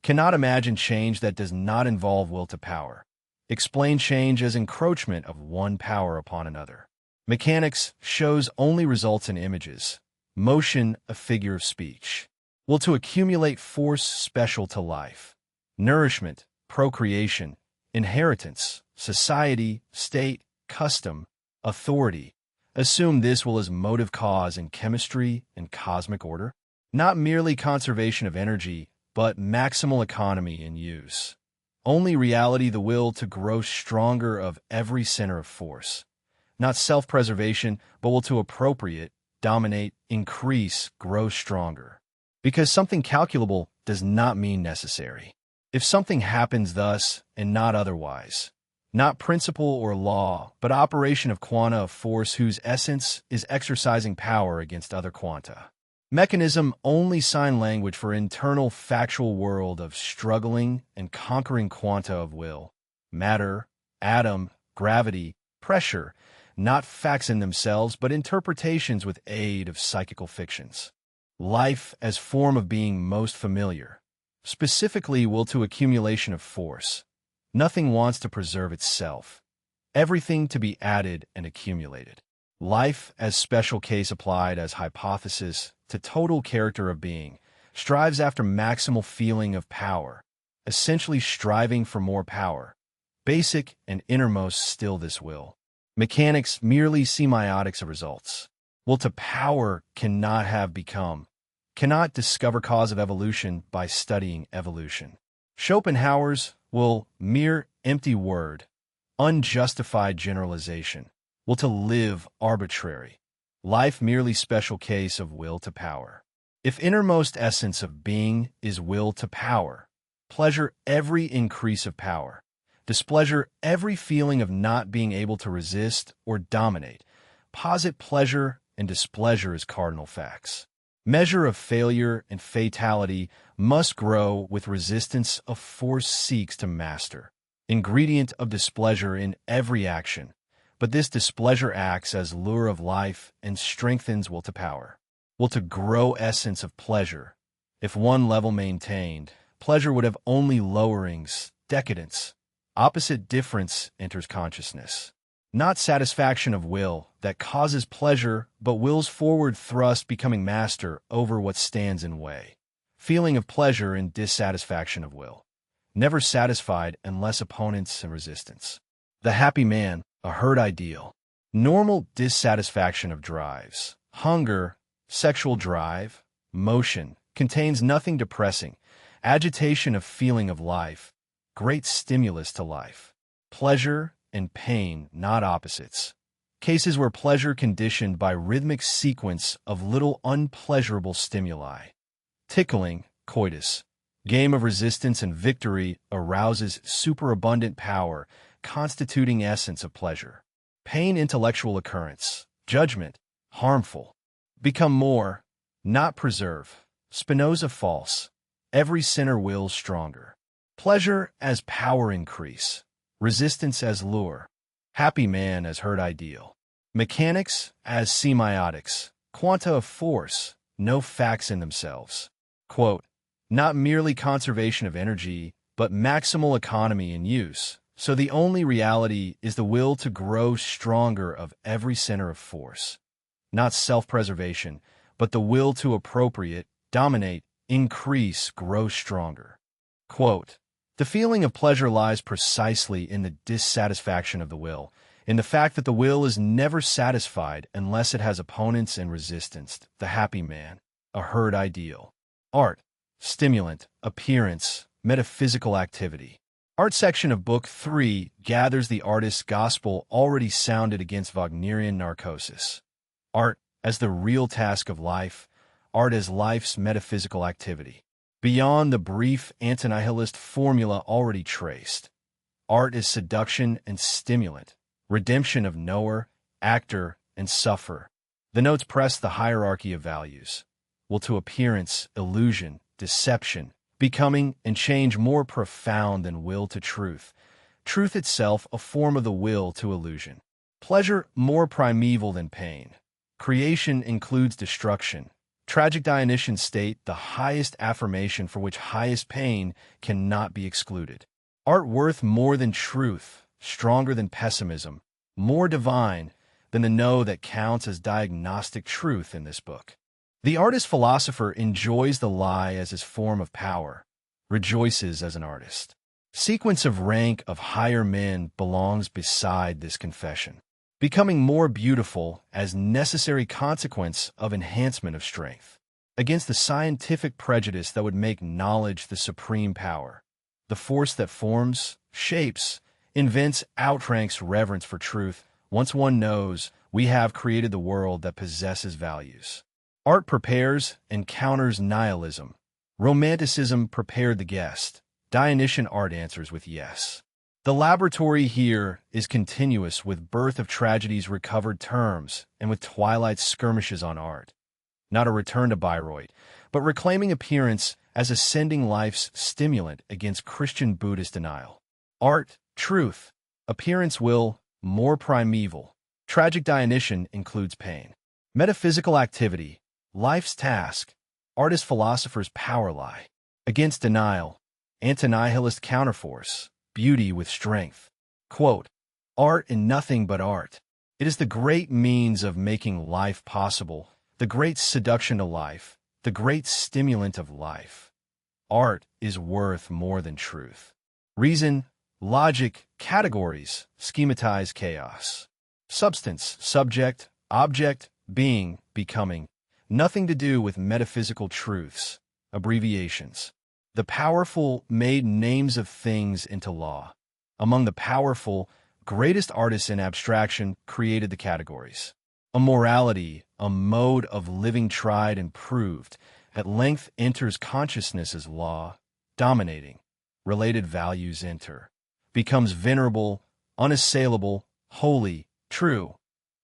Cannot imagine change that does not involve will to power. Explain change as encroachment of one power upon another. Mechanics shows only results in images. Motion, a figure of speech. Will to accumulate force special to life. Nourishment, procreation, inheritance, society, state, custom, authority. Assume this will as motive cause in chemistry and cosmic order. Not merely conservation of energy, but maximal economy in use. Only reality the will to grow stronger of every center of force. Not self-preservation, but will to appropriate, dominate, increase, grow stronger. Because something calculable does not mean necessary. If something happens thus and not otherwise, not principle or law, but operation of quanta of force whose essence is exercising power against other quanta. Mechanism only sign language for internal factual world of struggling and conquering quanta of will. Matter, atom, gravity, pressure, not facts in themselves, but interpretations with aid of psychical fictions. Life as form of being most familiar. Specifically will to accumulation of force. Nothing wants to preserve itself. Everything to be added and accumulated. Life as special case applied as hypothesis to total character of being, strives after maximal feeling of power, essentially striving for more power. Basic and innermost still this will. Mechanics merely semiotics of results. Will to power cannot have become, cannot discover cause of evolution by studying evolution. Schopenhauer's will mere empty word, unjustified generalization, will to live arbitrary. Life merely special case of will to power. If innermost essence of being is will to power, pleasure every increase of power, displeasure every feeling of not being able to resist or dominate, posit pleasure and displeasure as cardinal facts. Measure of failure and fatality must grow with resistance of force seeks to master. Ingredient of displeasure in every action, but this displeasure acts as lure of life and strengthens will to power. Will to grow essence of pleasure. If one level maintained, pleasure would have only lowerings, decadence. Opposite difference enters consciousness. Not satisfaction of will that causes pleasure, but will's forward thrust becoming master over what stands in way. Feeling of pleasure and dissatisfaction of will. Never satisfied unless opponents and resistance. The happy man, a herd ideal. Normal dissatisfaction of drives. Hunger, sexual drive, motion, contains nothing depressing. Agitation of feeling of life. Great stimulus to life. Pleasure and pain, not opposites. Cases where pleasure conditioned by rhythmic sequence of little unpleasurable stimuli. Tickling, coitus. Game of resistance and victory arouses superabundant power, constituting essence of pleasure. Pain, intellectual occurrence. Judgment, harmful. Become more, not preserve. Spinoza false. Every sinner wills stronger. Pleasure as power increase. Resistance as lure. Happy man as herd ideal. Mechanics as semiotics. Quanta of force, no facts in themselves. Quote, not merely conservation of energy, but maximal economy in use. So the only reality is the will to grow stronger of every center of force. Not self-preservation, but the will to appropriate, dominate, increase, grow stronger. Quote, the feeling of pleasure lies precisely in the dissatisfaction of the will, in the fact that the will is never satisfied unless it has opponents and resistance. The happy man, a herd ideal. Art, stimulant, appearance, metaphysical activity. Art section of Book 3 gathers the artist's gospel already sounded against Wagnerian narcosis. Art as the real task of life, art as life's metaphysical activity. Beyond the brief anti-nihilist formula already traced, art is seduction and stimulant, redemption of knower, actor, and sufferer. The notes press the hierarchy of values. Will to appearance, illusion, deception, becoming, and change more profound than will to truth. Truth itself a form of the will to illusion. Pleasure more primeval than pain. Creation includes destruction. Tragic Dionysians state the highest affirmation for which highest pain cannot be excluded. Art worth more than truth, stronger than pessimism, more divine than the no that counts as diagnostic truth in this book. The artist-philosopher enjoys the lie as his form of power, rejoices as an artist. Sequence of rank of higher men belongs beside this confession, becoming more beautiful as necessary consequence of enhancement of strength, against the scientific prejudice that would make knowledge the supreme power. The force that forms, shapes, invents, outranks reverence for truth. Once one knows, we have created the world that possesses values. Art prepares and counters nihilism. Romanticism prepared the guest. Dionysian art answers with yes. The laboratory here is continuous with birth of tragedy's recovered terms and with Twilight's skirmishes on art. Not a return to Bayreuth, but reclaiming appearance as ascending life's stimulant against Christian Buddhist denial. Art, truth, appearance will, more primeval. Tragic Dionysian includes pain. Metaphysical activity, life's task, artist-philosopher's power lie. Against denial, anti-nihilist counterforce, beauty with strength. Quote, art and nothing but art. It is the great means of making life possible, the great seduction to life, the great stimulant of life. Art is worth more than truth. Reason, logic, categories, schematize chaos. Substance, subject, object, being, becoming. Nothing to do with metaphysical truths, abbreviations. The powerful made names of things into law. Among the powerful, greatest artists in abstraction created the categories. A morality, a mode of living tried and proved, at length enters consciousness as law, dominating. Related values enter. Becomes venerable, unassailable, holy, true.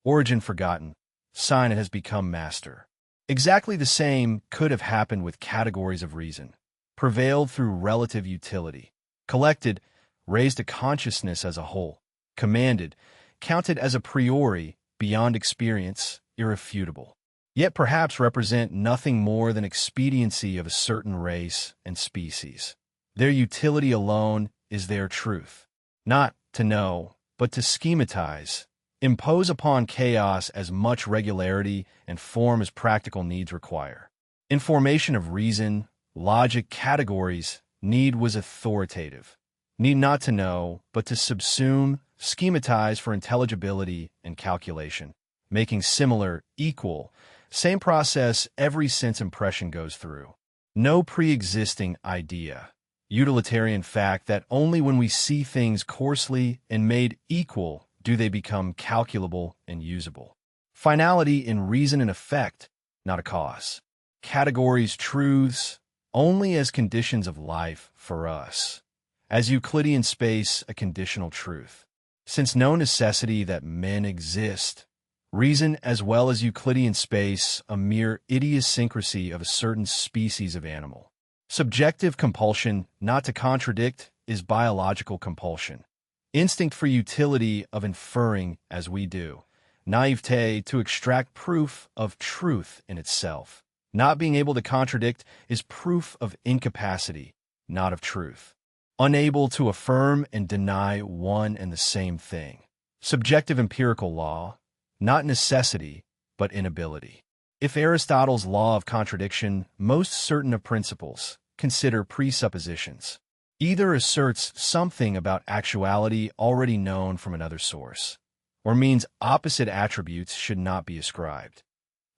Origin forgotten. Sign it has become master. Exactly the same could have happened with categories of reason. Prevailed through relative utility. Collected, raised to consciousness as a whole. Commanded, counted as a priori, beyond experience, irrefutable. Yet perhaps represent nothing more than expediency of a certain race and species. Their utility alone is their truth. Not to know, but to schematize. Impose upon chaos as much regularity and form as practical needs require. In formation of reason, logic, categories, need was authoritative. Need not to know, but to subsume, schematize for intelligibility and calculation, making similar, equal, same process every sense impression goes through. No pre-existing idea. Utilitarian fact that only when we see things coarsely and made equal do they become calculable and usable. Finality in reason and effect, not a cause. Categories, truths, only as conditions of life for us. As Euclidean space, a conditional truth. Since no necessity that men exist, reason as well as Euclidean space, a mere idiosyncrasy of a certain species of animal. Subjective compulsion, not to contradict, is biological compulsion. Instinct for utility of inferring as we do. Naivete to extract proof of truth in itself. Not being able to contradict is proof of incapacity, not of truth. Unable to affirm and deny one and the same thing. Subjective empirical law, not necessity, but inability. If Aristotle's law of contradiction, most certain of principles, consider presuppositions. Either asserts something about actuality already known from another source, or means opposite attributes should not be ascribed.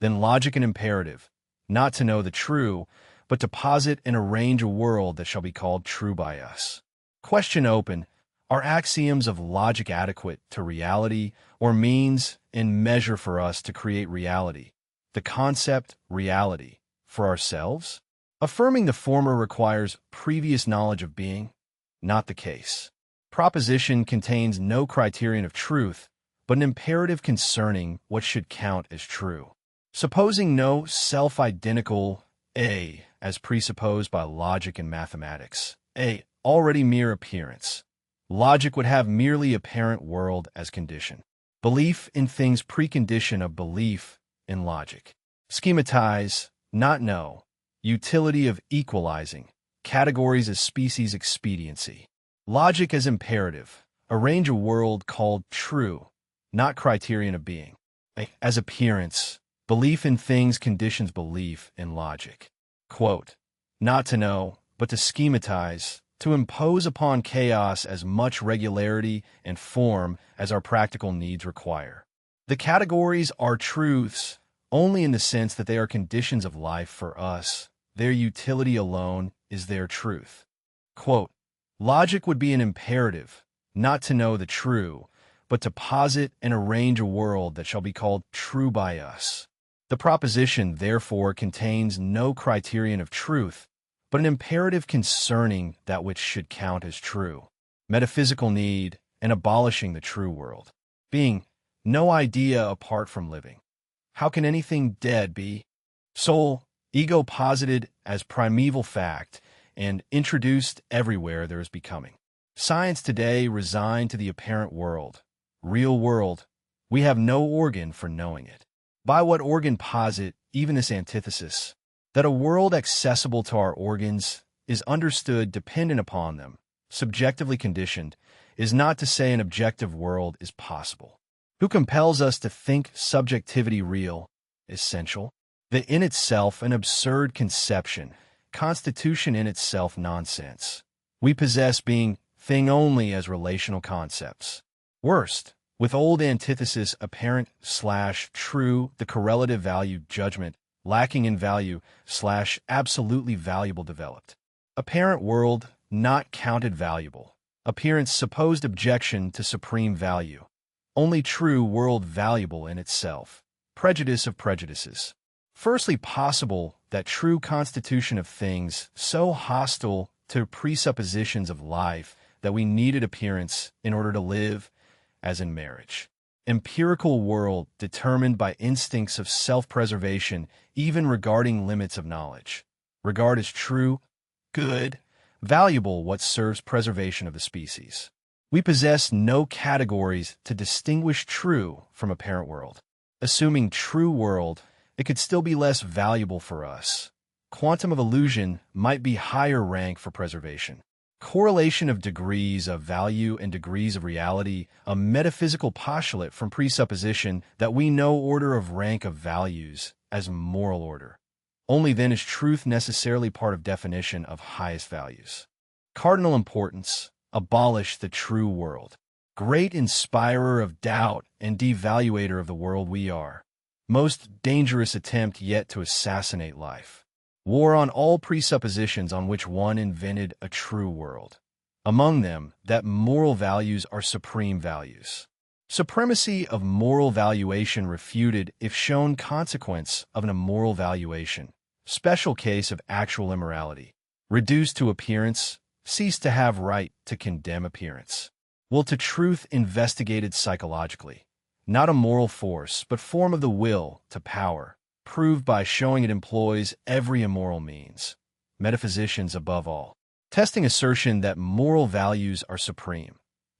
Then logic and imperative, not to know the true, but to posit and arrange a world that shall be called true by us. Question open. Are axioms of logic adequate to reality, or means and measure for us to create reality, the concept reality, for ourselves? Affirming the former requires previous knowledge of being, not the case. Proposition contains no criterion of truth, but an imperative concerning what should count as true. Supposing no self-identical A as presupposed by logic and mathematics, A already mere appearance, logic would have merely apparent world as condition. Belief in things precondition of belief in logic. Schematize, not know. Utility of equalizing. Categories as species expediency. Logic as imperative. Arrange a world called true, not criterion of being. As appearance. Belief in things conditions belief in logic. Quote, not to know, but to schematize, to impose upon chaos as much regularity and form as our practical needs require. The categories are truths only in the sense that they are conditions of life for us. Their utility alone is their truth. Quote, logic would be an imperative, not to know the true, but to posit and arrange a world that shall be called true by us. The proposition, therefore, contains no criterion of truth, but an imperative concerning that which should count as true. Metaphysical need and abolishing the true world. Being, no idea apart from living. How can anything dead be? Soul, ego posited as primeval fact and introduced everywhere there is becoming. Science today resigned to the apparent world, real world. We have no organ for knowing it. By what organ posit even this antithesis? That a world accessible to our organs is understood dependent upon them, subjectively conditioned, is not to say an objective world is possible. Who compels us to think subjectivity real, essential? The in itself an absurd conception, constitution in itself nonsense. We possess being thing only as relational concepts. Worst, with old antithesis apparent/true, the correlative value judgment, lacking in value/absolutely valuable developed. Apparent world, not counted valuable. Appearance supposed objection to supreme value. Only true world valuable in itself. Prejudice of prejudices. Firstly, possible that true constitution of things so hostile to presuppositions of life that we needed appearance in order to live, as in marriage. Empirical world determined by instincts of self-preservation, even regarding limits of knowledge. Regard as true, good, valuable what serves preservation of the species. We possess no categories to distinguish true from apparent world. Assuming true world, it could still be less valuable for us. Quantum of illusion might be higher rank for preservation. Correlation of degrees of value and degrees of reality, a metaphysical postulate from presupposition that we know order of rank of values as moral order. Only then is truth necessarily part of definition of highest values. Cardinal importance, abolish the true world. Great inspirer of doubt and devaluator of the world we are. Most dangerous attempt yet to assassinate life. War on all presuppositions on which one invented a true world. Among them, that moral values are supreme values. Supremacy of moral valuation refuted if shown consequence of an immoral valuation. Special case of actual immorality. Reduced to appearance, cease to have right to condemn appearance. Will to truth investigated psychologically. Not a moral force, but form of the will to power, proved by showing it employs every immoral means. Metaphysicians above all. Testing assertion that moral values are supreme.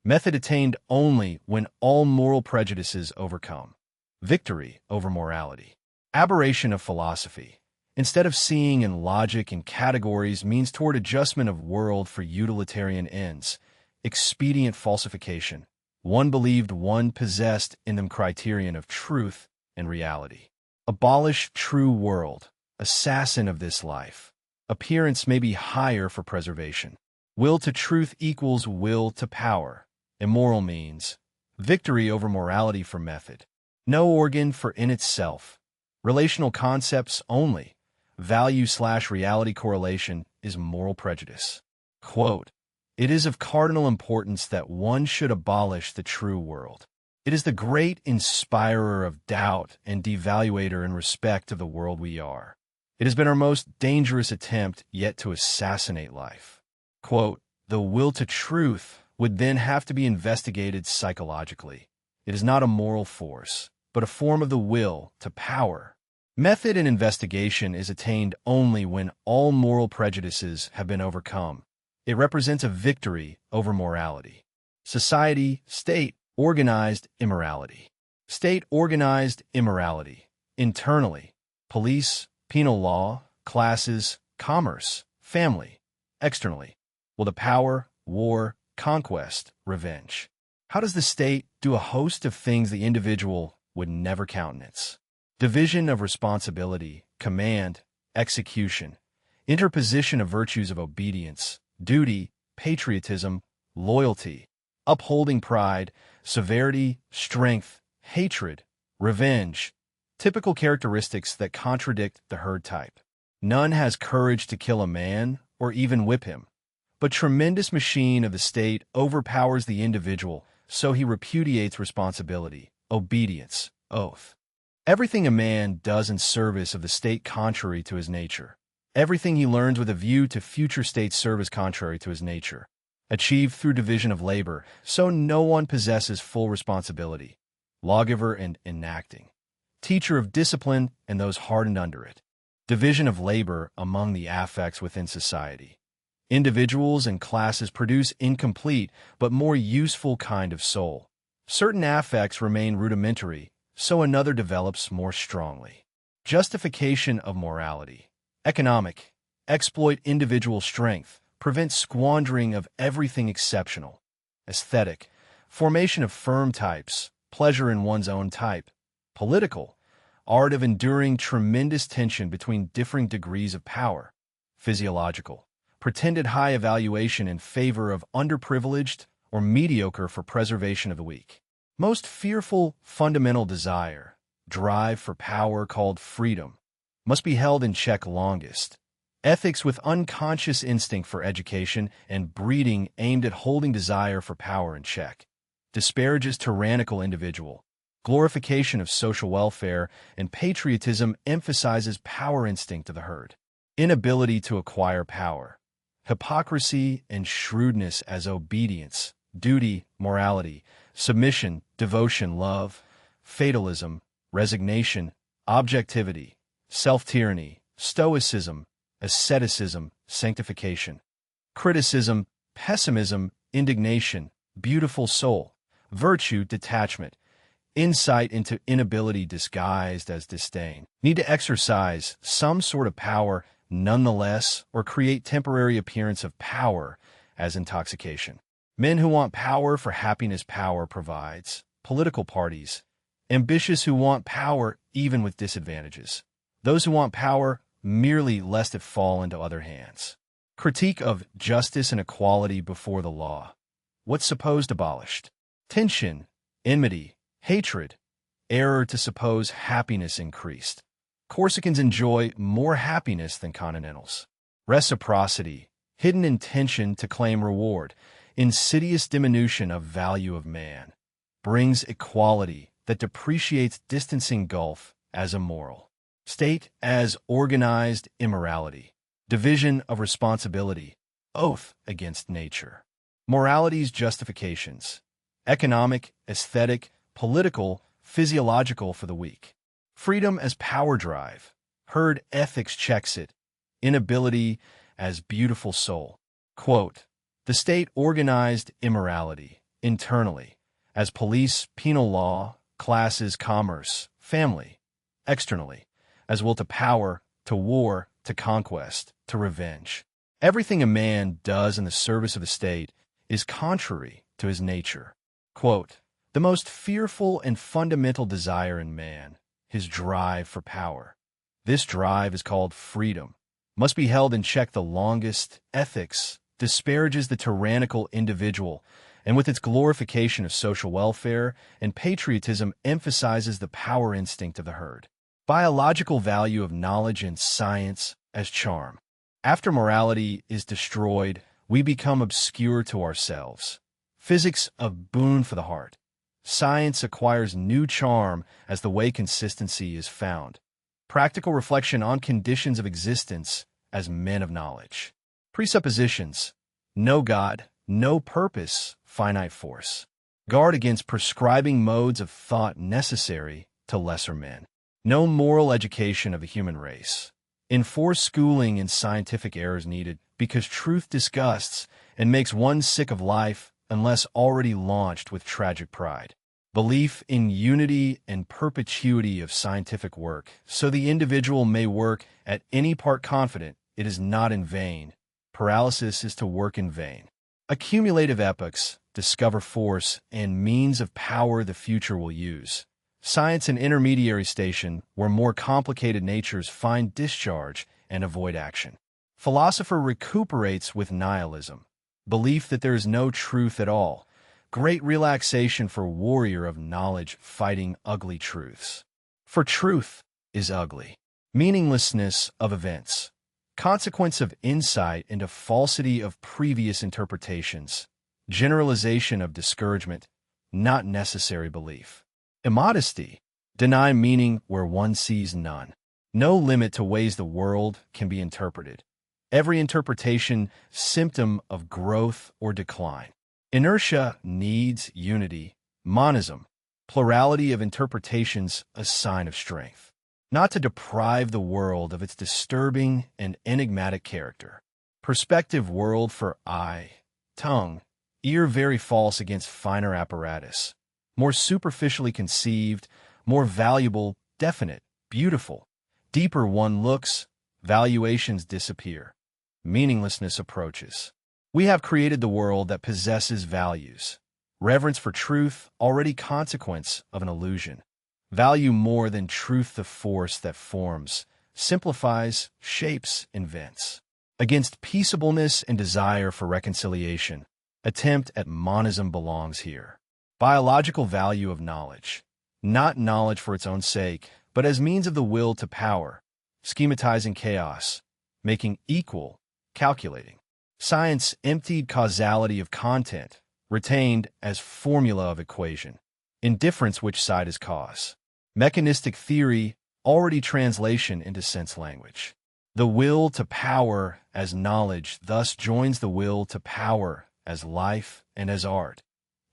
Method attained only when all moral prejudices overcome. Victory over morality. Aberration of philosophy. Instead of seeing in logic and categories means toward adjustment of world for utilitarian ends. Expedient falsification. One believed one possessed in them criterion of truth and reality. Abolish true world. Assassin of this life. Appearance may be higher for preservation. Will to truth equals will to power. Immoral means victory over morality for method. No organ for in itself. Relational concepts only. value/reality correlation is moral prejudice. Quote, "It is of cardinal importance that one should abolish the true world. It is the great inspirer of doubt and devaluator in respect of the world we are. It has been our most dangerous attempt yet to assassinate life." Quote, "The will to truth would then have to be investigated psychologically. It is not a moral force, but a form of the will to power. Method in investigation is attained only when all moral prejudices have been overcome. It represents a victory over morality. Society, state, organized immorality. State organized immorality. Internally, police, penal law, classes, commerce, family. Externally, will to power, war, conquest, revenge. How does the state do a host of things the individual would never countenance? Division of responsibility, command, execution, interposition of virtues of obedience, duty, patriotism, loyalty, upholding pride, severity, strength, hatred, revenge, typical characteristics that contradict the herd type. None has courage to kill a man or even whip him, but tremendous machine of the state overpowers the individual, so he repudiates responsibility, obedience, oath. Everything a man does in service of the state contrary to his nature. Everything he learns with a view to future state service contrary to his nature. Achieved through division of labor, so no one possesses full responsibility. Lawgiver and enacting. Teacher of discipline and those hardened under it. Division of labor among the affects within society. Individuals and classes produce incomplete but more useful kind of soul. Certain affects remain rudimentary, so another develops more strongly. Justification of morality. Economic. Exploit individual strength. Prevent squandering of everything exceptional. Aesthetic. Formation of firm types. Pleasure in one's own type. Political. Art of enduring tremendous tension between differing degrees of power. Physiological. Pretended high evaluation in favor of underprivileged or mediocre for preservation of the weak. Most fearful fundamental desire, drive for power called freedom, must be held in check longest. Ethics with unconscious instinct for education and breeding aimed at holding desire for power in check. Disparages tyrannical individual. Glorification of social welfare and patriotism emphasizes power instinct of the herd. Inability to acquire power. Hypocrisy and shrewdness as obedience, duty, morality, submission, devotion, love, fatalism, resignation, objectivity, self-tyranny, stoicism, asceticism, sanctification, criticism, pessimism, indignation, beautiful soul, virtue, detachment, insight into inability disguised as disdain, need to exercise some sort of power nonetheless or create temporary appearance of power as intoxication. Men who want power for happiness power provides. Political parties. Ambitious who want power even with disadvantages. Those who want power merely lest it fall into other hands. Critique of justice and equality before the law. What's supposed abolished? Tension, enmity, hatred, error to suppose happiness increased. Corsicans enjoy more happiness than continentals. Reciprocity, hidden intention to claim reward, insidious diminution of value of man, brings equality that depreciates distancing gulf as immoral. State as organized immorality, division of responsibility, oath against nature. Morality's justifications, economic, aesthetic, political, physiological for the weak. Freedom as power drive, herd ethics checks it, inability as beautiful soul. Quote, "The state organized immorality, internally, as police, penal law, classes, commerce, family, externally, as will to power, to war, to conquest, to revenge. Everything a man does in the service of the state is contrary to his nature." Quote, "The most fearful and fundamental desire in man, his drive for power. This drive is called freedom, must be held in check the longest. Ethics disparages the tyrannical individual, and with its glorification of social welfare and patriotism emphasizes the power instinct of the herd. Biological value of knowledge and science as charm. After morality is destroyed, we become obscure to ourselves. Physics a boon for the heart. Science acquires new charm as the way consistency is found. Practical reflection on conditions of existence as men of knowledge. Presuppositions. No God, no purpose, finite force. Guard against prescribing modes of thought necessary to lesser men. No moral education of the human race. Enforce schooling in scientific errors needed because truth disgusts and makes one sick of life unless already launched with tragic pride. Belief in unity and perpetuity of scientific work, so the individual may work at any part confident it is not in vain. Paralysis is to work in vain. Accumulative epochs discover force and means of power the future will use. Science an intermediary station where more complicated natures find discharge and avoid action. Philosopher recuperates with nihilism. Belief that there is no truth at all. Great relaxation for warrior of knowledge fighting ugly truths. For truth is ugly. Meaninglessness of events. Consequence of insight into falsity of previous interpretations. Generalization of discouragement, not necessary belief. Immodesty. Deny meaning where one sees none. No limit to ways the world can be interpreted. Every interpretation symptom of growth or decline. Inertia needs unity. Monism. Plurality of interpretations a sign of strength. Not to deprive the world of its disturbing and enigmatic character. Perspective world for eye, tongue, ear very false against finer apparatus. More superficially conceived, more valuable, definite, beautiful. Deeper one looks, valuations disappear. Meaninglessness approaches. We have created the world that possesses values. Reverence for truth, already consequence of an illusion. Value more than truth the force that forms, simplifies, shapes, invents. Against peaceableness and desire for reconciliation, attempt at monism belongs here. Biological value of knowledge. Not knowledge for its own sake, but as means of the will to power. Schematizing chaos. Making equal, calculating. Science emptied causality of content, retained as formula of equation. Indifference which side is cause. Mechanistic theory, already translation into sense language. The will to power as knowledge thus joins the will to power as life and as art.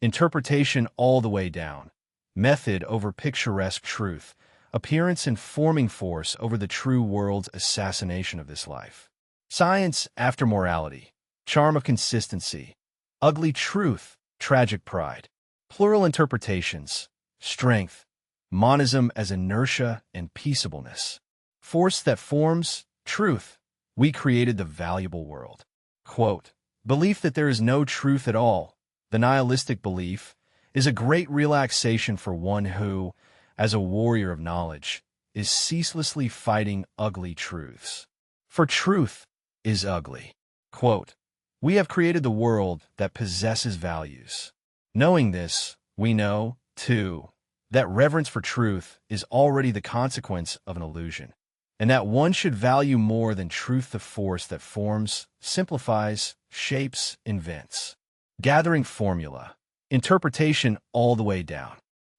Interpretation all the way down. Method over picturesque truth. Appearance and forming force over the true world's assassination of this life. Science after morality. Charm of consistency. Ugly truth. Tragic pride. Plural interpretations. Strength. Monism as inertia and peaceableness. Force that forms. Truth. We created the valuable world. Quote, belief that there is no truth at all, the nihilistic belief, is a great relaxation for one who, as a warrior of knowledge, is ceaselessly fighting ugly truths. For truth is ugly. Quote, we have created the world that possesses values. Knowing this, we know, too, that reverence for truth is already the consequence of an illusion, and that one should value more than truth the force that forms, simplifies, shapes, invents. Gathering formula. Interpretation all the way down.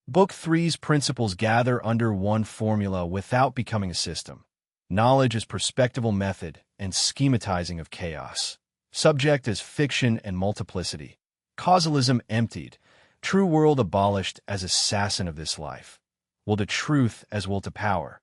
Book 3's principles gather under one formula without becoming a system. Knowledge is perspectival method and schematizing of chaos. Subject as fiction and multiplicity. Causalism emptied. True world abolished as assassin of this life. Will to truth as will to power.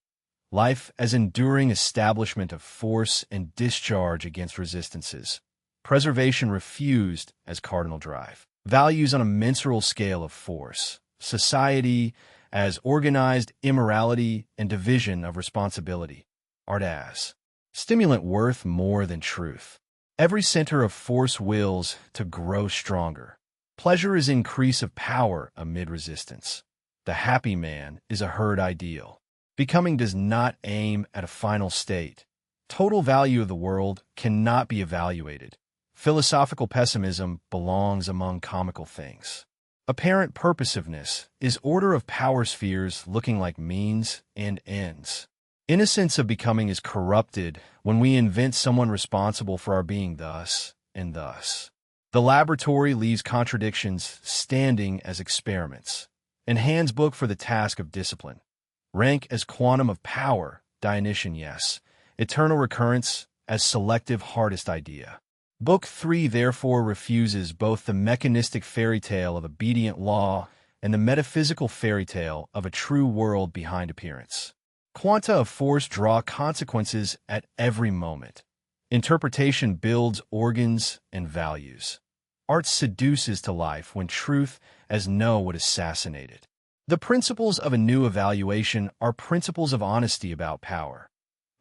Life as enduring establishment of force and discharge against resistances. Preservation refused as cardinal drive. Values on a mensural scale of force. Society as organized immorality and division of responsibility. Art as stimulant worth more than truth. Every center of force wills to grow stronger. Pleasure is increase of power amid resistance. The happy man is a herd ideal. Becoming does not aim at a final state. Total value of the world cannot be evaluated. Philosophical pessimism belongs among comical things. Apparent purposiveness is order of power spheres looking like means and ends. Innocence of becoming is corrupted when we invent someone responsible for our being thus and thus. The laboratory leaves contradictions standing as experiments, and hands book for the task of discipline. Rank as quantum of power, Dionysian yes. Eternal recurrence as selective hardest idea. Book 3 therefore refuses both the mechanistic fairy tale of obedient law and the metaphysical fairy tale of a true world behind appearance. Quanta of force draw consequences at every moment. Interpretation builds organs and values. Art seduces to life when truth as no would assassinate it. The principles of a new evaluation are principles of honesty about power.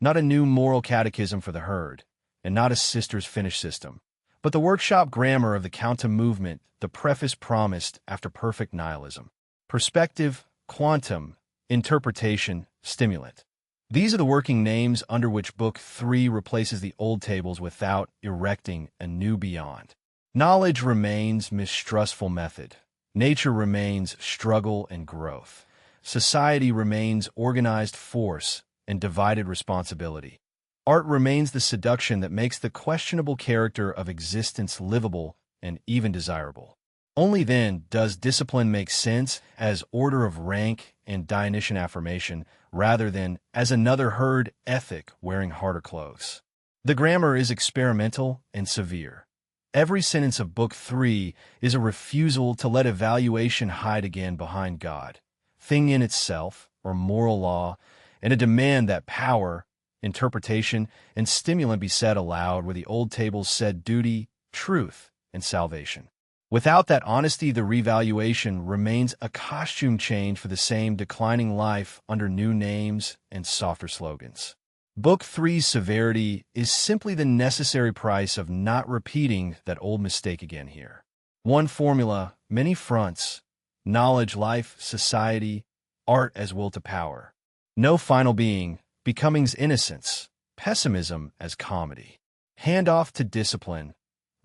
Not a new moral catechism for the herd, and not a sister's finish system, but the workshop grammar of the counter movement, the preface promised after perfect nihilism. Perspective, quantum, interpretation, stimulant. These are the working names under which Book 3 replaces the old tables without erecting a new beyond. Knowledge remains mistrustful method. Nature remains struggle and growth. Society remains organized force and divided responsibility. Art remains the seduction that makes the questionable character of existence livable and even desirable. Only then does discipline make sense as order of rank and Dionysian affirmation rather than as another herd ethic wearing harder clothes. The grammar is experimental and severe. Every sentence of Book 3 is a refusal to let evaluation hide again behind God, thing in itself, or moral law, and a demand that power, interpretation, and stimulant be said aloud where the old tables said duty, truth, and salvation. Without that honesty, the revaluation remains a costume change for the same declining life under new names and softer slogans. Book 3's severity is simply the necessary price of not repeating that old mistake again here. One formula, many fronts, knowledge, life, society, art as will to power. No final being, becoming's innocence, pessimism as comedy. Handoff to discipline,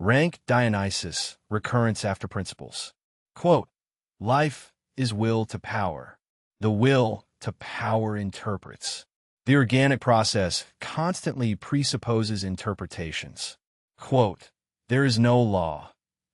rank Dionysus, recurrence after principles. Quote, life is will to power. The will to power interprets. The organic process constantly presupposes interpretations. Quote, there is no law.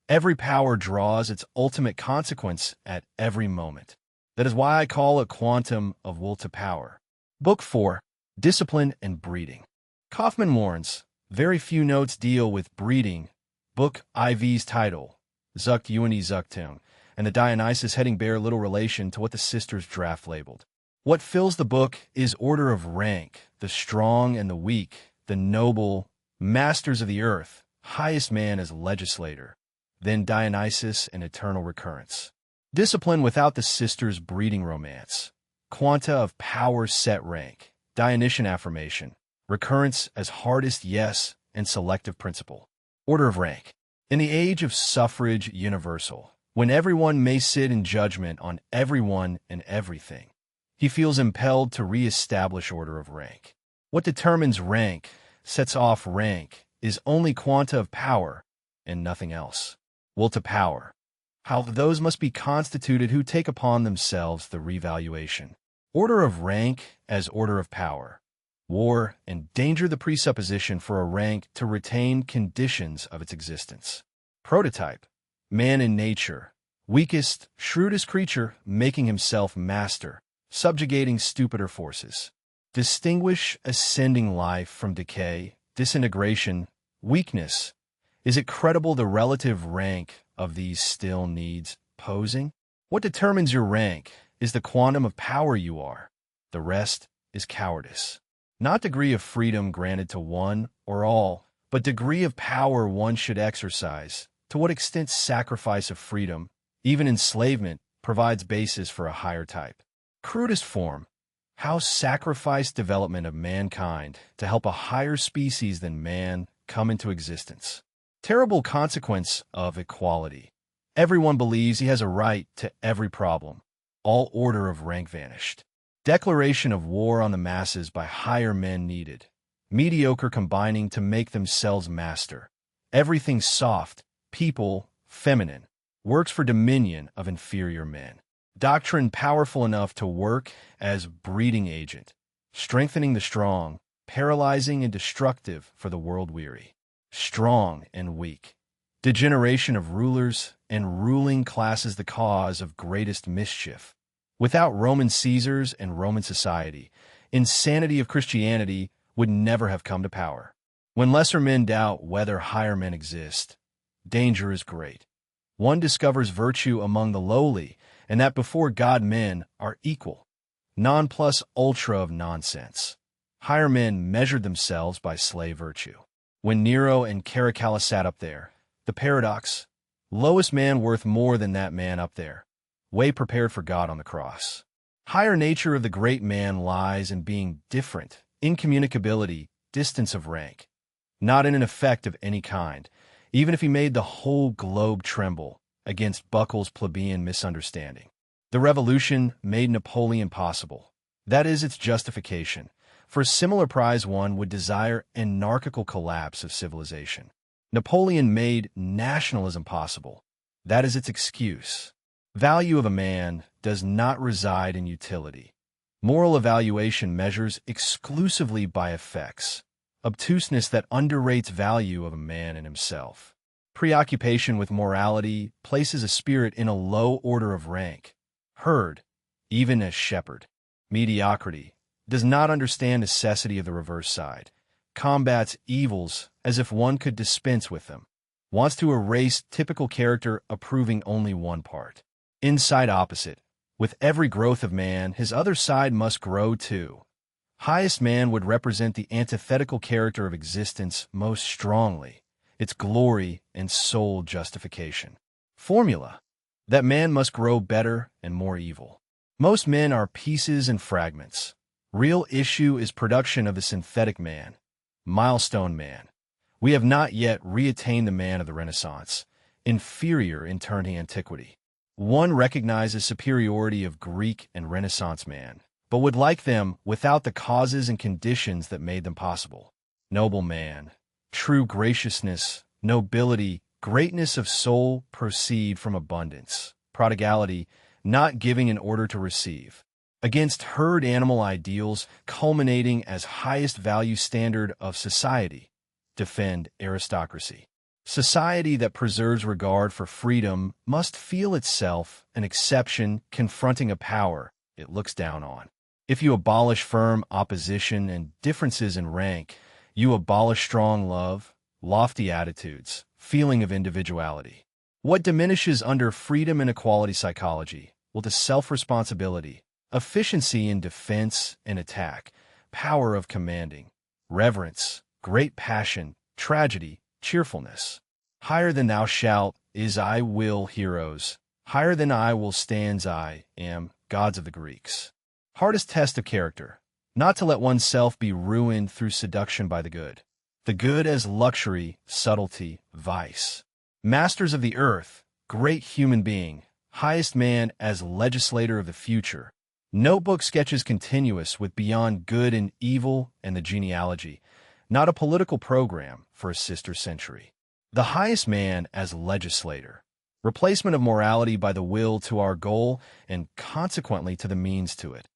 Every power draws its ultimate consequence at every moment. That is why I call it quantum of will to power. Book 4, Discipline and Breeding. Kaufman warns, very few notes deal with breeding. Book IV's title, Zucht Uni Zuchtung, and the Dionysus heading bear little relation to what the sisters draft labeled. What fills the book is order of rank, the strong and the weak, the noble, masters of the earth, highest man as legislator, then Dionysus and eternal recurrence. Discipline without the sisters' breeding romance. Quanta of power set rank, Dionysian affirmation, recurrence as hardest yes and selective principle. Order of rank. In the age of suffrage universal, when everyone may sit in judgment on everyone and everything, he feels impelled to re-establish order of rank. What determines rank, sets off rank, is only quanta of power and nothing else. Will to power. How those must be constituted who take upon themselves the revaluation. Order of rank as order of power. War and danger the presupposition for a rank to retain conditions of its existence. Prototype. Man in nature. Weakest, shrewdest creature making himself master. Subjugating stupider forces. Distinguish ascending life from decay, disintegration, weakness. Is it credible the relative rank of these still needs posing? What determines your rank is the quantum of power you are. The rest is cowardice. Not degree of freedom granted to one or all, but degree of power one should exercise. To what extent sacrifice of freedom, even enslavement, provides basis for a higher type. Crudest form, how sacrifice development of mankind to help a higher species than man come into existence. Terrible consequence of equality. Everyone believes he has a right to every problem. All order of rank vanished. Declaration of war on the masses by higher men needed. Mediocre combining to make themselves master. Everything soft, people, feminine. works for dominion of inferior men. Doctrine powerful enough to work as breeding agent, strengthening the strong, paralyzing and destructive for the world-weary. Strong and weak. Degeneration of rulers and ruling classes the cause of greatest mischief. Without Roman Caesars and Roman society, insanity of Christianity would never have come to power. When lesser men doubt whether higher men exist, danger is great. One discovers virtue among the lowly, and that before God men are equal. Non plus ultra of nonsense. Higher men measured themselves by slave virtue. When Nero and Caracalla sat up there, the paradox, lowest man worth more than that man up there, way prepared for God on the cross. Higher nature of the great man lies in being different, incommunicability, distance of rank, not in an effect of any kind, even if he made the whole globe tremble against Buckle's plebeian misunderstanding. The revolution made Napoleon possible. That is its justification. For a similar prize one would desire anarchical collapse of civilization. Napoleon made nationalism possible. That is its excuse. Value of a man does not reside in utility. Moral evaluation measures exclusively by effects. Obtuseness that underrates value of a man in himself. Preoccupation with morality places a spirit in a low order of rank. Herd, even as shepherd. Mediocrity does not understand necessity of the reverse side. Combats evils as if one could dispense with them. Wants to erase typical character approving only one part. Inside opposite. With every growth of man, his other side must grow too. Highest man would represent the antithetical character of existence most strongly, its glory and sole justification. Formula: that man must grow better and more evil. Most men are pieces and fragments. Real issue is production of the synthetic man, milestone man. We have not yet reattained the man of the Renaissance, inferior in turn to antiquity. One recognizes superiority of Greek and Renaissance man, but would like them without the causes and conditions that made them possible. Noble man, true graciousness, nobility, greatness of soul proceed from abundance, prodigality, not giving in order to receive. Against herd animal ideals culminating as highest value standard of society, defend aristocracy. Society that preserves regard for freedom must feel itself an exception confronting a power it looks down on. If you abolish firm opposition and differences in rank, you abolish strong love, lofty attitudes, feeling of individuality. What diminishes under freedom and equality psychology will to self-responsibility, efficiency in defense and attack, power of commanding, reverence, great passion, tragedy, cheerfulness. Higher than thou shalt is I will heroes. Higher than I will stands I am, gods of the Greeks. Hardest test of character, not to let oneself be ruined through seduction by the good. The good as luxury, subtlety, vice. Masters of the earth, great human being, highest man as legislator of the future. Notebook sketches continuous with beyond good and evil and the genealogy, not a political program for a sister century. The highest man as legislator. Replacement of morality by the will to our goal and consequently to the means to it.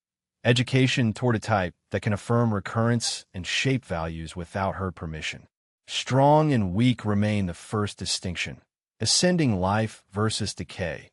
Education toward a type that can affirm recurrence and shape values without her permission. Strong and weak remain the first distinction. Ascending life versus decay.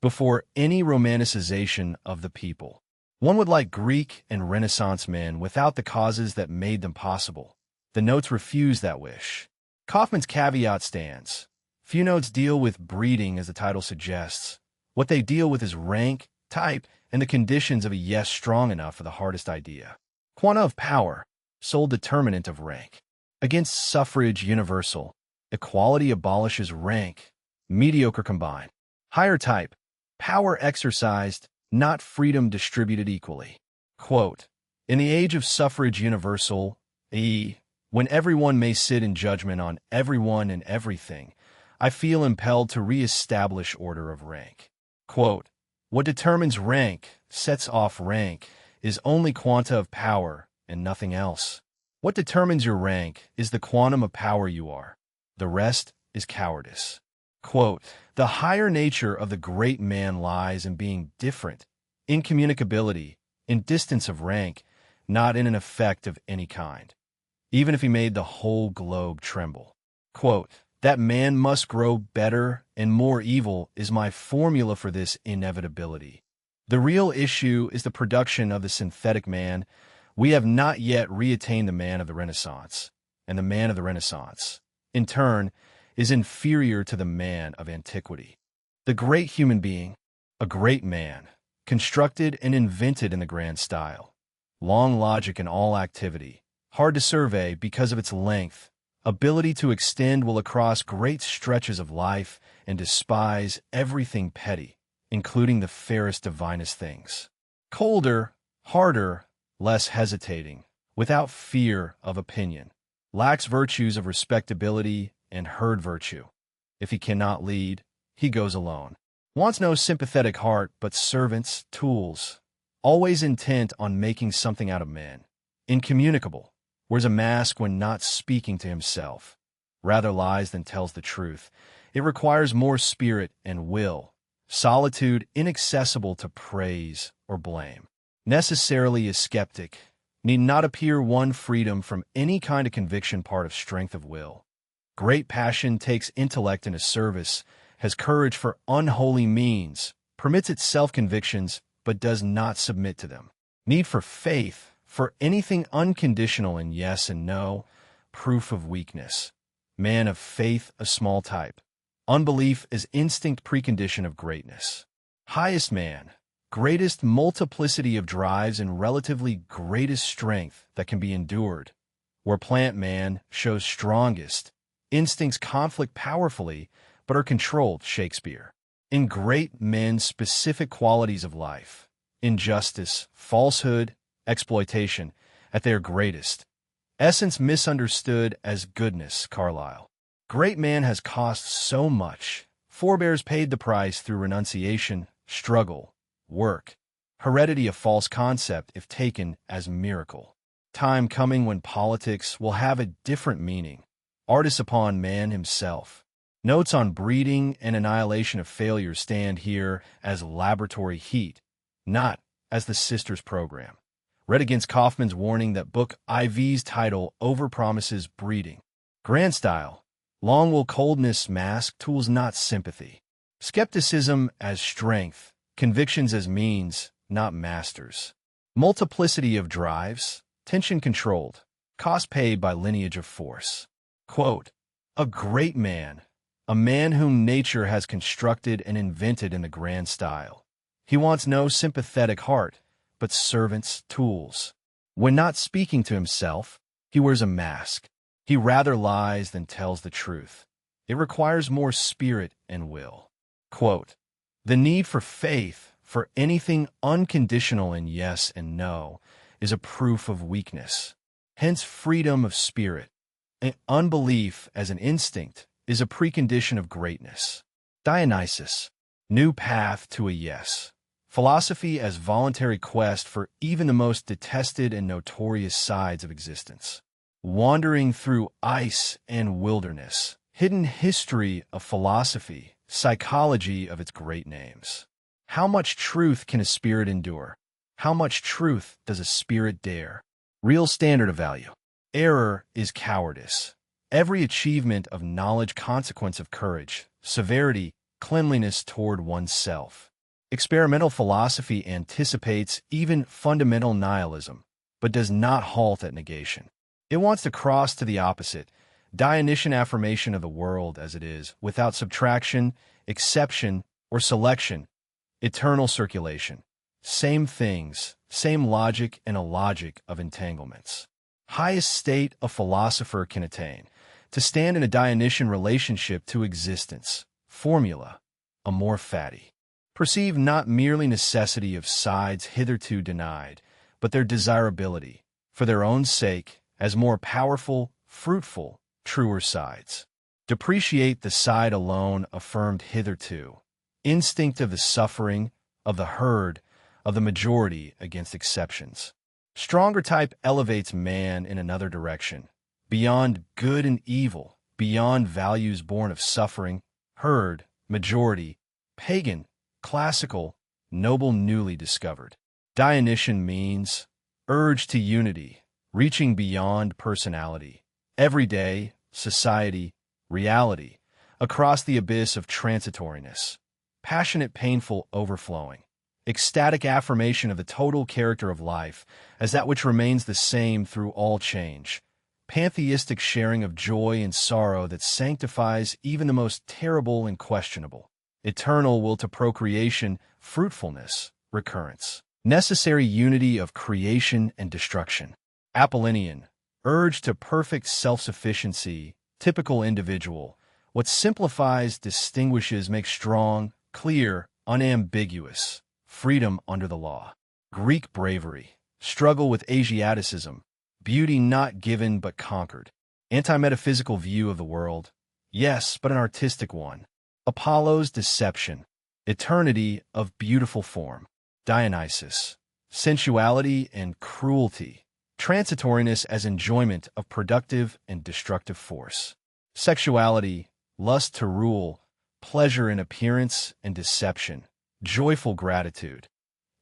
Before any romanticization of the people. One would like Greek and Renaissance men without the causes that made them possible. The notes refuse that wish. Kaufman's caveat stands. Few notes deal with breeding as the title suggests. What they deal with is rank, type, and the conditions of a yes strong enough for the hardest idea. Quanta of power, sole determinant of rank. Against suffrage universal, equality abolishes rank, mediocre combined. Higher type, power exercised, not freedom distributed equally. Quote, in the age of suffrage universal, when everyone may sit in judgment on everyone and everything, I feel impelled to re-establish order of rank. Quote, what determines rank, sets off rank, is only quanta of power and nothing else. What determines your rank is the quantum of power you are. The rest is cowardice. Quote, The higher nature of the great man lies in being different, in communicability, in distance of rank, not in an effect of any kind, even if he made the whole globe tremble. Quote, that man must grow better and more evil is my formula for this inevitability. The real issue is the production of the synthetic man. We have not yet reattained the man of the Renaissance, and the man of the Renaissance, in turn, is inferior to the man of antiquity. The great human being, a great man, constructed and invented in the grand style, long logic in all activity, hard to survey because of its length, ability to extend will across great stretches of life and despise everything petty, including the fairest divinest things. Colder, harder, less hesitating, without fear of opinion, lacks virtues of respectability and herd virtue. If he cannot lead, he goes alone. Wants no sympathetic heart, but servants, tools, always intent on making something out of men. Incommunicable, wears a mask when not speaking to himself. Rather lies than tells the truth. It requires more spirit and will. Solitude inaccessible to praise or blame. Necessarily a skeptic, need not appear one freedom from any kind of conviction part of strength of will. Great passion takes intellect into service, has courage for unholy means, permits its self-convictions, but does not submit to them. Need for faith, for anything unconditional in yes and no, proof of weakness. Man of faith, a small type. Unbelief is instinct precondition of greatness. Highest man, greatest multiplicity of drives and relatively greatest strength that can be endured. Where plant man shows strongest, instincts conflict powerfully, but are controlled, Shakespeare. In great men specific qualities of life, injustice, falsehood, exploitation, at their greatest. Essence misunderstood as goodness, Carlyle. Great man has cost so much, forebears paid the price through renunciation, struggle, work. Heredity a false concept if taken as miracle. Time coming when politics will have a different meaning. Artists upon man himself. Notes on breeding and annihilation of failure stand here as laboratory heat, not as the Sisters program. Read against Kaufman's warning that Book IV's title overpromises breeding. Grand style. Long will coldness mask tools not sympathy. Skepticism as strength, convictions as means, not masters. Multiplicity of drives, tension controlled, cost paid by lineage of force. Quote, a great man, a man whom nature has constructed and invented in the grand style. He wants no sympathetic heart, but servants, tools. When not speaking to himself, he wears a mask. He rather lies than tells the truth. It requires more spirit and will. Quote, the need for faith, for anything unconditional in yes and no, is a proof of weakness. Hence freedom of spirit. And unbelief as an instinct is a precondition of greatness. Dionysus, new path to a yes. Philosophy as voluntary quest for even the most detested and notorious sides of existence. Wandering through ice and wilderness. Hidden history of philosophy, psychology of its great names. How much truth can a spirit endure? How much truth does a spirit dare? Real standard of value. Error is cowardice. Every achievement of knowledge consequence of courage, severity, cleanliness toward oneself. Experimental philosophy anticipates even fundamental nihilism, but does not halt at negation. It wants to cross to the opposite, Dionysian affirmation of the world as it is, without subtraction, exception, or selection, eternal circulation. Same things, same logic and illogic of entanglements. Highest state a philosopher can attain, to stand in a Dionysian relationship to existence, formula, amor fati. Perceive not merely necessity of sides hitherto denied, but their desirability, for their own sake, as more powerful, fruitful, truer sides. Depreciate the side alone affirmed hitherto, instinct of the suffering, of the herd, of the majority against exceptions. Stronger type elevates man in another direction, beyond good and evil, beyond values born of suffering, herd, majority, pagan, classical, noble, newly discovered. Dionysian means urge to unity, reaching beyond personality, everyday, society, reality, across the abyss of transitoriness, passionate, painful, overflowing, ecstatic affirmation of the total character of life as that which remains the same through all change, pantheistic sharing of joy and sorrow that sanctifies even the most terrible and questionable, eternal will to procreation, fruitfulness, recurrence, necessary unity of creation and destruction. Apollinian, urge to perfect self-sufficiency, typical individual, what simplifies, distinguishes, makes strong, clear, unambiguous, freedom under the law. Greek bravery, struggle with Asiaticism, beauty not given but conquered. Anti-metaphysical view of the world, yes, but an artistic one. Apollo's deception, eternity of beautiful form. Dionysus, sensuality and cruelty, transitoriness as enjoyment of productive and destructive force. Sexuality, lust to rule, pleasure in appearance and deception, joyful gratitude.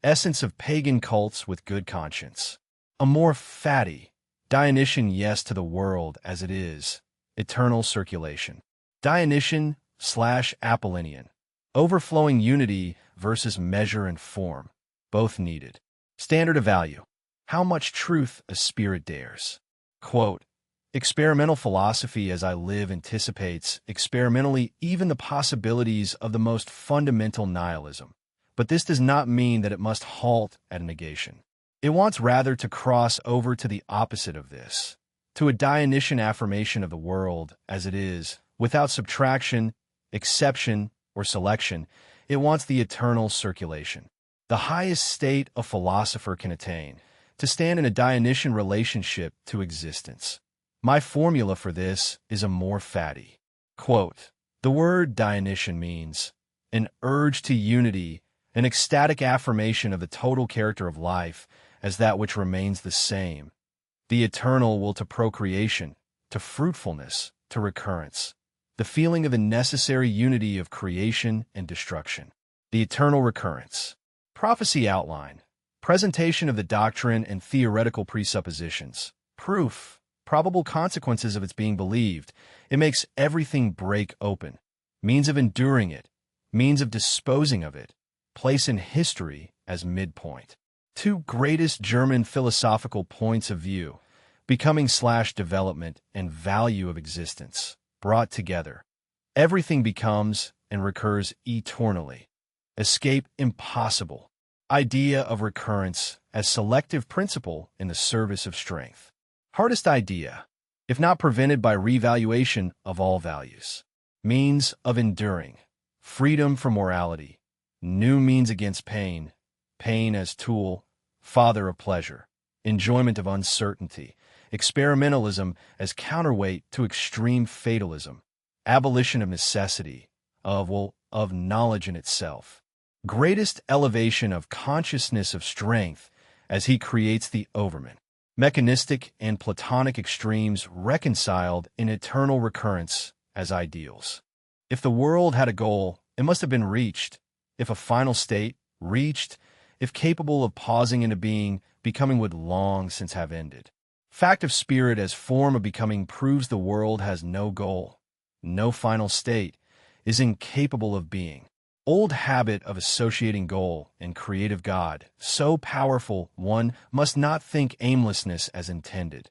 Essence of pagan cults with good conscience. A more fatty, Dionysian yes to the world as it is, eternal circulation. Dionysian/Apollinian, overflowing unity versus measure and form, both needed. Standard of value, how much truth a spirit dares. Quote, experimental philosophy as I live anticipates experimentally even the possibilities of the most fundamental nihilism, but this does not mean that it must halt at a negation. It wants rather to cross over to the opposite of this, to a Dionysian affirmation of the world as it is, without subtraction, exception, or selection. It wants the eternal circulation, the highest state a philosopher can attain, to stand in a Dionysian relationship to existence. My formula for this is a more fatty. Quote, the word Dionysian means an urge to unity, an ecstatic affirmation of the total character of life as that which remains the same, the eternal will to procreation, to fruitfulness, to recurrence, the feeling of the necessary unity of creation and destruction, the eternal recurrence. Prophecy outline, presentation of the doctrine and theoretical presuppositions, proof, probable consequences of its being believed. It makes everything break open, means of enduring it, means of disposing of it, place in history as midpoint. Two greatest German philosophical points of view, becoming/development and value of existence, brought together. Everything becomes and recurs eternally. Escape impossible. Idea of recurrence as selective principle in the service of strength. Hardest idea, if not prevented by revaluation of all values. Means of enduring. Freedom from morality. New means against pain. Pain as tool, father of pleasure. Enjoyment of uncertainty. Experimentalism as counterweight to extreme fatalism. Abolition of necessity, of knowledge in itself. Greatest elevation of consciousness of strength as he creates the overman. Mechanistic and Platonic extremes reconciled in eternal recurrence as ideals. If the world had a goal, it must have been reached. If a final state, reached. If capable of pausing into being, becoming would long since have ended. Fact of spirit as form of becoming proves the world has no goal, no final state, is incapable of being. Old habit of associating goal and creative God, so powerful one must not think aimlessness as intended.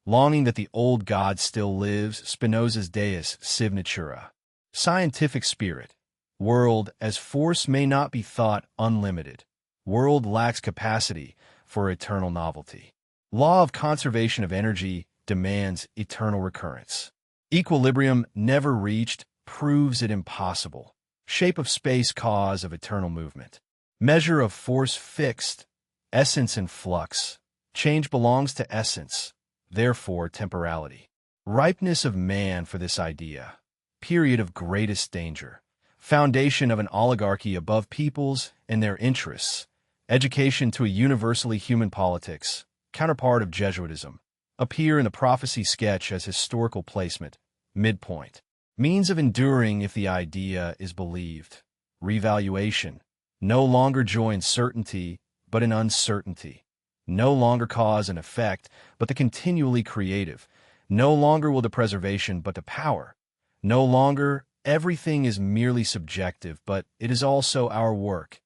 Longing that the old God still lives, Spinoza's Deus Sive Natura. Scientific spirit. World as force may not be thought unlimited. World lacks capacity for eternal novelty. Law of conservation of energy demands eternal recurrence. Equilibrium never reached proves it impossible. Shape of space cause of eternal movement. Measure of force fixed, essence in flux. Change belongs to essence, therefore temporality. Ripeness of man for this idea. Period of greatest danger. Foundation of an oligarchy above peoples and their interests. Education to a universally human politics. Counterpart of Jesuitism. Appear in the prophecy sketch as historical placement. Midpoint. Means of enduring if the idea is believed. Revaluation. No longer joy in certainty, but in uncertainty. No longer cause and effect, but the continually creative. No longer will the preservation, but the power. No longer everything is merely subjective, but it is also our work.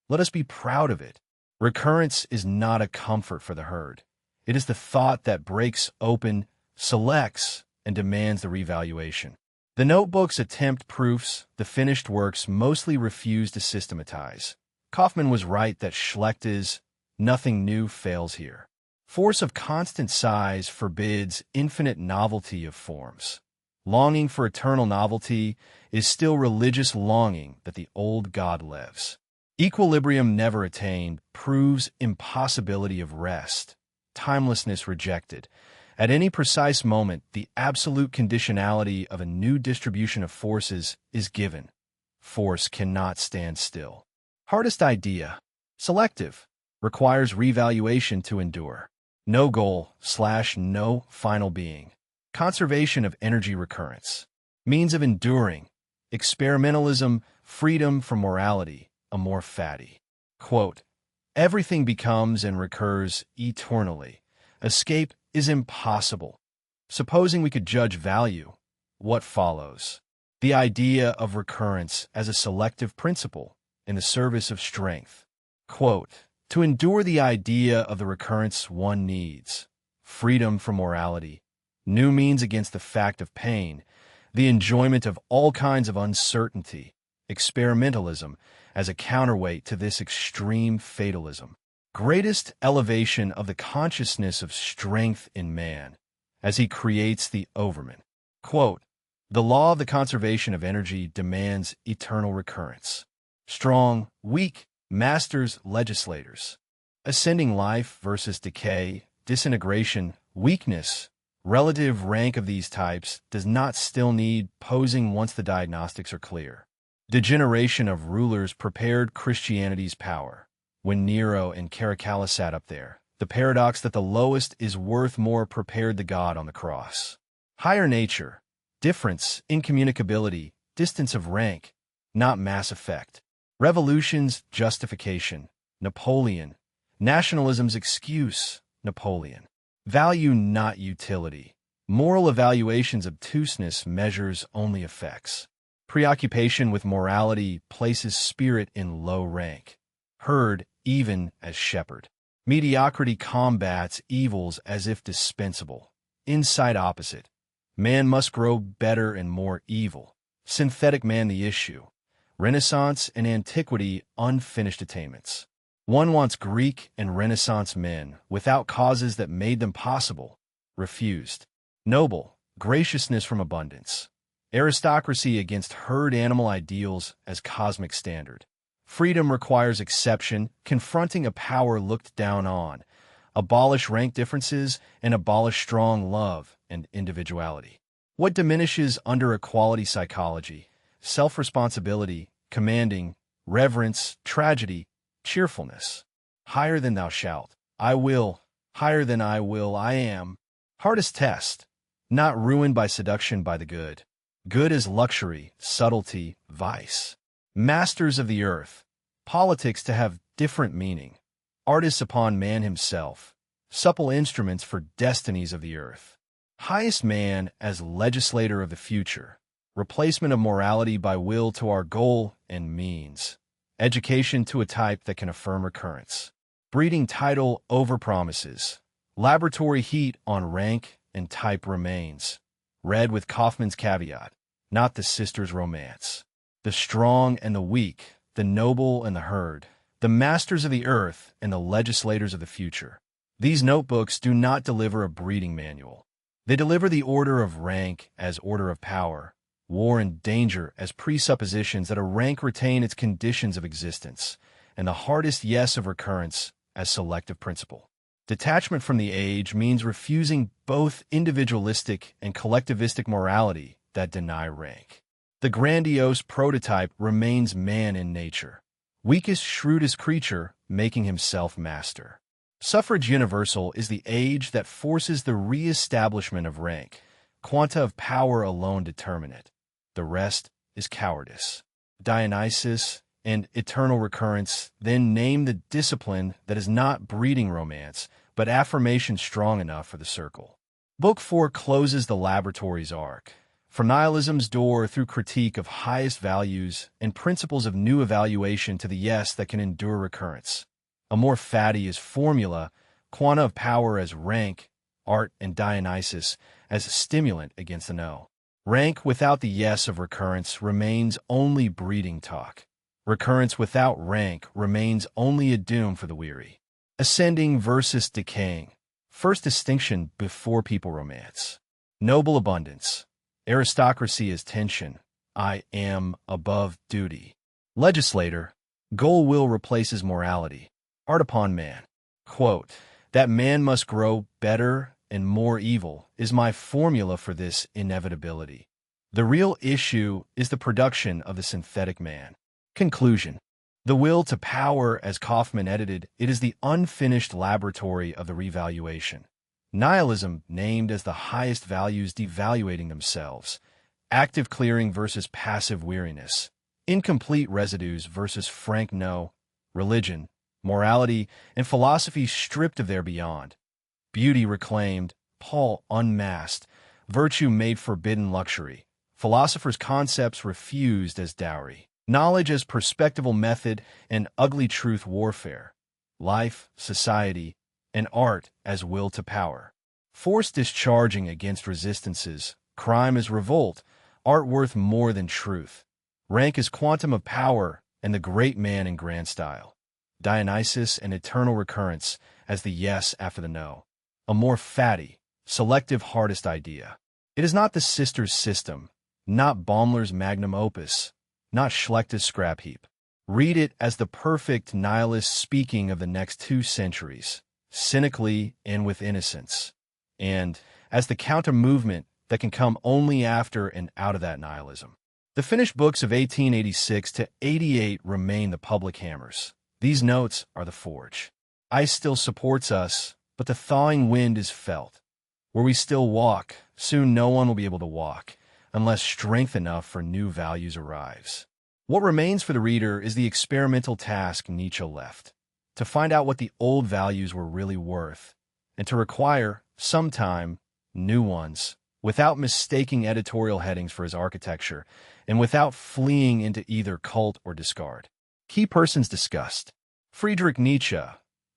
Let us be proud of it. Recurrence is not a comfort for the herd. It is the thought that breaks open, selects, and demands the revaluation. The notebooks attempt proofs, the finished works mostly refuse to systematize. Kaufman was right that Schlechter's nothing new fails here. Force of constant size forbids infinite novelty of forms. Longing for eternal novelty is still religious longing that the old God lives. Equilibrium never attained proves impossibility of rest, timelessness rejected. At any precise moment, the absolute conditionality of a new distribution of forces is given. Force cannot stand still. Hardest idea. Selective. Requires revaluation to endure. No goal / no final being. Conservation of energy recurrence. Means of enduring. Experimentalism, freedom from morality, a more fatty. Quote, everything becomes and recurs eternally. Escape is impossible. Supposing we could judge value, what follows? The idea of recurrence as a selective principle in the service of strength. Quote, to endure the idea of the recurrence one needs freedom from morality, new means against the fact of pain, the enjoyment of all kinds of uncertainty, experimentalism as a counterweight to this extreme fatalism. Greatest elevation of the consciousness of strength in man, as he creates the overman. Quote, the law of the conservation of energy demands eternal recurrence. Strong, weak, masters, legislators. Ascending life versus decay, disintegration, weakness, relative rank of these types does not still need posing once the diagnostics are clear. Degeneration of rulers prepared Christianity's power. When Nero and Caracalla sat up there, the paradox that the lowest is worth more prepared the God on the cross. Higher nature, difference, incommunicability, distance of rank, not mass effect. Revolution's justification, Napoleon. Nationalism's excuse, Napoleon. Value, not utility. Moral evaluation's obtuseness measures only effects. Preoccupation with morality places spirit in low rank. Herd, even as shepherd. Mediocrity combats evils as if dispensable. Insight opposite. Man must grow better and more evil. Synthetic man the issue. Renaissance and antiquity unfinished attainments. One wants Greek and Renaissance men without causes that made them possible. Refused. Noble, graciousness from abundance. Aristocracy against herd animal ideals as cosmic standard. Freedom requires exception, confronting a power looked down on. Abolish rank differences and abolish strong love and individuality. What diminishes under equality psychology? Self-responsibility, commanding, reverence, tragedy, cheerfulness. Higher than thou shalt, I will, higher than I will, I am. Hardest test, not ruined by seduction by the good. Good is luxury, subtlety, vice. Masters of the earth, politics to have different meaning. Artists upon man himself, supple instruments for destinies of the earth. Highest man as legislator of the future. Replacement of morality by will to our goal and means. Education to a type that can affirm recurrence. Breeding title over promises. Laboratory heat on rank and type remains. Read with Kaufman's caveat, not the sister's romance. The strong and the weak, the noble and the herd, the masters of the earth and the legislators of the future. These notebooks do not deliver a breeding manual. They deliver the order of rank as order of power, war and danger as presuppositions that a rank retain its conditions of existence, and the hardest yes of recurrence as selective principle. Detachment from the age means refusing both individualistic and collectivistic morality that deny rank. The grandiose prototype remains man in nature, weakest, shrewdest creature making himself master. Suffrage universal is the age that forces the re-establishment of rank. Quanta of power alone determine it. The rest is cowardice. Dionysus and eternal recurrence then name the discipline that is not breeding romance, but affirmation strong enough for the circle. Book 4 closes the laboratory's arc. From nihilism's door through critique of highest values and principles of new evaluation to the yes that can endure recurrence. Amor Fati is formula, quanta of power as rank, art, and Dionysus as stimulant against the no. Rank without the yes of recurrence remains only breeding talk. Recurrence without rank remains only a doom for the weary. Ascending versus decaying. First distinction before people romance. Noble abundance. Aristocracy is tension. I am above duty. Legislator. Goal will replaces morality. Art upon man. Quote, that man must grow better and more evil is my formula for this inevitability. The real issue is the production of the synthetic man. Conclusion. The will to power, as Kaufman edited, it is the unfinished laboratory of the revaluation. Nihilism named as the highest values devaluating themselves. Active clearing versus passive weariness. Incomplete residues versus frank no. Religion, morality, and philosophy stripped of their beyond. Beauty reclaimed, Paul unmasked, virtue made forbidden luxury. Philosophers' concepts refused as dowry. Knowledge as perspectival method and ugly truth warfare. Life, society, and art as will to power. Force discharging against resistances. Crime is revolt. Art worth more than truth. Rank is quantum of power and the great man in grand style. Dionysus and eternal recurrence as the yes after the no. Amor Fati, selective hardest idea. It is not the sister's system, not Baumler's magnum opus, not Schlechter's scrap heap. Read it as the perfect nihilist speaking of the next 2 centuries, cynically and with innocence, and as the counter-movement that can come only after and out of that nihilism. The finished books of 1886 to 88 remain the public hammers. These notes are the forge. Ice still supports us, but the thawing wind is felt. Where we still walk, soon no one will be able to walk, unless strength enough for new values arrives. What remains for the reader is the experimental task Nietzsche left, to find out what the old values were really worth, and to require, sometime, new ones, without mistaking editorial headings for his architecture, and without fleeing into either cult or discard. Key persons discussed. Friedrich Nietzsche,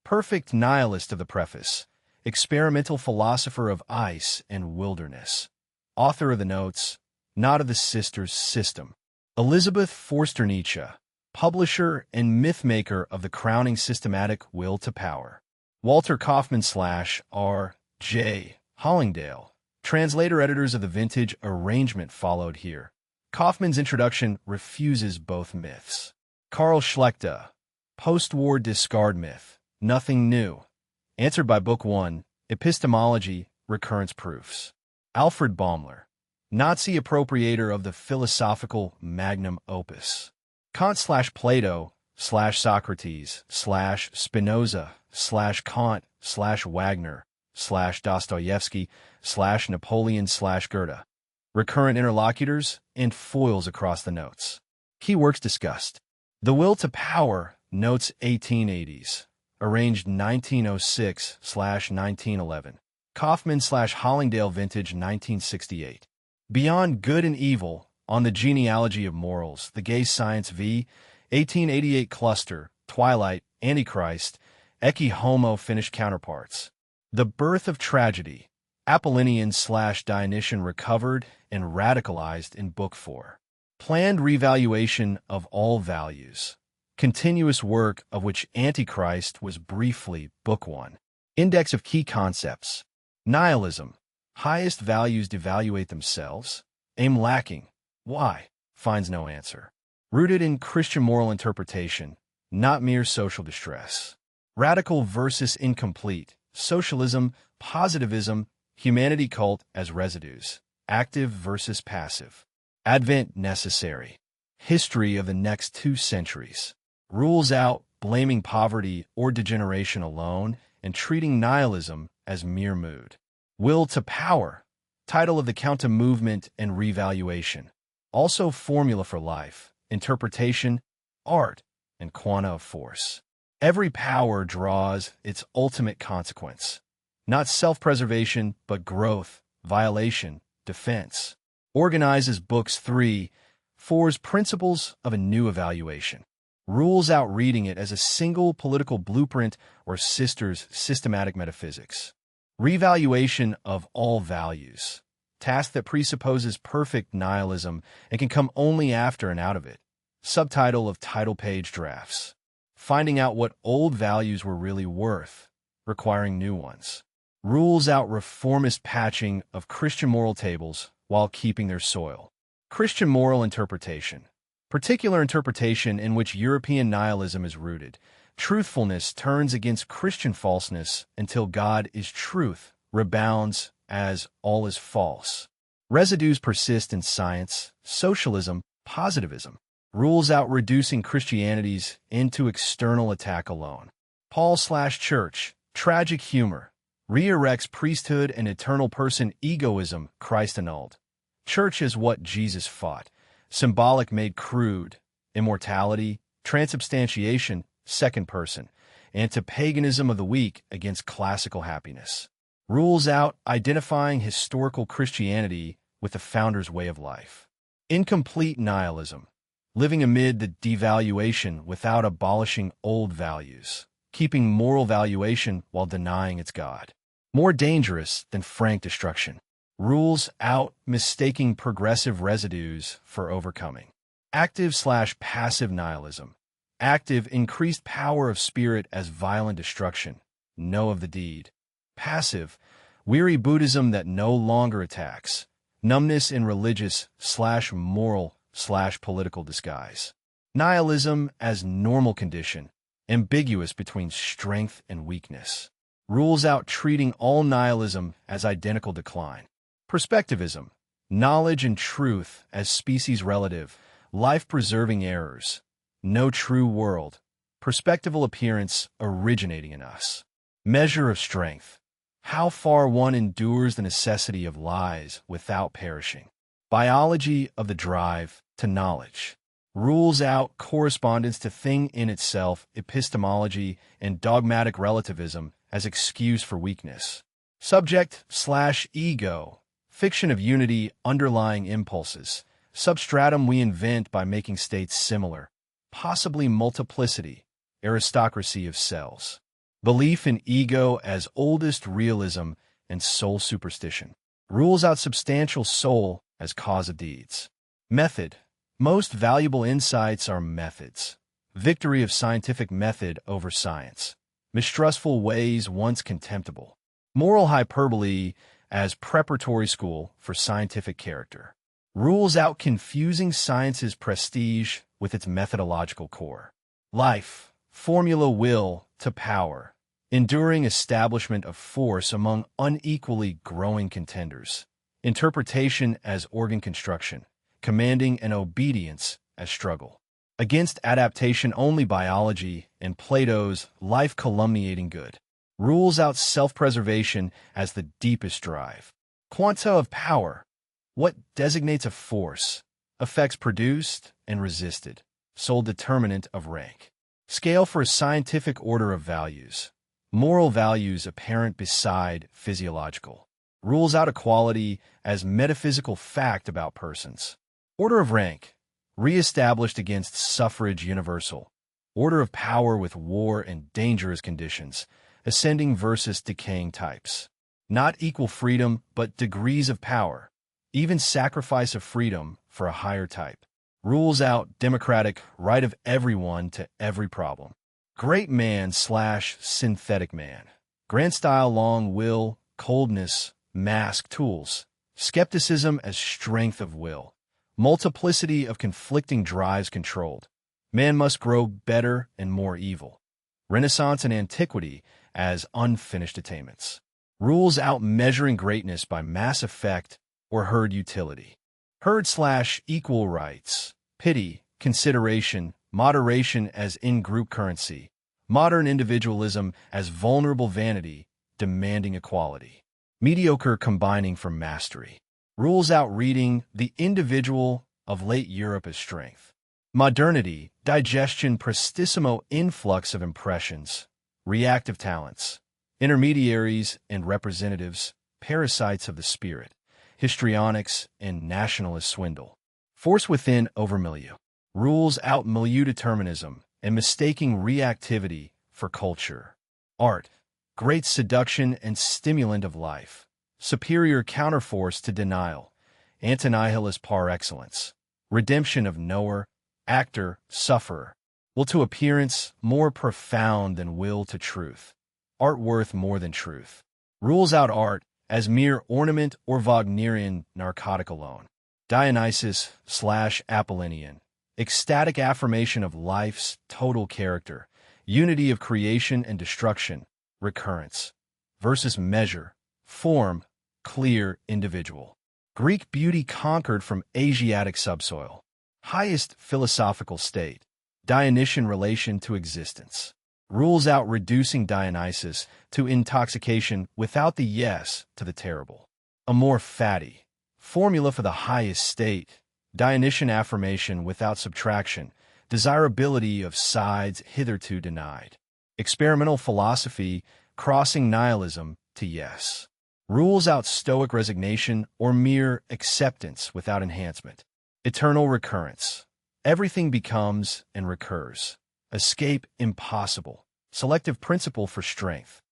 perfect nihilist of the preface, experimental philosopher of ice and wilderness, author of the notes, not of the sister's system. Elizabeth Forster Nietzsche, publisher and myth-maker of the crowning systematic will to power. Walter Kaufman / R.J. Hollingdale, translator-editors of the vintage arrangement followed here. Kaufman's introduction refuses both myths. Carl Schlechter, post-war discard myth, nothing new. Answered by Book 1, Epistemology, Recurrence Proofs. Alfred Baumler, Nazi appropriator of the philosophical magnum opus. Kant / Plato / Socrates / Spinoza / Kant / Wagner / Dostoevsky / Napoleon / Goethe. Recurrent interlocutors and foils across the notes. Key works discussed. The Will to Power, Notes 1880s, arranged 1906 / 1911. Kaufman / Hollingdale vintage 1968. Beyond Good and Evil, On the Genealogy of Morals, The Gay Science v. 1888 Cluster, Twilight, Antichrist, Ecce Homo Finished Counterparts. The Birth of Tragedy, Apollinian / Dionysian recovered and radicalized in Book 4. Planned revaluation of all values. Continuous work of which Antichrist was briefly Book 1. Index of key concepts. Nihilism. Highest values devaluate themselves. Aim lacking. Why? Finds no answer. Rooted in Christian moral interpretation, not mere social distress. Radical versus incomplete. Socialism, positivism, humanity cult as residues. Active versus passive. Advent necessary. History of the next 2 centuries. Rules out blaming poverty or degeneration alone and treating nihilism as mere mood. Will to Power. Title of the counter-movement and revaluation. Also formula for life, interpretation, art, and quanta of force. Every power draws its ultimate consequence. Not self-preservation, but growth, violation, defense. Organizes Books 3, 4's Principles of a New Evaluation. Rules out reading it as a single political blueprint or sister's systematic metaphysics. Revaluation of all values. Task that presupposes perfect nihilism and can come only after and out of it. Subtitle of title page drafts. Finding out what old values were really worth, requiring new ones. Rules out reformist patching of Christian moral tables while keeping their soil. Christian moral interpretation. Particular interpretation in which European nihilism is rooted. Truthfulness turns against Christian falseness until God is truth, rebounds as all is false. Residues persist in science, socialism, positivism. Rules out reducing Christianities into external attack alone. Paul/Church, tragic humor. Re-erects priesthood and eternal person egoism, Christ annulled. Church is what Jesus fought. Symbolic made crude. Immortality, transubstantiation, second person. Anti-paganism of the weak against classical happiness. Rules out identifying historical Christianity with the founder's way of life. Incomplete nihilism. Living amid the devaluation without abolishing old values. Keeping moral valuation while denying its God. More dangerous than frank destruction. Rules out mistaking progressive residues for overcoming. Active/passive nihilism. Active increased power of spirit as violent destruction. No of the deed. Passive, weary Buddhism that no longer attacks. Numbness in religious/moral/political disguise. Nihilism as normal condition. Ambiguous between strength and weakness. Rules out treating all nihilism as identical decline. Perspectivism. Knowledge and truth as species relative. Life-preserving errors. No true world. Perspectival appearance originating in us. Measure of strength. How far one endures the necessity of lies without perishing. Biology of the drive to knowledge. Rules out correspondence to thing in itself, epistemology, and dogmatic relativism as excuse for weakness. Subject/ego. Fiction of unity underlying impulses. Substratum we invent by making states similar. Possibly multiplicity. Aristocracy of cells. Belief in ego as oldest realism and soul superstition. Rules out substantial soul as cause of deeds. Method. Most valuable insights are methods. Victory of scientific method over science. Mistrustful ways once contemptible. Moral hyperbole as preparatory school for scientific character. Rules out confusing science's prestige with its methodological core. Life, formula will to power. Enduring establishment of force among unequally growing contenders. Interpretation as organ construction. Commanding and obedience as struggle. Against adaptation only biology and Plato's life calumniating good. Rules out self-preservation as the deepest drive. Quanta of power. What designates a force? Effects produced and resisted. Sole determinant of rank. Scale for a scientific order of values. Moral values apparent beside physiological. Rules out equality as metaphysical fact about persons. Order of rank. Re-established against suffrage universal. Order of power with war and dangerous conditions. Ascending versus decaying types. Not equal freedom, but degrees of power. Even sacrifice of freedom for a higher type. Rules out democratic right of everyone to every problem. Great man/synthetic man. Grand style long will, coldness, mask tools. Skepticism as strength of will. Multiplicity of conflicting drives controlled. Man must grow better and more evil. Renaissance and antiquity as unfinished attainments. Rules out measuring greatness by mass effect or herd utility. Herd/equal rights. Pity, consideration, moderation as in-group currency. Modern individualism as vulnerable vanity, demanding equality. Mediocre combining for mastery. Rules out reading the individual of late Europe as strength. Modernity, digestion, prestissimo influx of impressions, reactive talents, intermediaries and representatives, parasites of the spirit, histrionics and nationalist swindle. Force within over milieu. Rules out milieu determinism and mistaking reactivity for culture. Art, great seduction and stimulant of life. Superior counterforce to denial. Antinihilist par excellence. Redemption of knower, actor, sufferer. Will to appearance more profound than will to truth. Art worth more than truth. Rules out art as mere ornament or Wagnerian narcotic alone. Dionysus/Apollinian. Ecstatic affirmation of life's total character. Unity of creation and destruction. Recurrence. Versus measure. Form. Clear individual. Greek beauty conquered from Asiatic subsoil. Highest philosophical state. Dionysian relation to existence. Rules out reducing Dionysus to intoxication without the yes to the terrible. A more fatty. Formula for the highest state. Dionysian affirmation without subtraction. Desirability of sides hitherto denied. Experimental philosophy crossing nihilism to yes. Rules out stoic resignation or mere acceptance without enhancement. Eternal recurrence. Everything becomes and recurs. Escape impossible. Selective principle for strength.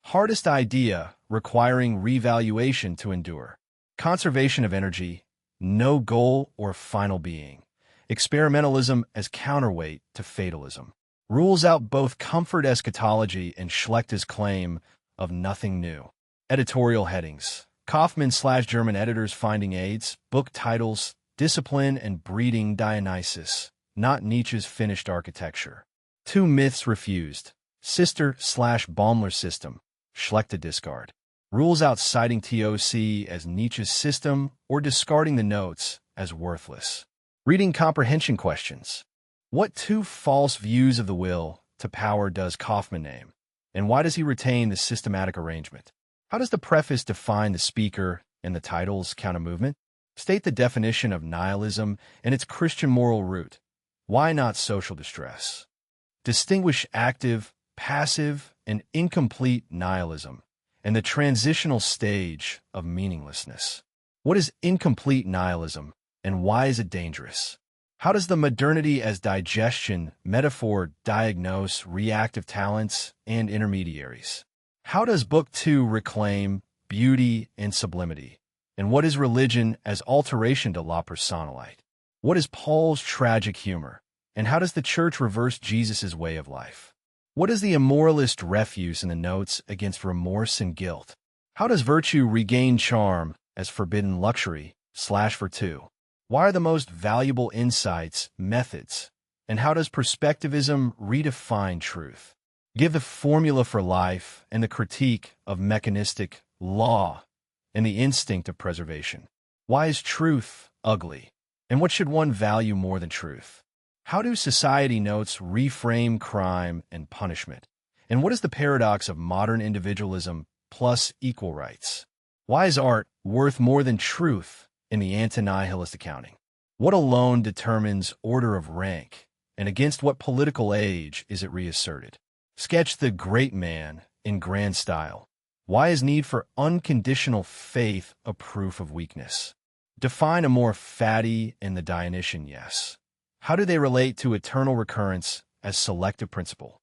Hardest idea requiring revaluation to endure. Conservation of energy. No goal or final being. Experimentalism as counterweight to fatalism. Rules out both comfort eschatology and Schlechter's claim of nothing new. Editorial headings. Kaufman/German editors finding aids. Book titles. Discipline and Breeding Dionysus, not Nietzsche's finished architecture. 2 myths refused. Sister/Baumler system. Schlechter discard. Rules out citing TOC as Nietzsche's system or discarding the notes as worthless. Reading comprehension questions. What 2 false views of the will to power does Kaufman name? And why does he retain the systematic arrangement? How does the preface define the speaker and the titles counter movement? State the definition of nihilism and its Christian moral root. Why not social distress? Distinguish active, passive, and incomplete nihilism and the transitional stage of meaninglessness. What is incomplete nihilism, and why is it dangerous? How does the modernity as digestion metaphor diagnose reactive talents and intermediaries? How does Book 2 reclaim beauty and sublimity? And what is religion as alteration to la personalite? What is Paul's tragic humor? And how does the church reverse Jesus' way of life? What is the immoralist refuse in the notes against remorse and guilt? How does virtue regain charm as forbidden luxury/virtue? Why are the most valuable insights methods? And how does perspectivism redefine truth? Give the formula for life and the critique of mechanistic law and the instinct of preservation. Why is truth ugly? And what should one value more than truth? How do society notes reframe crime and punishment? And what is the paradox of modern individualism plus equal rights? Why is art worth more than truth in the anti-nihilist accounting? What alone determines order of rank, and against what political age is it reasserted? Sketch the great man in grand style. Why is need for unconditional faith a proof of weakness? Define a more fatty and the Dionysian yes. How do they relate to eternal recurrence as selective principle?